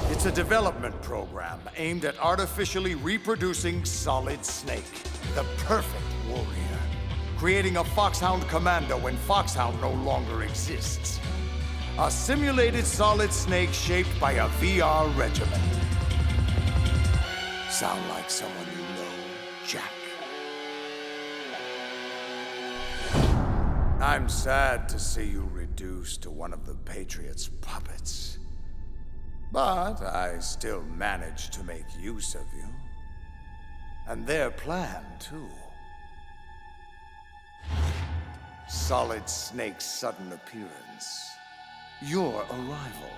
S15: It's a development program aimed at artificially reproducing Solid Snake, the perfect warrior. Creating a Foxhound commando when Foxhound no longer exists. A simulated Solid Snake shaped by a VR regiment. Sound like someone you know, Jack? I'm sad to see you reduced to one of the Patriots' puppets. But I still managed to make use of you. And their plan, too. Solid Snake's sudden appearance. Your arrival.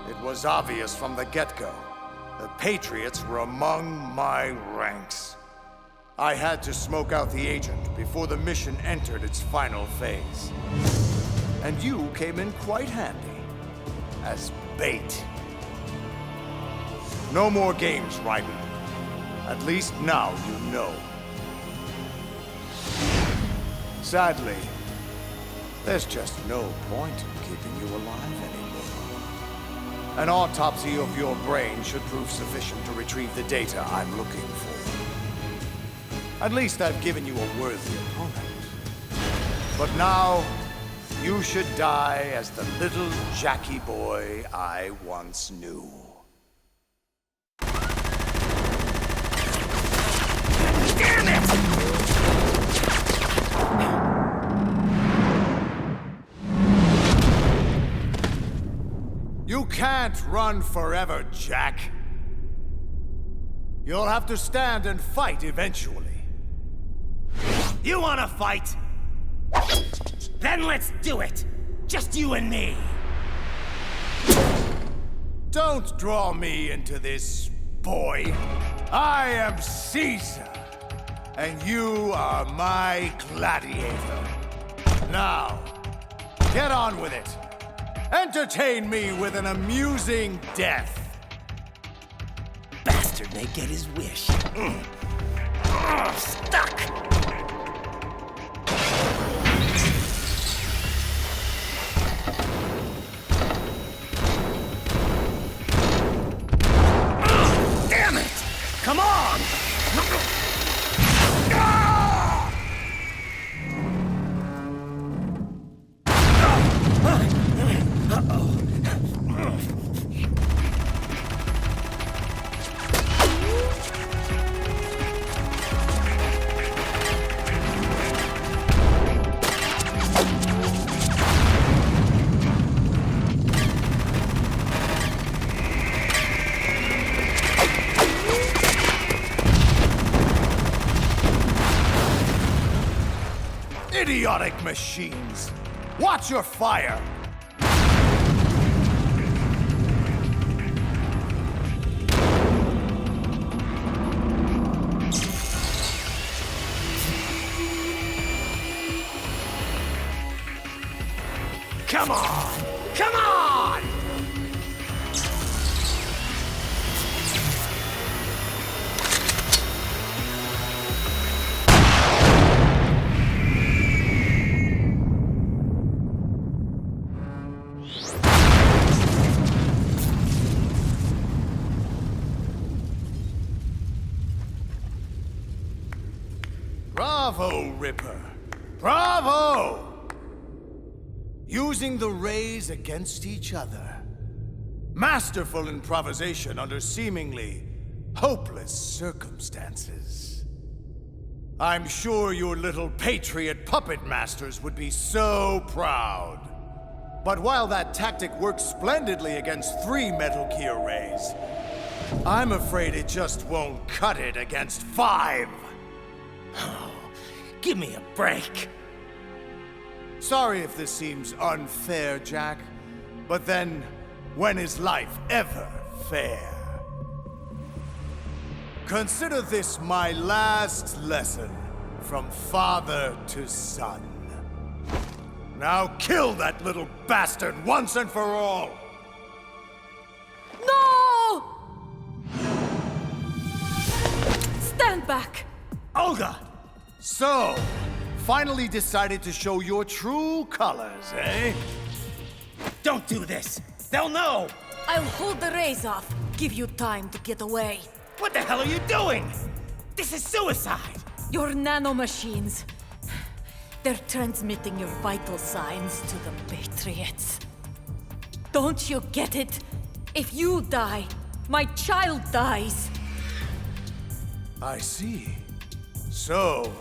S15: It was obvious from the get-go. The Patriots were among my ranks. I had to smoke out the agent before the mission entered its final phase. And you came in quite handy. As bait. No more games, Raiden. At least now you know. Sadly, there's just no point in keeping you alive anymore. An autopsy of your brain should prove sufficient to retrieve the data I'm looking for. At least I've given you a worthy opponent. But now, you should die as the little Jackie boy I once knew.
S4: Damn it!
S15: You can't run forever, Jack. You'll have to stand and fight eventually.
S4: You wanna fight? Then let's do it! Just you and me!
S15: Don't draw me into this, boy. I am Caesar, and you are my gladiator. Now, get on with it. Entertain me with an amusing death.
S4: Bastard may get his wish. Stuck! Damn it! Come on!
S15: idiotic machines! Watch your fire!
S3: Come on! Come on!
S15: Bravo, Ripper! Bravo! Using the rays against each other. Masterful improvisation under seemingly hopeless circumstances. I'm sure your little patriot puppet masters would be so proud. But while that tactic worked splendidly against 3 Metal Gear rays, I'm afraid it just won't cut it against 5.
S6: Oh, give me a break.
S15: Sorry if this seems unfair, Jack, but then, when is life ever fair? Consider this my last lesson from father to son. Now kill that little bastard once and for all!
S13: No! Stand back!
S15: Olga! So, finally decided to show your true colors, eh?
S6: Don't do this! They'll know!
S13: I'll hold the rays off. Give you time to get away.
S6: What the hell are you doing? This is suicide!
S13: Your nanomachines. They're transmitting your vital signs to the Patriots. Don't you get it? If you die, my child dies.
S15: I see. So,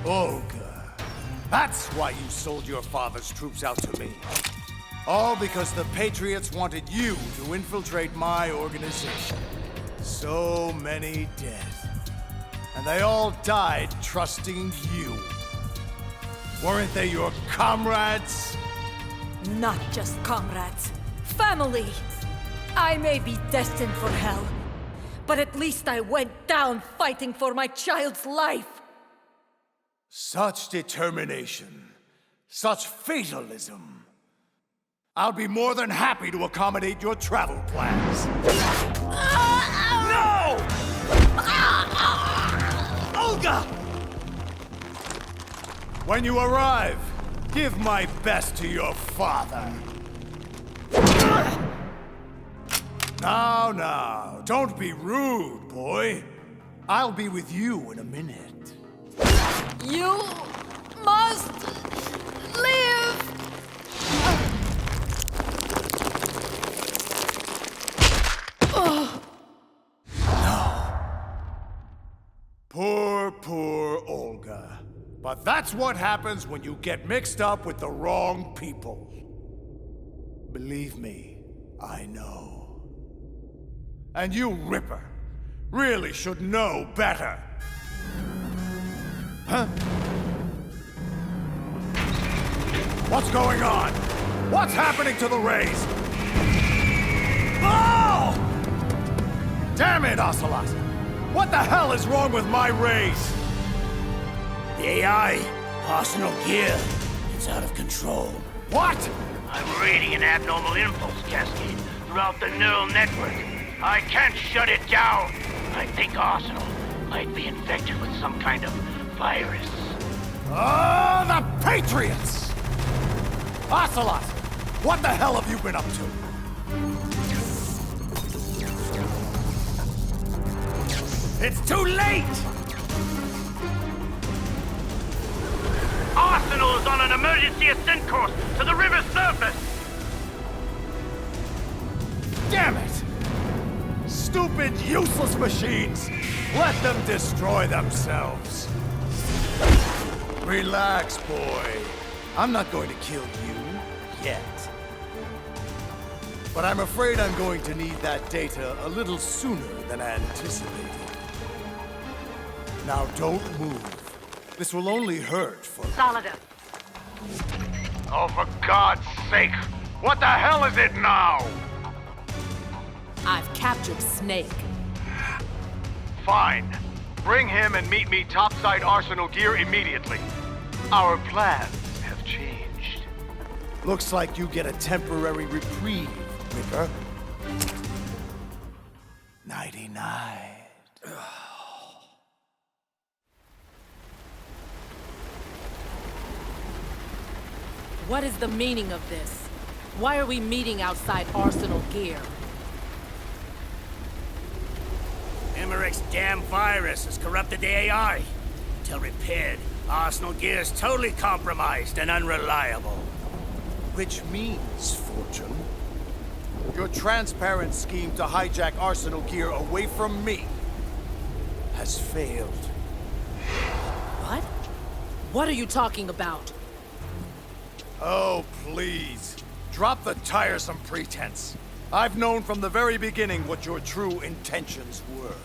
S15: Olga, that's why you sold your father's troops out to me. All because the Patriots wanted you to infiltrate my organization. So many dead. And they all died trusting you. Weren't they your comrades?
S13: Not just comrades. Family! I may be destined for hell, but at least I went down fighting for my child's life.
S15: Such determination. Such fatalism. I'll be more than happy to accommodate your travel plans.
S6: No! Olga!
S15: When you arrive, give my best to your father. Now, don't be rude, boy. I'll be with you in a minute.
S13: You must live!
S15: Poor Olga. But that's what happens when you get mixed up with the wrong people. Believe me, I know. And you, Ripper, really should know better. Huh? What's going on? What's happening to the rays? Oh! Damn it, Ocelot! What the hell is wrong with my rays?
S3: The AI, Arsenal gear, it's out of control.
S15: What?
S3: I'm reading an abnormal impulse cascade throughout the neural network. I can't shut it down. I think Arsenal might be infected with some kind of virus.
S15: Oh, the Patriots! Ocelot, what the hell have you been up to?
S3: It's too late! Arsenal is on an emergency ascent course to the river's surface!
S15: Damn it! Stupid, useless machines! Let them destroy themselves. Relax, boy. I'm not going to kill you yet. But I'm afraid I'm going to need that data a little sooner than anticipated. Now don't move. This will only hurt for...
S14: Solidus,
S16: Oh, for God's sake! What the hell is it now?
S13: I've captured Snake.
S16: Fine. Bring him and meet me topside Arsenal gear immediately. Our plans have changed.
S15: Looks like you get a temporary reprieve, Ricker. 99.
S13: What is the meaning of this? Why are we meeting outside Arsenal gear?
S3: Emmerich's damn virus has corrupted the AI. Until repaired, Arsenal gear is totally compromised and unreliable.
S15: Which means, Fortune, your transparent scheme to hijack Arsenal gear away from me has failed.
S13: What? What are you talking about?
S15: Oh, please. Drop the tiresome pretense. I've known from the very beginning what your true intentions were.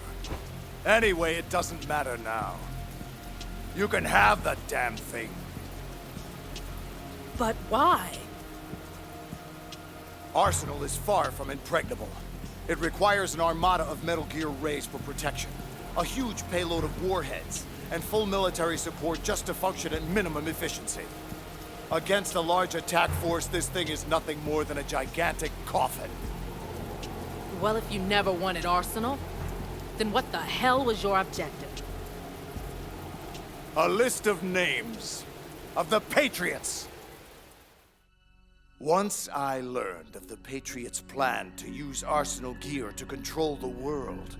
S15: Anyway, it doesn't matter now. You can have the damn thing.
S13: But why?
S15: Arsenal is far from impregnable. It requires an armada of Metal Gear Rays for protection, a huge payload of warheads, and full military support just to function at minimum efficiency. Against a large attack force, this thing is nothing more than a gigantic coffin.
S13: Well, if you never wanted Arsenal, then what the hell was your objective?
S15: A list of names of the Patriots. Once I learned of the Patriots' plan to use Arsenal gear to control the world,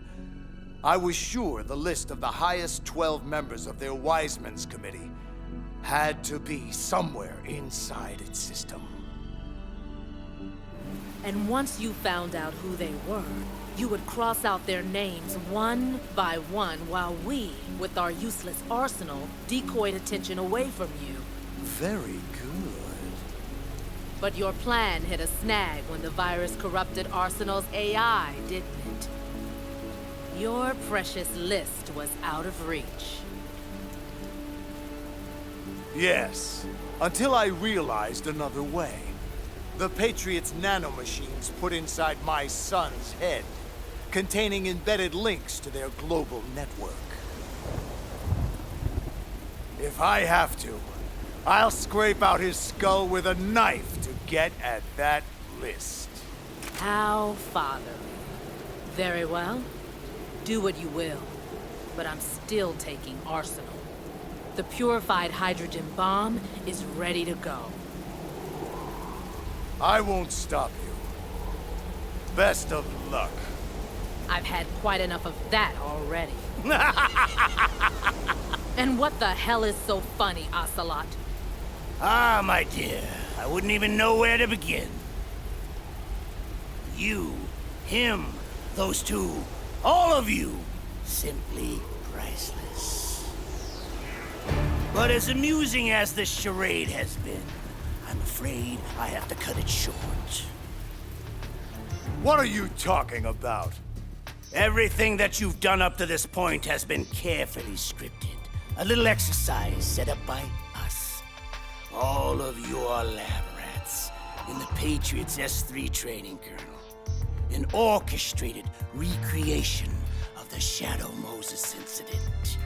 S15: I was sure the list of the highest 12 members of their Wiseman's Committee had to be somewhere inside its system.
S13: And once you found out who they were, you would cross out their names one by one while we, with our useless arsenal, decoyed attention away from you.
S15: Very good.
S13: But your plan hit a snag when the virus corrupted Arsenal's AI, didn't it? Your precious list was out of reach.
S15: Yes, until I realized another way. The Patriots' nanomachines put inside my son's head, containing embedded links to their global network. If I have to, I'll scrape out his skull with a knife to get at that list.
S13: How fatherly. Very well. Do what you will. But I'm still taking Arsenal. The purified hydrogen bomb is ready to go.
S15: I won't stop you. Best of luck.
S13: I've had quite enough of that already. And what the hell is so funny, Ocelot?
S3: Ah, my dear, I wouldn't even know where to begin. You, him, those two, all of you, simply priceless. But as amusing as this charade has been, I'm afraid I have to cut it short.
S15: What are you talking about?
S3: Everything that you've done up to this point has been carefully scripted. A little exercise set up by us. All of you are lab rats in the Patriots S3 training kernel. An orchestrated recreation of the Shadow Moses incident.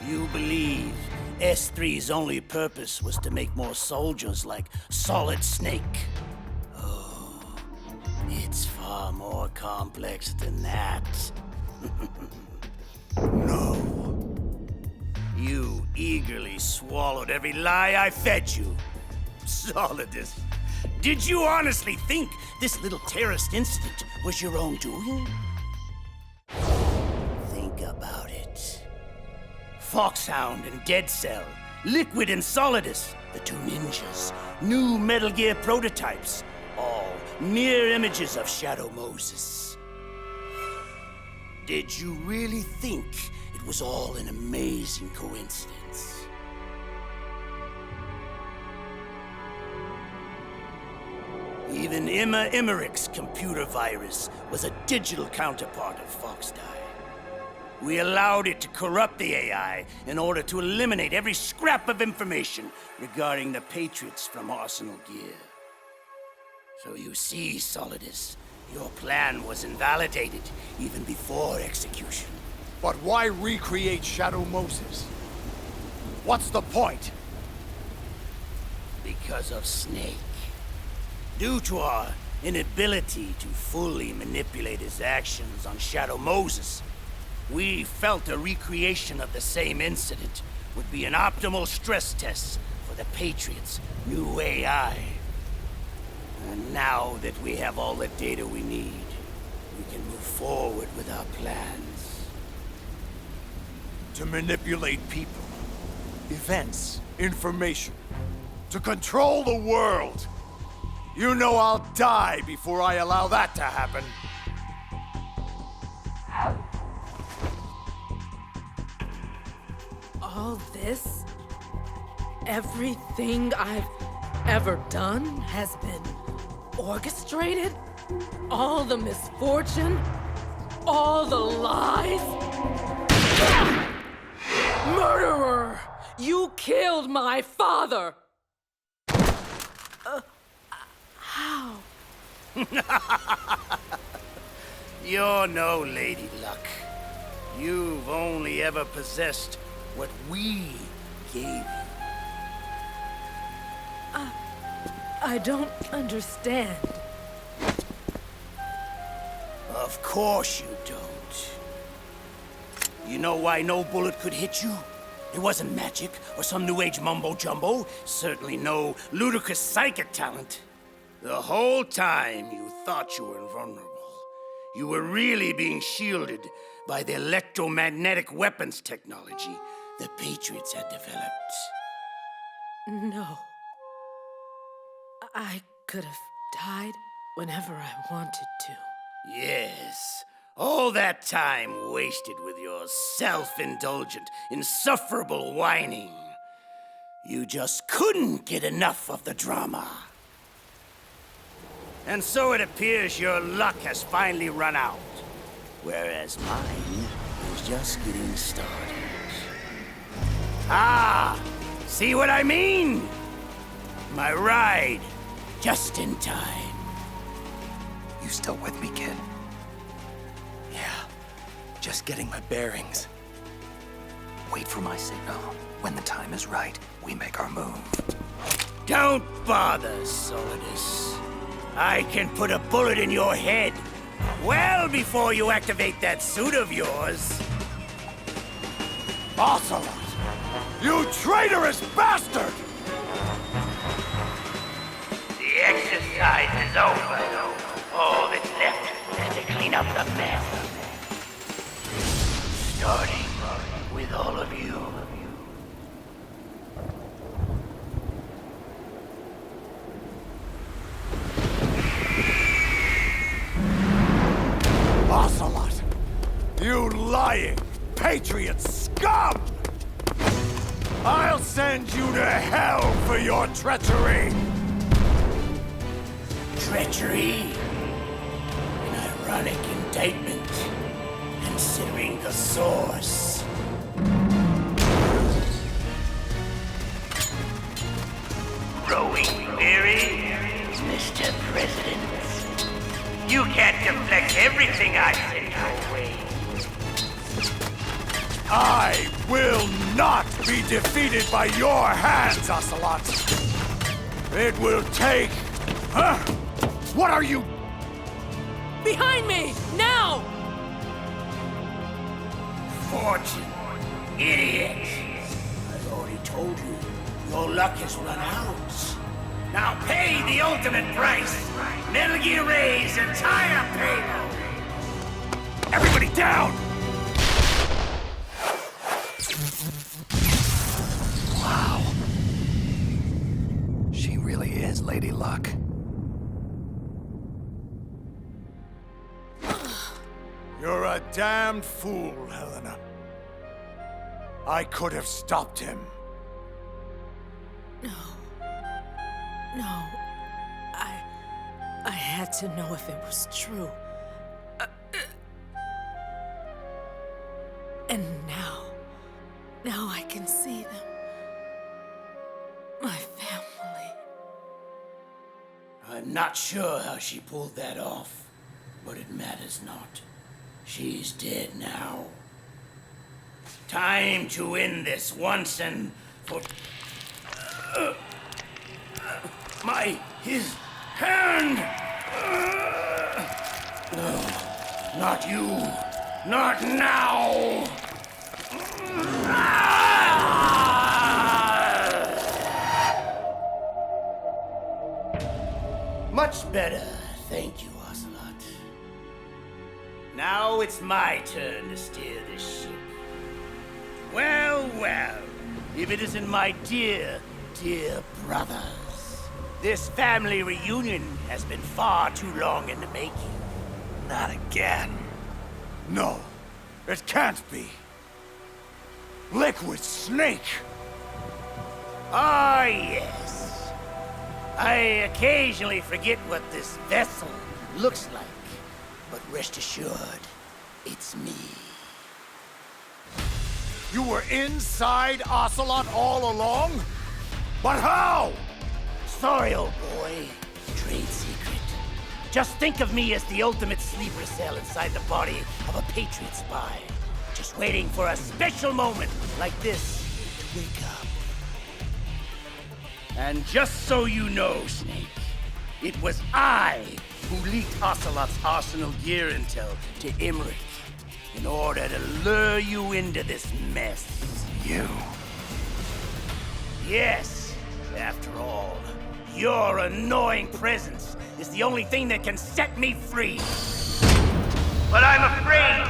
S3: You believe S3's only purpose was to make more soldiers like Solid Snake. Oh, it's far more complex than that. No. You eagerly swallowed every lie I fed you. Solidus, did you honestly think this little terrorist incident was your own doing? Think about it. Foxhound and Dead Cell, Liquid and Solidus, the two ninjas, new Metal Gear prototypes, all mere images of Shadow Moses. Did you really think it was all an amazing coincidence? Even Emma Emmerich's computer virus was a digital counterpart of Foxdie. We allowed it to corrupt the AI in order to eliminate every scrap of information regarding the Patriots from Arsenal Gear. So you see, Solidus, your plan was invalidated even before execution.
S15: But why recreate Shadow Moses? What's the point?
S3: Because of Snake. Due to our inability to fully manipulate his actions on Shadow Moses, we felt a recreation of the same incident would be an optimal stress test for the Patriots' new AI. And now that we have all the data we need, we can move forward with our plans.
S15: To manipulate people, events, information. To control the world. You know I'll die before I allow that to happen.
S13: All this, everything I've ever done has been orchestrated? All the misfortune? All the lies? Murderer! You killed my father! How?
S3: You're no Lady Luck. You've only ever possessed what we gave you.
S13: I don't understand.
S3: Of course you don't. You know why no bullet could hit you? It wasn't magic or some new age mumbo-jumbo. Certainly no ludicrous psychic talent. The whole time you thought you were invulnerable. You were really being shielded by the electromagnetic weapons technology the Patriots had developed.
S13: No. I could have died whenever I wanted to.
S3: Yes. All that time wasted with your self-indulgent, insufferable whining. You just couldn't get enough of the drama. And so it appears your luck has finally run out, whereas mine is just getting started. Ah! See what I mean? My ride, just in time.
S1: You still with me, kid?
S11: Yeah, just getting my bearings.
S1: Wait for my signal. When the time is right, we make our move.
S3: Don't bother, Solidus. I can put a bullet in your head well before you activate that suit of yours.
S15: Ocelot! You traitorous bastard!
S3: The exercise is over. All that's left is to clean up the mess. Starting with all of you.
S15: Ocelot! You lying, Patriot scum! I'll send you to hell for your treachery!
S3: Treachery? An ironic indictment, considering the source. Growing weary, Mr. President. You can't deflect everything I send your way.
S15: I will not be defeated by your hands, Ocelot! It will take... Huh? What are you...
S13: Behind me! Now!
S3: Fortune. Idiot. I've already told you, your luck has run out. Now pay the ultimate price. Metal Gear Ray's entire payload.
S15: Everybody down!
S1: Wow. She really is Lady Luck.
S15: You're a damned fool, Helena. I could have stopped him.
S13: No. I had to know if it was true.
S18: And now I can see them. My family.
S3: I'm not sure how she pulled that off, but it matters not. She's dead now. Time to end this once and for... his hand! No, not you. Not now! Much better, thank you, Ocelot. Now it's my turn to steer this ship. Well, if it isn't my dear brothers. This family reunion has been far too long in the making.
S15: Not again. No, it can't be. Liquid Snake!
S3: Ah, yes. I occasionally forget what this vessel looks like, but rest assured, it's me.
S15: You were inside Ocelot all along? But how?
S3: Sorry, old boy. Trade secret. Just think of me as the ultimate sleeper cell inside the body of a Patriot spy. Just waiting for a special moment like this to wake up. And just so you know, Snake, it was I who leaked Ocelot's Arsenal gear intel to Emmerich in order to lure you into this mess.
S15: You?
S3: Yes, after all, your annoying presence is the only thing that can set me free. But I'm afraid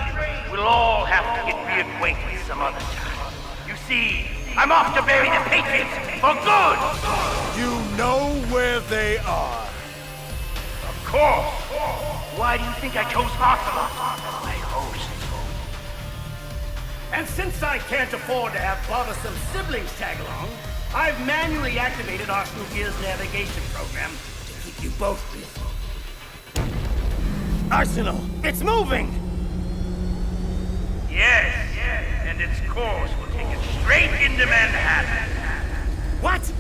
S3: we'll all have to get reacquainted some other time. You see, I'm off to bury the Patriots for good!
S15: You know where they are.
S3: Of course! Why do you think I chose Ocelot as my host? And since I can't afford to have bothersome siblings tag along, I've manually activated Arsenal Gear's navigation program to keep you both busy. Arsenal, it's moving! Yes, and its course will take it straight into Manhattan. What?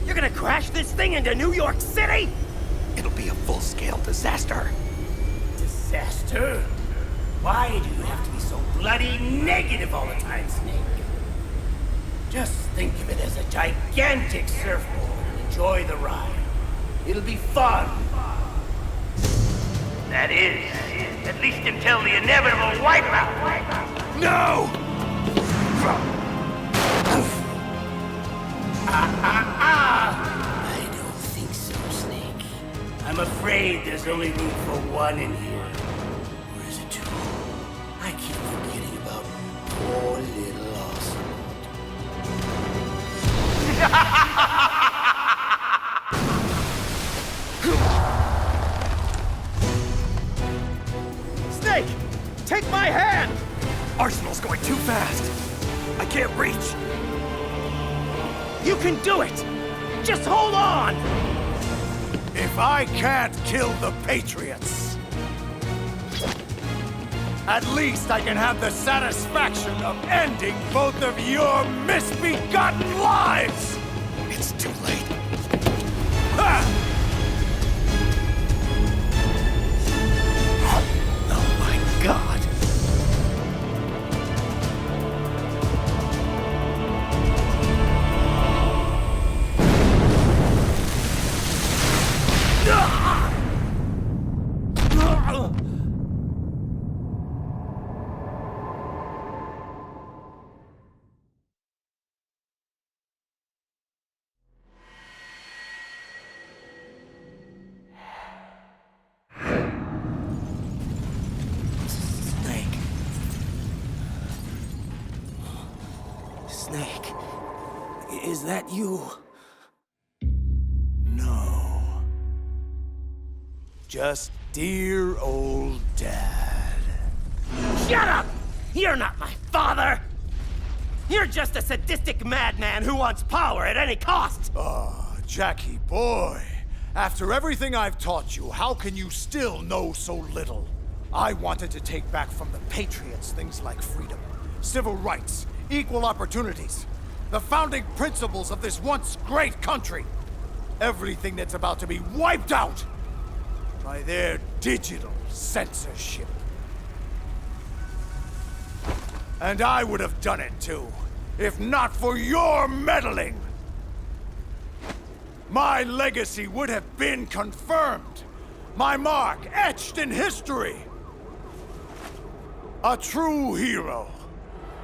S3: You're gonna crash this thing into New York City?
S1: It'll be a full-scale disaster.
S3: Disaster? Why do you have to be so bloody negative all the time, Snake? Just think of it as a gigantic surfboard and enjoy the ride. It'll be fun. That is, at least until the inevitable wipeout. No! I don't think so, Snake. I'm afraid there's only room for one in here. Or is it two? I keep forgetting about poor little
S19: Snake! Take my hand!
S1: Arsenal's going too fast. I can't reach.
S3: You can do it! Just hold on!
S15: If I can't kill the Patriots, at least I can have the satisfaction of ending both of your misbegotten lives!
S1: It's too late.
S15: Ha!
S1: Oh my God.
S3: Snake, is that you?
S15: No. Just dear old Dad.
S19: Shut up! You're not my father! You're just a sadistic madman who wants power at any cost!
S15: Ah, Jackie boy. After everything I've taught you, how can you still know so little? I wanted to take back from the Patriots things like freedom, civil rights, equal opportunities, the founding principles of this once great country. Everything that's about to be wiped out by their digital censorship. And I would have done it too, if not for your meddling. My legacy would have been confirmed, my mark etched in history. A true hero,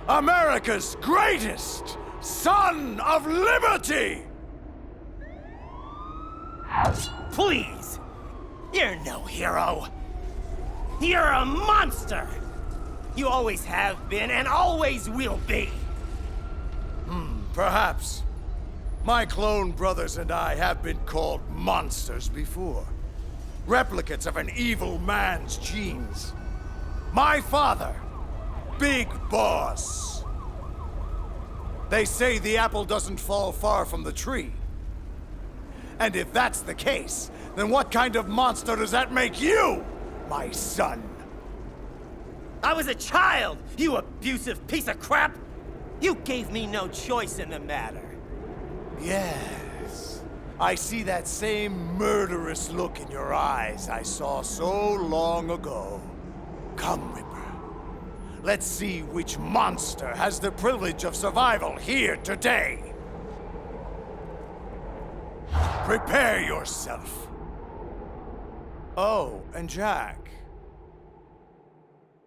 S15: America's greatest son of liberty!
S19: Please! You're no hero! You're a monster! You always have been and always will be!
S15: Perhaps. My clone brothers and I have been called monsters before. Replicates of an evil man's genes. My father, Big Boss. They say the apple doesn't fall far from the tree. And if that's the case, then what kind of monster does that make you, my son?
S19: I was a child, you abusive piece of crap! You gave me no choice in the matter.
S15: Yes. I see that same murderous look in your eyes I saw so long ago. Come, Ripper. Let's see which monster has the privilege of survival here today. Prepare yourself. Oh, and Jack.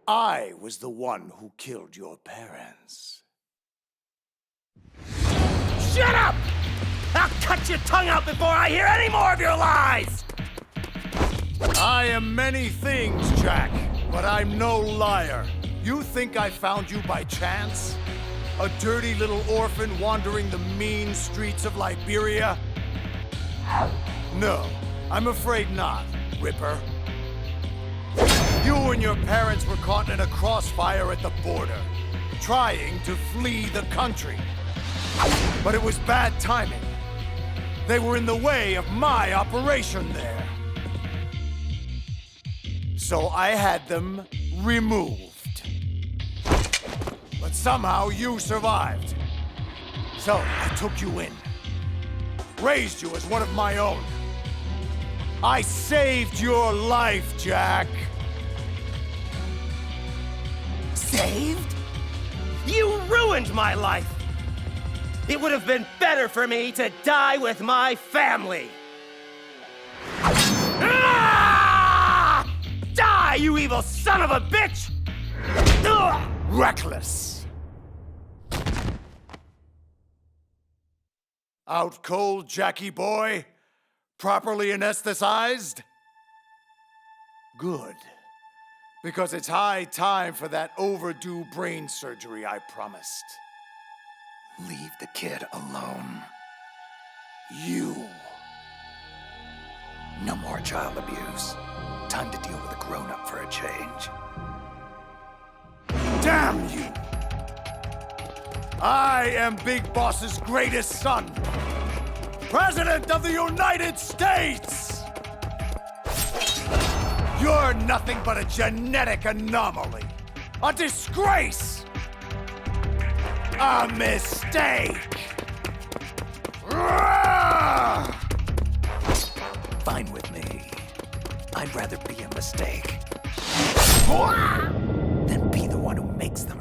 S15: I was the one who killed your parents.
S19: Shut up! I'll cut your tongue out before I hear any more of your lies!
S15: I am many things, Jack, but I'm no liar. You think I found you by chance? A dirty little orphan wandering the mean streets of Liberia? No, I'm afraid not, Ripper. You and your parents were caught in a crossfire at the border, trying to flee the country. But it was bad timing. They were in the way of my operation there. So I had them removed. But somehow you survived. So I took you in. Raised you as one of my own. I saved your life, Jack.
S19: Saved? You ruined my life! It would have been better for me to die with my family! Ah! Die, you evil son of a bitch! Ugh!
S15: Reckless. Out cold, Jackie boy? Properly anesthetized? Good. Because it's high time for that overdue brain surgery I promised.
S1: Leave the kid alone.
S15: You.
S1: No more child abuse. Time to deal with a grown-up for a change.
S15: Damn you! I am Big Boss's greatest son. President of the United States! You're nothing but a genetic anomaly. A disgrace! A mistake!
S1: Fine with me. I'd rather be a mistake than be the one who makes them.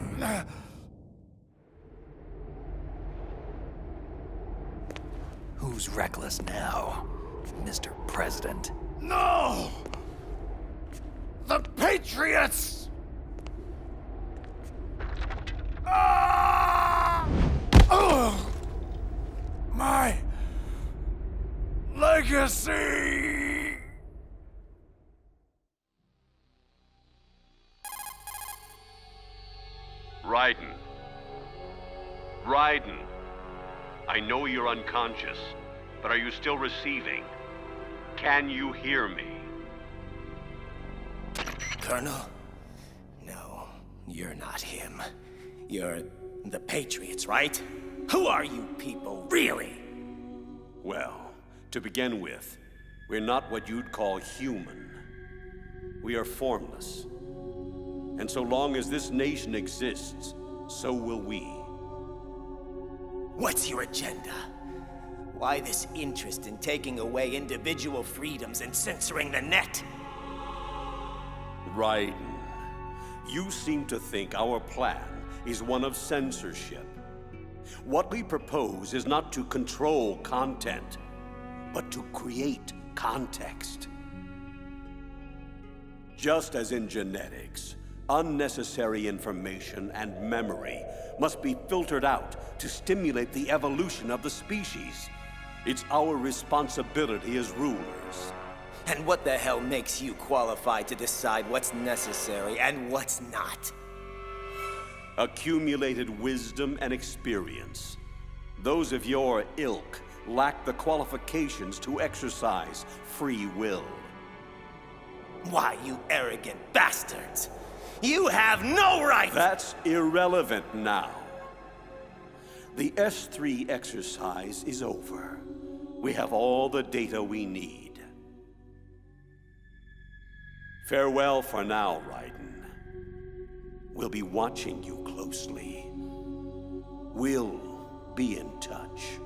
S1: Who's reckless now, Mr. President?
S15: No! The Patriots! My legacy!
S9: Raiden. Raiden. I know you're unconscious, but are you still receiving? Can you hear me?
S19: Colonel? No, you're not him. You're the Patriots, right? Who are you people, really?
S10: Well, to begin with, we're not what you'd call human. We are formless. And so long as this nation exists, so will we.
S6: What's your agenda? Why this interest in taking away individual freedoms and censoring the net?
S10: Raiden, you seem to think our plan is one of censorship. What we propose is not to control content, but to create context. Just as in genetics, unnecessary information and memory must be filtered out to stimulate the evolution of the species. It's our responsibility as rulers.
S6: And what the hell makes you qualified to decide what's necessary and what's not?
S10: Accumulated wisdom and experience. Those of your ilk lack the qualifications to exercise free will.
S6: Why, you arrogant bastards! You have no right!
S10: That's irrelevant now. The S3 exercise is over. We have all the data we need. Farewell for now, Raiden. We'll be watching you closely. We'll be in touch.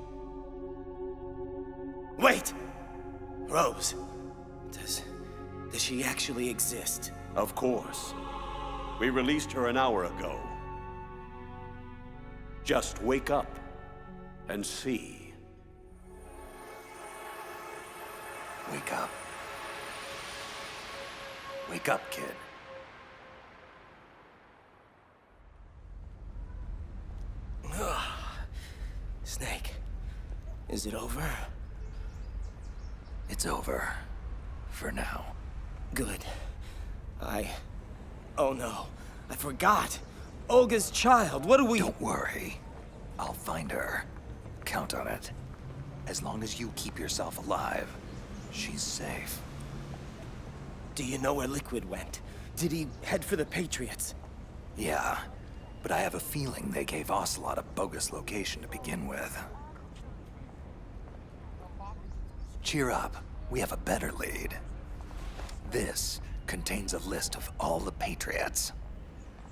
S6: Wait! Rose, does she actually exist?
S10: Of course. We released her an hour ago. Just wake up and see.
S1: Wake up. Wake up, kid.
S6: Snake, is it over?
S1: It's over. For now.
S6: Good. Oh no, I forgot. Olga's child, what do we...
S1: Don't worry. I'll find her. Count on it. As long as you keep yourself alive, she's safe.
S6: Do you know where Liquid went? Did he head for the Patriots?
S1: Yeah, but I have a feeling they gave Ocelot a bogus location to begin with. Cheer up. We have a better lead. This contains a list of all the Patriots.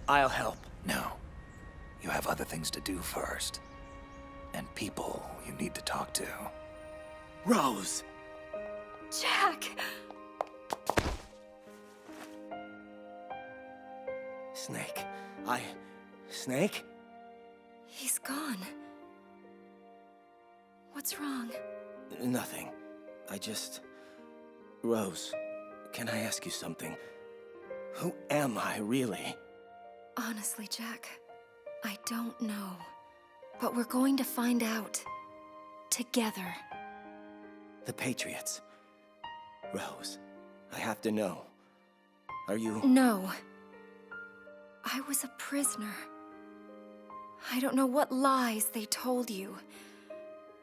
S6: I'll help.
S1: No. You have other things to do first. And people you need to talk to.
S6: Rose!
S8: Jack!
S6: Snake. Snake?
S8: He's gone. What's wrong?
S6: Nothing. Rose, can I ask you something? Who am I, really?
S8: Honestly, Jack, I don't know. But we're going to find out. Together.
S6: The Patriots. Rose, I have to know. Are you...
S8: No. I was a prisoner. I don't know what lies they told you,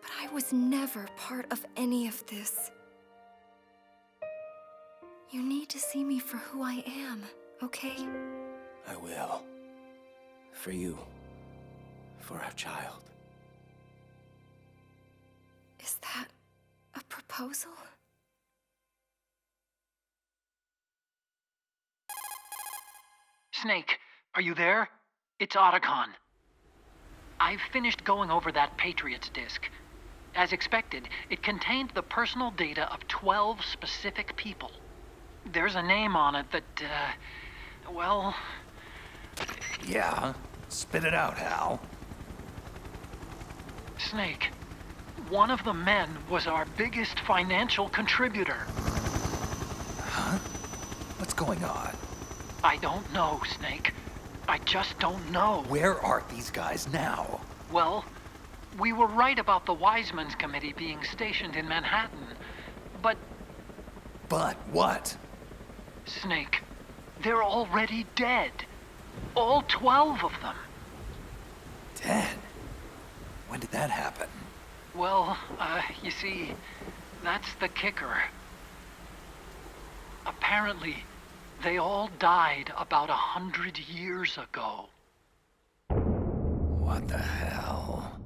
S8: but I was never part of any of this. You need to see me for who I am, okay?
S6: I will. For you. For our child.
S8: Is that a proposal?
S21: Snake, are you there? It's Otacon. I've finished going over that Patriots disk. As expected, it contained the personal data of 12 specific people. There's a name on it that, well...
S1: Yeah? Spit it out, Hal.
S21: Snake, one of the men was our biggest financial contributor.
S1: Huh? What's going on?
S21: I don't know, Snake. I just don't know.
S1: Where are these guys now?
S21: Well, we were right about the Wiseman's Committee being stationed in Manhattan, but...
S1: But what?
S21: Snake, they're already dead. All 12 of them.
S1: Dead? When did that happen?
S21: Well, you see, that's the kicker. Apparently, they all died about 100 years ago.
S1: What the hell?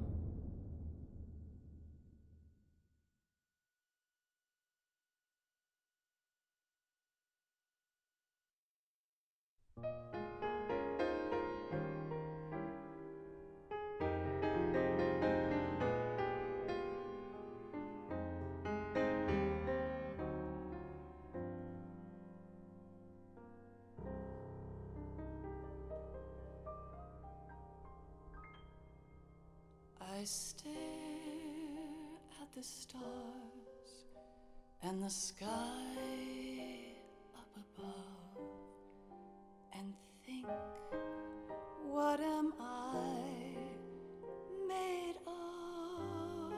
S2: stare at the stars and the sky up above and think, what am I made of?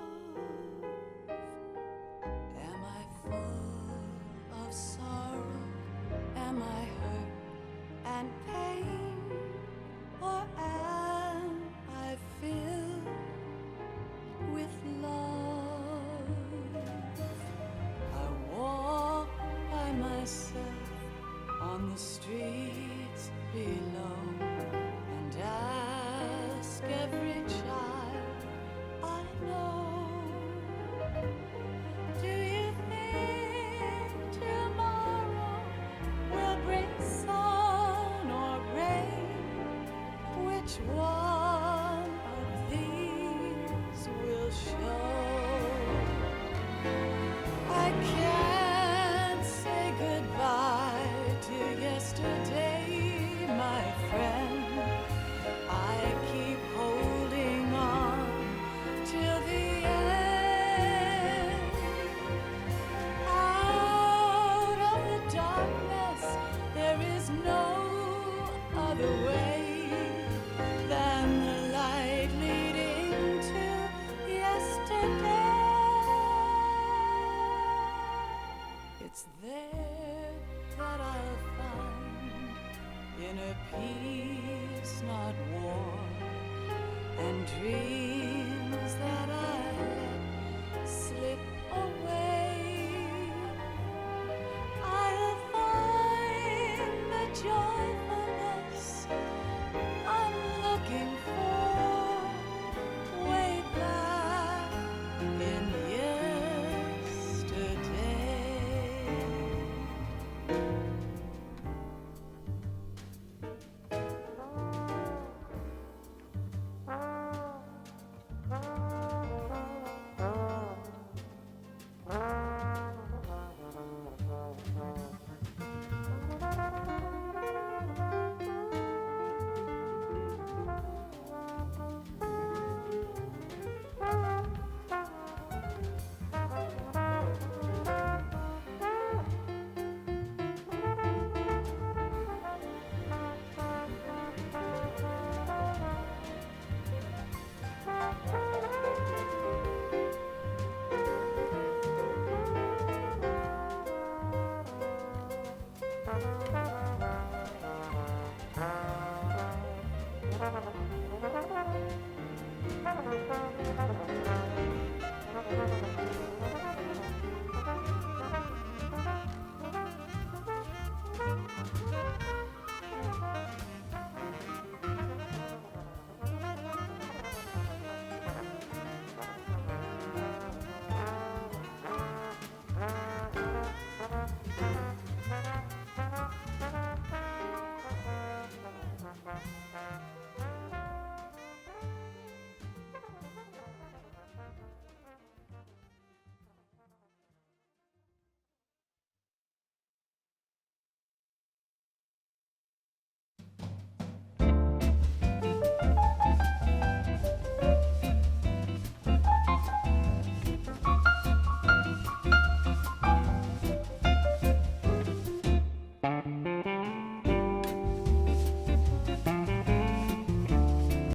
S2: Am I full of sorrow? Am I hurt and pain? Or am I filled with love? I walk by myself on the streets below and ask every child I know, do you think tomorrow will bring sun or rain? Which one of these will show? I can't say goodbye to yesterday, my friend. I keep holding on till the end. Out of the darkness, there is no other way than the light leading to yesterday. It's there that I'll find inner peace, not war, and dreams that I let slip away.